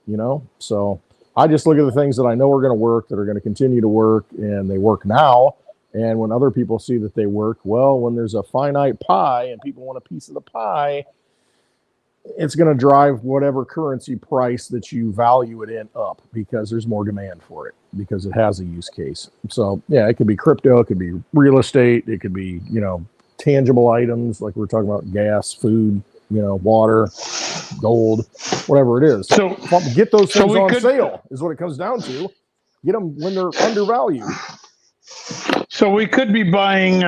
You know, so I just look at the things that I know are going to work, that are going to continue to work, and they work now. And when other people see that they work, well, when there's a finite pie and people want a piece of the pie, it's going to drive whatever currency price that you value it in up, because there's more demand for it, because it has a use case. So yeah, it could be crypto, it could be real estate, it could be, you know, tangible items like we're talking about, gas, food, you know, water, gold, whatever it is. So get those things on sale is what it comes down to. Get them when they're undervalued. So we could be buying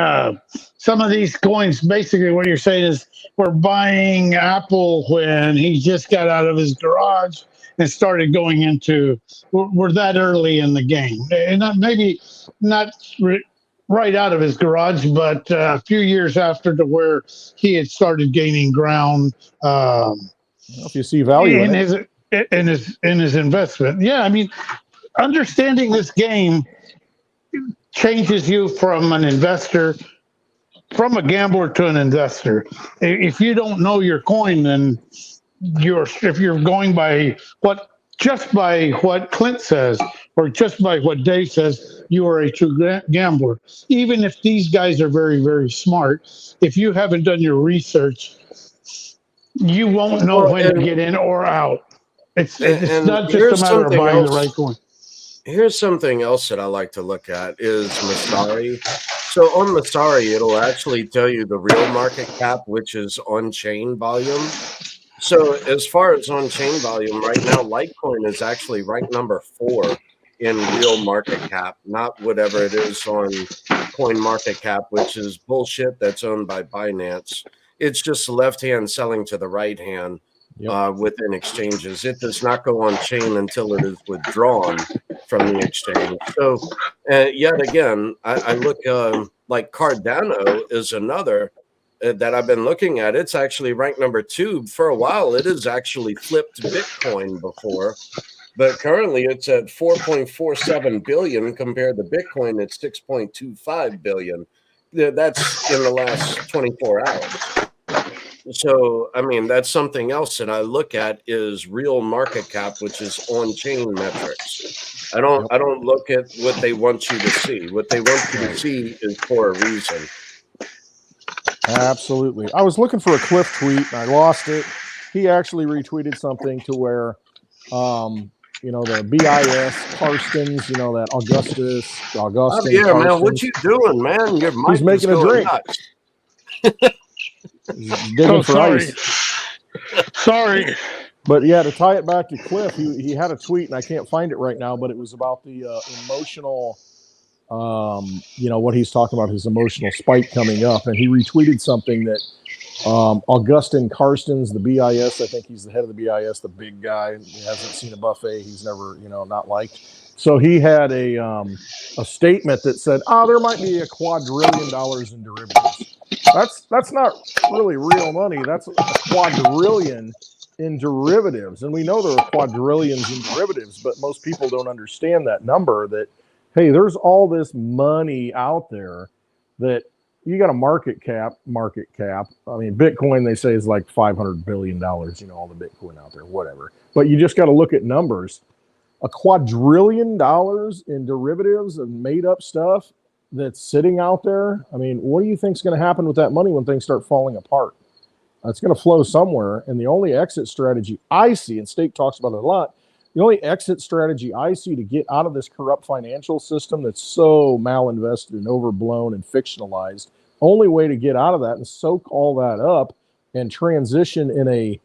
some of these coins. Basically, what you're saying is we're buying Apple when he just got out of his garage and started going into. We're that early in the game, and maybe not right out of his garage, but a few years after, to where he had started gaining ground. If you see value in his investment, yeah. I mean, understanding this game changes you from an investor from a gambler to an investor. If you don't know your coin, then if you're going by just by what Clint says, or just by what Dave says, you are a true gambler. Even if these guys are very, very smart, if you haven't done your research, you won't know Well, when to get in or out. It's and not just a here's matter of something buying the else. right coin. Here's something else that I like to look at is Masari. So on Masari, it'll actually tell you the real market cap, which is on-chain volume. So as far as on-chain volume, right now, Litecoin is actually ranked number 4 in real market cap, not whatever it is on Coin Market Cap, which is bullshit that's owned by Binance. It's just the left hand selling to the right hand within exchanges. It does not go on chain until it is withdrawn from the exchange. So yet again, I look like Cardano is another that I've been looking at. It's actually ranked number 2 for a while. It has actually flipped Bitcoin before, but currently it's at 4.47 billion compared to Bitcoin at 6.25 billion. That's in the last 24 hours. So, I mean, that's something else that I look at is real market cap, which is on-chain metrics. I don't look at what they want you to see. What they want you to see is for a reason. Absolutely. I was looking for a Cliff tweet and I lost it. He actually retweeted something to where, the BIS Karstens, that Augustine. Yeah, Karstens, man, what you doing, man? Your mic he's making is a going drink. nuts. He's digging for sorry. ice. Sorry. But yeah, to tie it back to Cliff, he had a tweet and I can't find it right now, but it was about the emotional, what he's talking about, his emotional spike coming up. And he retweeted something that Augustine Karstens, the BIS, I think he's the head of the BIS, the big guy. He hasn't seen a buffet. He's never, not liked. So he had a statement that said, there might be $2 quadrillion in derivatives. That's not really real money. That's $2 quadrillion in derivatives. And we know there are quadrillions in derivatives, but most people don't understand that number, that, hey, there's all this money out there that you got a market cap. I mean, Bitcoin, they say, is like $500 billion, all the Bitcoin out there, whatever. But you just got to look at numbers. $2 quadrillion in derivatives and made up stuff that's sitting out there. I mean, what do you think is going to happen with that money when things start falling apart? It's going to flow somewhere. And the only exit strategy I see, and Stake talks about it a lot, the only exit strategy I see to get out of this corrupt financial system that's so malinvested and overblown and fictionalized, only way to get out of that and soak all that up and transition in a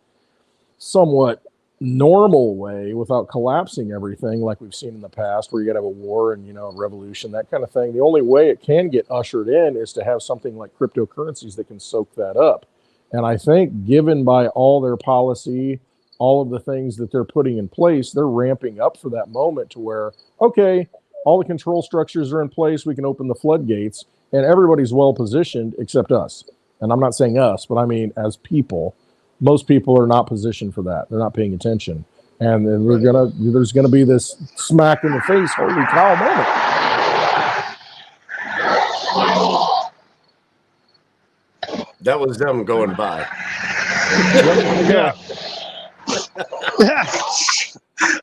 somewhat normal way without collapsing everything like we've seen in the past, where you got to have a war and, a revolution, that kind of thing. The only way it can get ushered in is to have something like cryptocurrencies that can soak that up. And I think given by all their policy, all of the things that they're putting in place, they're ramping up for that moment to where, okay, all the control structures are in place. We can open the floodgates and everybody's well positioned except us. And I'm not saying us, but I mean, as people, most people are not positioned for that. They're not paying attention. And then there's going to be this smack in the face, holy cow moment. That was them going by. Yeah.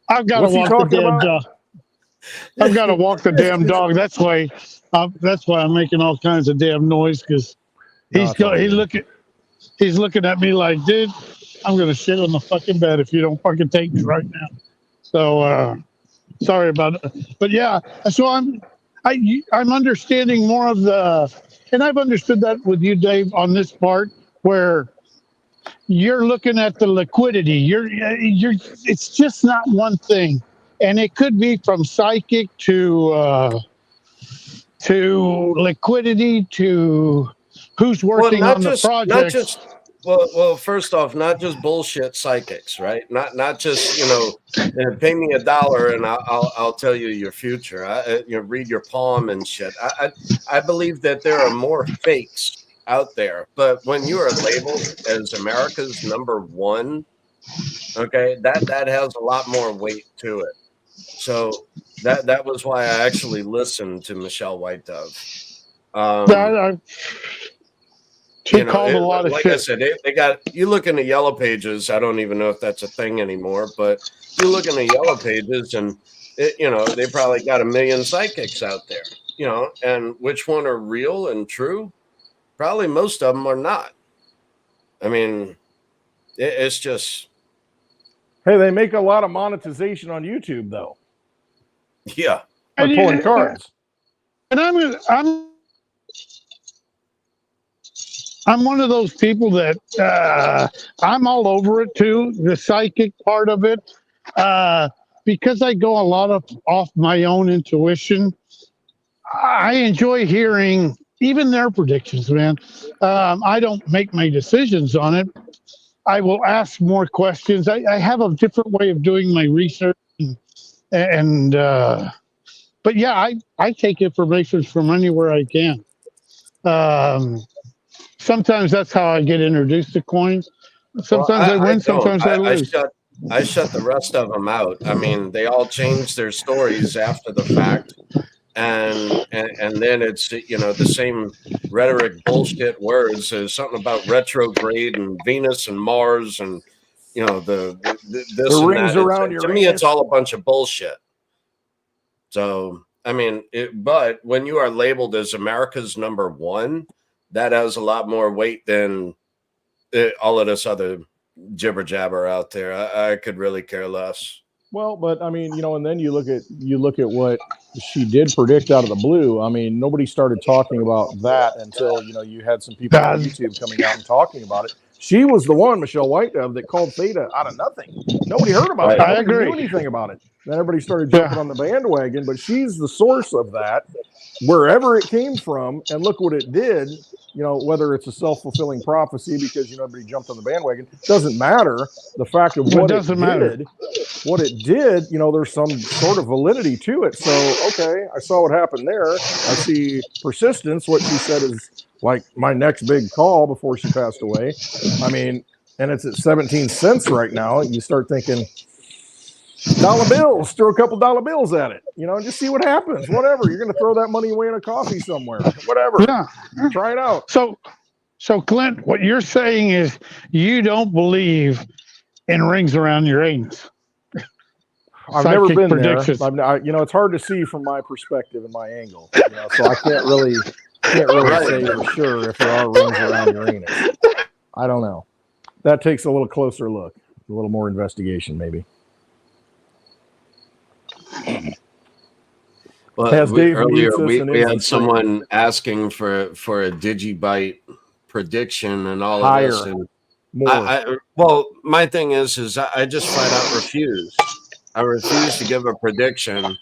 I've got to walk the damn dog. I've got to walk the damn dog. That's why I'm making all kinds of damn noise, because he's looking at me like, dude, I'm gonna shit on the fucking bed if you don't fucking take me right now. So sorry about it. But yeah, so I'm understanding more of and I've understood that with you, Dave, on this part where you're looking at the liquidity. It's just not one thing, and it could be from psychic to liquidity to who's working on the project. Well, first off, not just bullshit psychics, right? Not just pay me $1 and I'll tell you your future. Read your palm and shit. I believe that there are more fakes out there, but when you are labeled as America's #1, okay, that has a lot more weight to it. So that was why I actually listened to Michelle White Dove. She called a lot of like shit. I said, they got, you look in the yellow pages. I don't even know if that's a thing anymore, but you look in the yellow pages and they probably got a million psychics out there, and which one are real and true? Probably most of them are not. I mean, it's just. Hey, they make a lot of monetization on YouTube, though. Yeah. By pulling cards. And I'm one of those people that I'm all over it too, the psychic part of it, because I go a lot off my own intuition. I enjoy hearing even their predictions, man. I don't make my decisions on it. I will ask more questions. I have a different way of doing my research, but yeah, I take information from anywhere I can. Sometimes that's how I get introduced to coins. Sometimes I win, sometimes I lose. I shut the rest of them out. I mean, they all change their stories after the fact, and then it's the same rhetoric bullshit words. There's something about retrograde and Venus and Mars and this The and rings that. around To me, Uranus. it's all a bunch of bullshit. So I mean, but when you are labeled as America's #1, that has a lot more weight than all of this other jibber jabber out there. I could really care less. Well, but I mean, and then you look at what she did predict out of the blue. I mean, nobody started talking about that until you had some people on YouTube coming out and talking about it. She was the one, Michelle Whitedove, that called theta out of nothing. Nobody heard about it. I Nobody agree. knew anything about it. Then everybody started jumping on the bandwagon, but she's the source of that, wherever it came from, and look what it did. Whether it's a self-fulfilling prophecy because everybody jumped on the bandwagon, doesn't matter. The fact of what it did, there's some sort of validity to it. So, okay, I saw what happened there. I see persistence. What she said is like my next big call before she passed away. I mean, and it's at 17 cents right now. You start thinking, dollar bills, throw a couple dollar bills at it, and just see what happens. Whatever. You're going to throw that money away in a coffee somewhere. Whatever. Yeah. Try it out. So Clint, what you're saying is you don't believe in rings around Uranus. I've never been there. It's hard to see from my perspective and my angle, so I can't really say for sure if there are rings around Uranus. I don't know. That takes a little closer look, a little more investigation, maybe. Well, earlier we had someone asking for a digibyte prediction and all of this. And well, my thing is I just flat out refuse. I refuse to give a prediction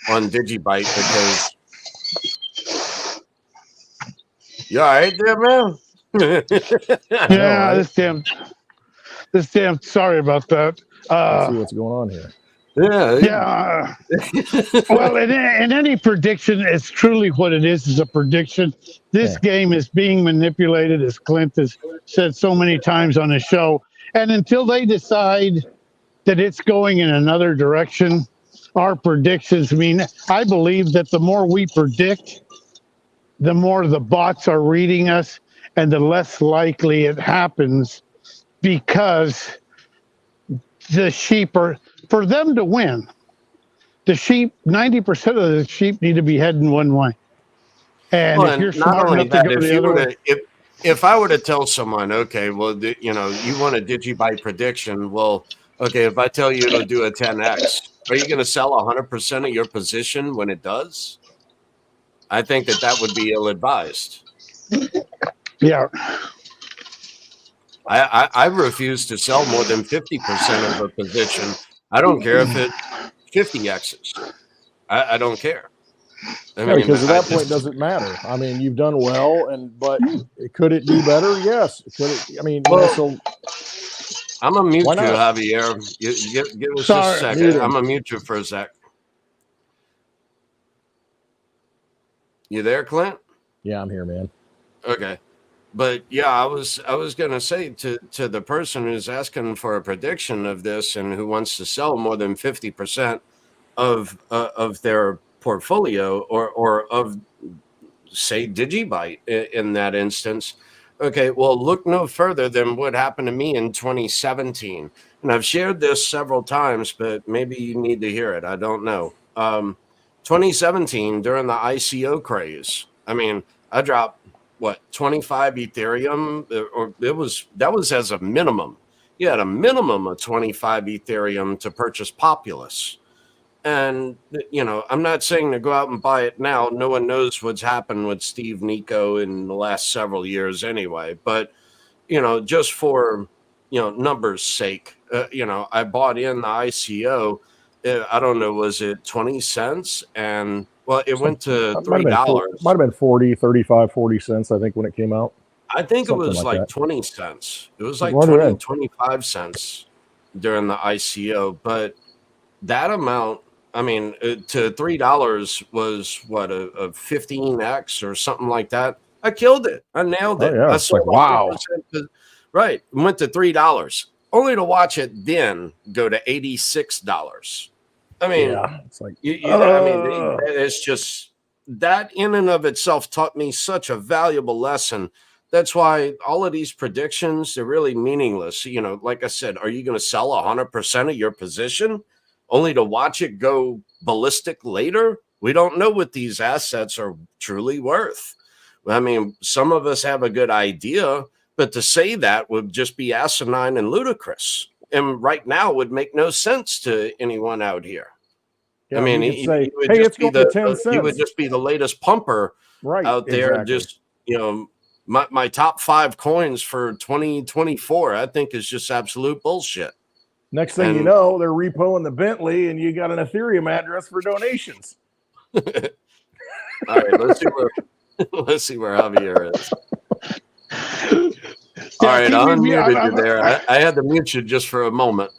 on digibyte because you all right there, man? Yeah, this damn. Sorry about that. Let's see what's going on here. Yeah. Well, in any prediction, it's truly what it is a prediction. This game is being manipulated, as Clint has said so many times on his show. And until they decide that it's going in another direction, our predictions I believe that the more we predict, the more the bots are reading us and the less likely it happens, because the sheep are, for them to win, the sheep, 90% of the sheep need to be heading one way. And if you're smart enough to go the other way. If I were to tell someone, okay, well, you want a digibyte prediction, well, okay, if I tell you it'll do a 10x, are you going to sell 100% of your position when it does? I think that would be ill-advised. Yeah. I refuse to sell more than 50% of a position. I don't care if it 50x's. I don't care. Because at that point, it doesn't matter. I mean, you've done well, but could it do better? Yes. Could it? I mean, so I'm gonna mute you, Javier. Give us a second. I'm gonna mute you for a sec. You there, Clint? Yeah, I'm here, man. Okay. But yeah, I was gonna say to the person who's asking for a prediction of this and who wants to sell more than 50% of their portfolio or of, say, digibyte in that instance, Okay, well, look no further than what happened to me in 2017. And I've shared this several times, but maybe you need to hear it. I don't know. 2017, during the ICO craze, I mean, I dropped, what, 25 Ethereum? Or that was as a minimum. You had a minimum of 25 Ethereum to purchase Populous. And, you know, I'm not saying to go out and buy it now. No one knows what's happened with Steve Nico in the last several years anyway. But, you know, just for, you know, numbers sake, you know, I bought in the ICO. I don't know, was it 20 cents? And, well, it went to $3. Might have been 40, 35, 40 cents, I think, when it came out. I think it Something was like like that. 20 cents. It was like What 20, then? 25 cents during the ICO. But that amount, I mean, to $3 was what, a 15x or something like that. I killed it. I nailed it. Oh, yeah. I It's like, sold wow. 100%. Right. Went to $3, only to watch it then go to $86. I mean, Yeah. It's like, I mean, it's just that in and of itself taught me such a valuable lesson. That's why all of these predictions, they're really meaningless. You know, like I said, are you going to sell 100% of your position only to watch it go ballistic later? We don't know what these assets are truly worth. I mean, some of us have a good idea, but to say that would just be asinine and ludicrous. And right now would make no sense to anyone out here. yeah, I mean, you could say, would hey, just it's be going to 10 he would cents. just be the latest pumper Right. out there. Exactly. Just, you know, my top 5 coins for 2024, I think, is just absolute bullshit. Next thing you know, they're repoing the Bentley and you got an Ethereum address for donations. All right, let's see where Javier is. All right, I unmuted you there. I had to mute you just for a moment.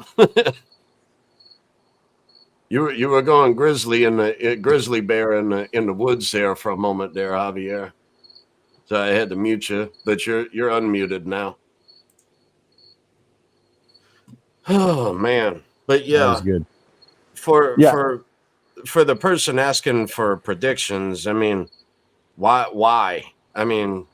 You were going grizzly bear in the woods there for a moment there, Javier. So I had to mute you, but you're unmuted now. Oh man, but yeah, That was good. For the person asking for predictions, I mean, why? I mean,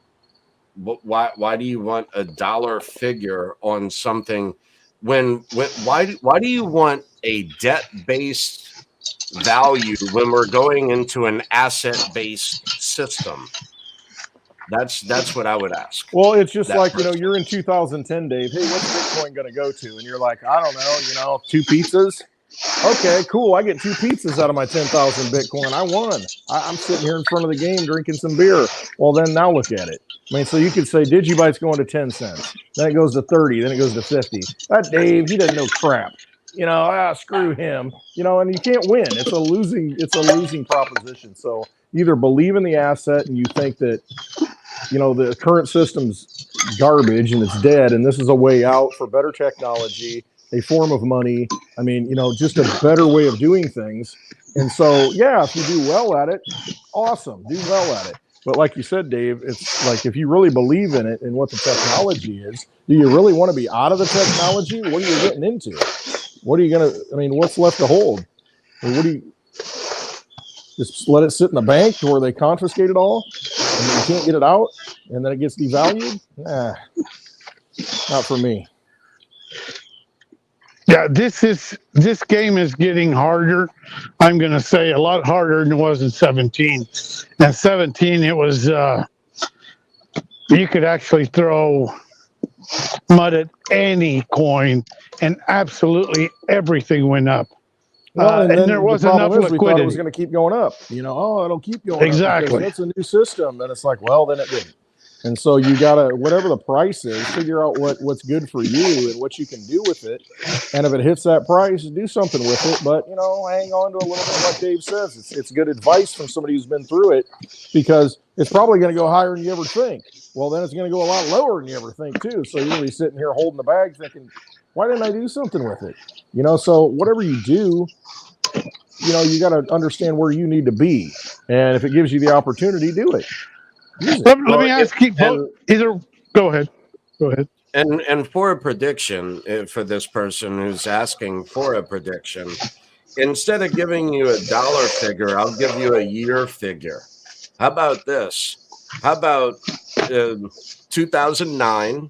why do you want a dollar figure on something when why do you want a debt-based value when we're going into an asset-based system? That's what I would ask. Well, it's just like, you know, you're in 2010, Dave. Hey, what's Bitcoin going to go to? And you're like, I don't know, you know, 2 pizzas. Okay, cool. I get 2 pizzas out of my 10,000 Bitcoin. I won. I'm sitting here in front of the game drinking some beer. Well, then now look at it. I mean, so you could say Digibyte's going to 10 cents. Then it goes to 30. Then it goes to 50. That Dave, he doesn't know crap. You know, screw him. You know, and you can't win. It's a losing proposition. So either believe in the asset and you think that, you know, the current system's garbage and it's dead, and this is a way out for better technology, a form of money. I mean, you know, just a better way of doing things. And so, yeah, if you do well at it, awesome, do well at it. But like you said, Dave, it's like if you really believe in it and what the technology is, do you really want to be out of the technology? What are you getting into? What are you going to, I mean, what's left to hold? I mean, what do you, just let it sit in the bank where they confiscate it all and then you can't get it out and then it gets devalued? Nah, not for me. Yeah, this game is getting harder. I'm going to say a lot harder than it was in 17. In 17, it was you could actually throw mud at any coin, and absolutely everything went up. Well, and there was enough we thought liquidity. It was going to keep going up. You know, oh, it'll keep going Exactly. up because it's a new system. And it's like, well, then it didn't. And so you got to, whatever the price is, figure out what's good for you and what you can do with it. And if it hits that price, do something with it. But, you know, hang on to a little bit like Dave says. It's good advice from somebody who's been through it, because it's probably going to go higher than you ever think. Well, then it's going to go a lot lower than you ever think, too. So you're going to be sitting here holding the bag thinking, why didn't I do something with it? You know, so whatever you do, you know, you got to understand where you need to be. And if it gives you the opportunity, do it. Let me ask you, either go ahead. And for a prediction, for this person who's asking for a prediction, instead of giving you a dollar figure, I'll give you a year figure. How about this? How about 2009,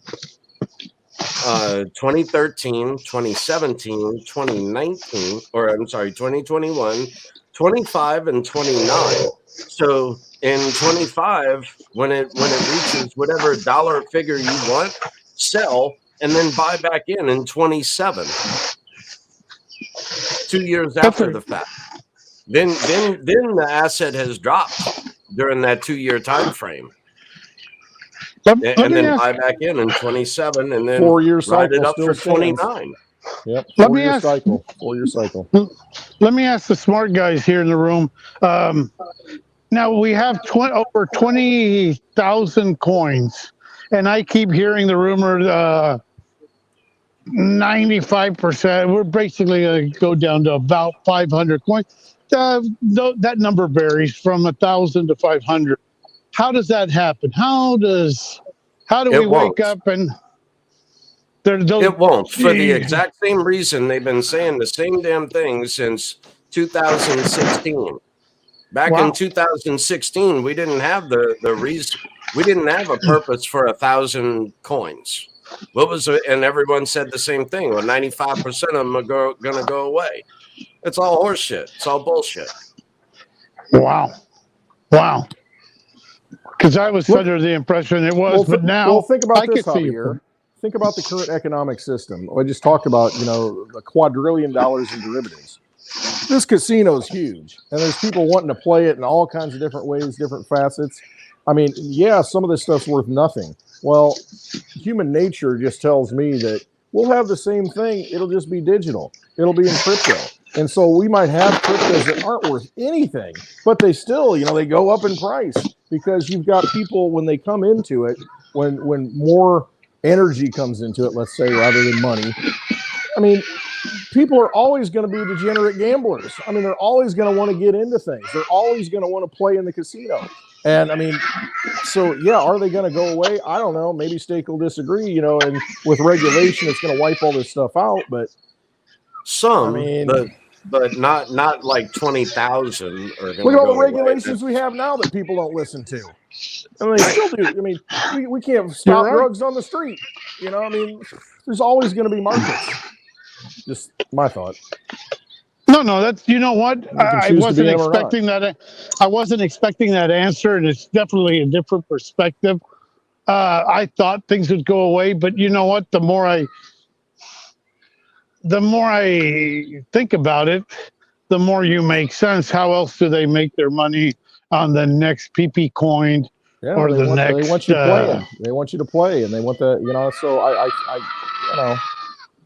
2013, 2017, 2019, or I'm sorry, 2021, 25, and 29. So in 25, when it reaches whatever dollar figure you want, sell and then buy back in 27. 2 years after the fact. Then the asset has dropped during that 2-year time frame. And then buy back in 27 and then 4-year ride cycle it up still for stands. 29. Yep. Let me 4-year ask- cycle. 4-year cycle. Let me ask the smart guys here in the room. Now we have over 20,000 coins, and I keep hearing the rumor 95%. We're basically going to go down to about 500 coins. That number varies from 1,000 to 500. How does that happen? How do we wake up and it won't, for the exact same reason they've been saying the same damn thing since 2016. Back in 2016, we didn't have the reason. We didn't have a purpose for 1,000 coins. What was it? And everyone said the same thing. Well, 95% of them are going to go away. It's all horseshit. It's all bullshit. Wow. Because I was under the impression it was, but now think about I this, can see Javier. Think about the current economic system. I just talked about, the $quadrillion in derivatives. This casino is huge, and there's people wanting to play it in all kinds of different ways, different facets. I mean, yeah, some of this stuff's worth nothing. Well, human nature just tells me that we'll have the same thing. It'll just be digital. It'll be in crypto. And so we might have cryptos that aren't worth anything, but they still, they go up in price because you've got people when they come into it, when more energy comes into it, let's say, rather than money. I mean, people are always going to be degenerate gamblers. I mean, they're always going to want to get into things. They're always going to want to play in the casino. And I mean, so yeah, are they going to go away? I don't know. Maybe Stake will disagree, and with regulation, it's going to wipe all this stuff out. But some, but not like 20,000. Look at all the regulations we have now that people don't listen to. I mean, they still do. I mean, we can't stop drugs on the street. I mean, there's always going to be markets. Just my thought. No, that's what I wasn't expecting that. I wasn't expecting that answer, and it's definitely a different perspective. I thought things would go away, but you know what? The more I think about it, the more you make sense. How else do they make their money on the next PP coin or the next? They want you playing. They want you to play, and they want the So I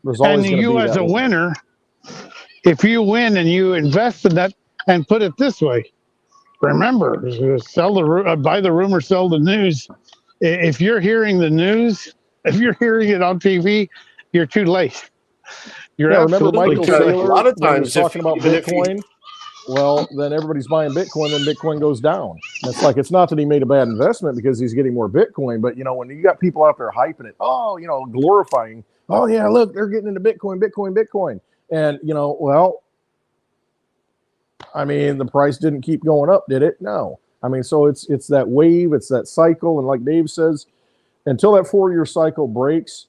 there's always going to be you as a winner. If you win and you invest in that, and put it this way, remember, buy the rumor, sell the news. If you're hearing the news, if you're hearing it on TV, you're too late. Remember Michael Saylor, a lot of times talking about Bitcoin. Well, then everybody's buying Bitcoin, then Bitcoin goes down. And it's not that he made a bad investment because he's getting more Bitcoin, but when you got people out there hyping it, glorifying, oh yeah, look, they're getting into Bitcoin. And, I mean, the price didn't keep going up, did it? No. I mean, so it's that wave, it's that cycle. And like Dave says, until that 4-year cycle breaks,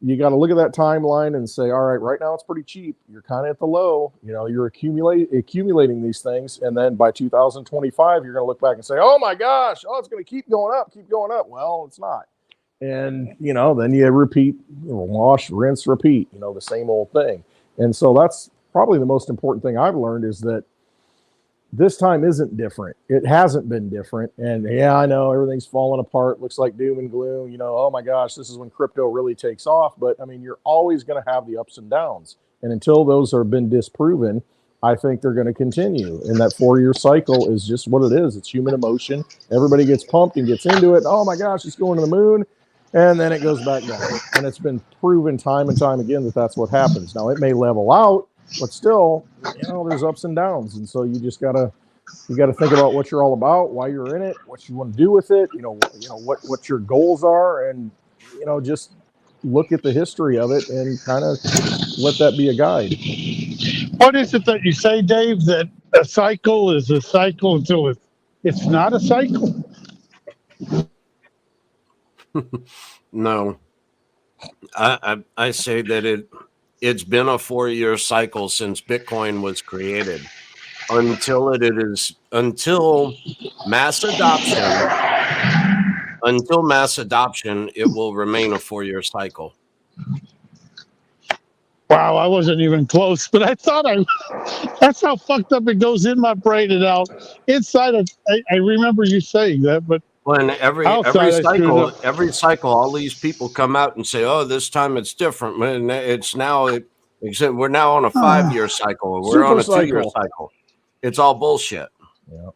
you got to look at that timeline and say, all right now it's pretty cheap. You're kind of at the low. You're accumulating these things. And then by 2025, you're going to look back and say, oh my gosh, it's going to keep going up. Well, it's not. And, then you repeat, wash, rinse, repeat, the same old thing. And so that's probably the most important thing I've learned is that this time isn't different. It hasn't been different. And yeah, I know everything's falling apart. Looks like doom and gloom. Oh my gosh, this is when crypto really takes off. But I mean, you're always going to have the ups and downs. And until those have been disproven, I think they're going to continue. And that 4-year cycle is just what it is. It's human emotion. Everybody gets pumped and gets into it. Oh my gosh, it's going to the moon. And then it goes back down. And it's been proven time and time again that that's what happens. Now, it may level out, but still, there's ups and downs. And so you just got to think about what you're all about, why you're in it, what you want to do with it, what your goals are, and, just look at the history of it and kind of let that be a guide. What is it that you say, Dave, that a cycle is a cycle until it's not a cycle? No, I say that it's been a 4-year cycle since Bitcoin was created until mass adoption. Until mass adoption, it will remain a 4-year cycle. Wow, I wasn't even close, but I thought that's how fucked up it goes in my brain and out. Inside of, I remember you saying that, but When every outside I screwed up. cycle, all these people come out and say, "Oh, this time it's different." When it's now, except we're now on a 5-year cycle, or we're on a 2-year cycle. It's all bullshit. Yeah.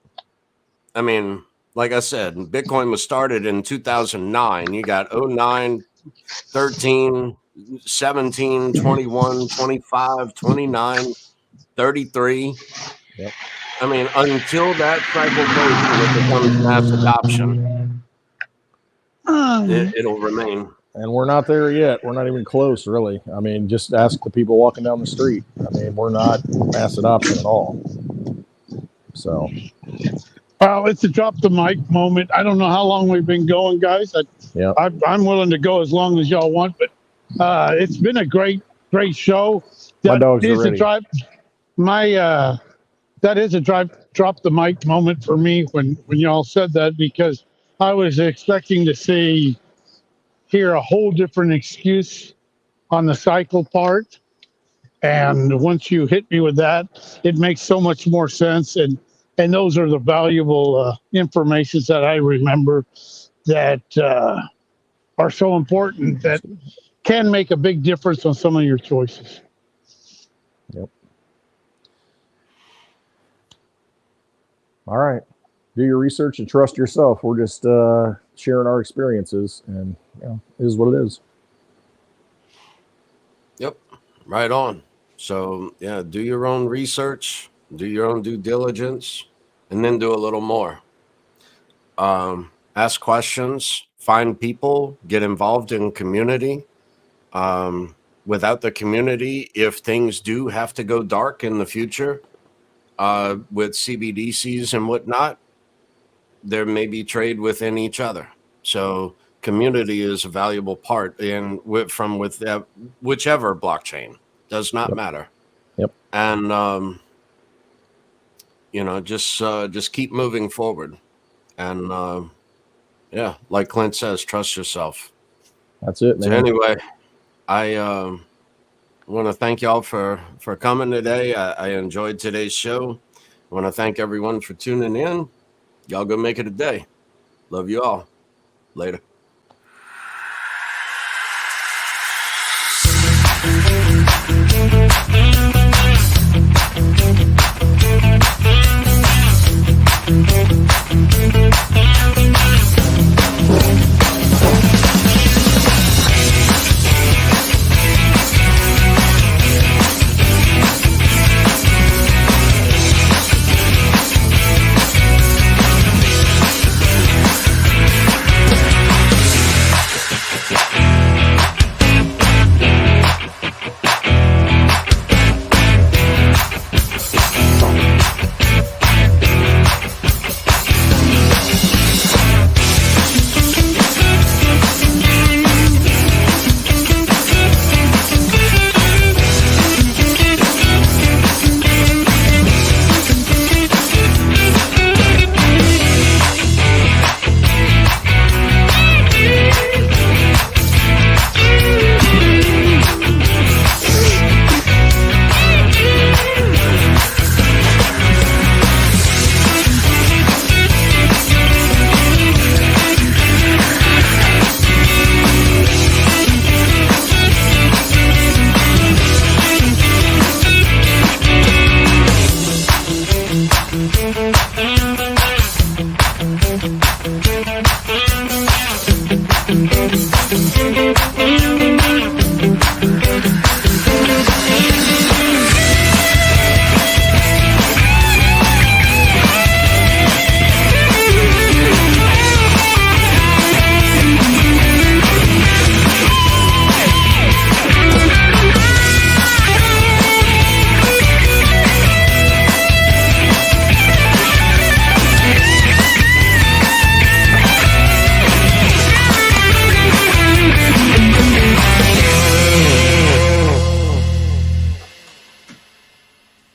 I mean, like I said, Bitcoin was started in 2009. You got 09, 13, 17, 21, 25, 29, 33. Yep. I mean, until that cycle breaks and it becomes mass adoption, it'll remain. And we're not there yet. We're not even close, really. I mean, just ask the people walking down the street. I mean, we're not mass adoption at all. So, Well, it's a drop the mic moment. I don't know how long we've been going, guys. yeah, I'm willing to go as long as y'all want, but it's been a great show. my dogs are is a ready. drive. That is a drop the mic moment for me when y'all said that, because I was expecting to hear a whole different excuse on the cycle part, and once you hit me with that, it makes so much more sense. And those are the valuable informations that I remember that are so important, that can make a big difference on some of your choices. Yep. All right. Do your research and trust yourself. We're just sharing our experiences, and it is what it is. Yep. Right on. So, yeah, do your own research, do your own due diligence, and then do a little more. Ask questions, find people, get involved in community. Without the community, if things do have to go dark in the future, with CBDCs and whatnot, there may be trade within each other. So community is a valuable part from whichever blockchain, does not matter. Yep. And just keep moving forward. And like Clint says, trust yourself. That's it, man. So anyway, I want to thank y'all for coming today. I enjoyed today's show. I want to thank everyone for tuning in. Y'all go make it a day. Love you all. Later.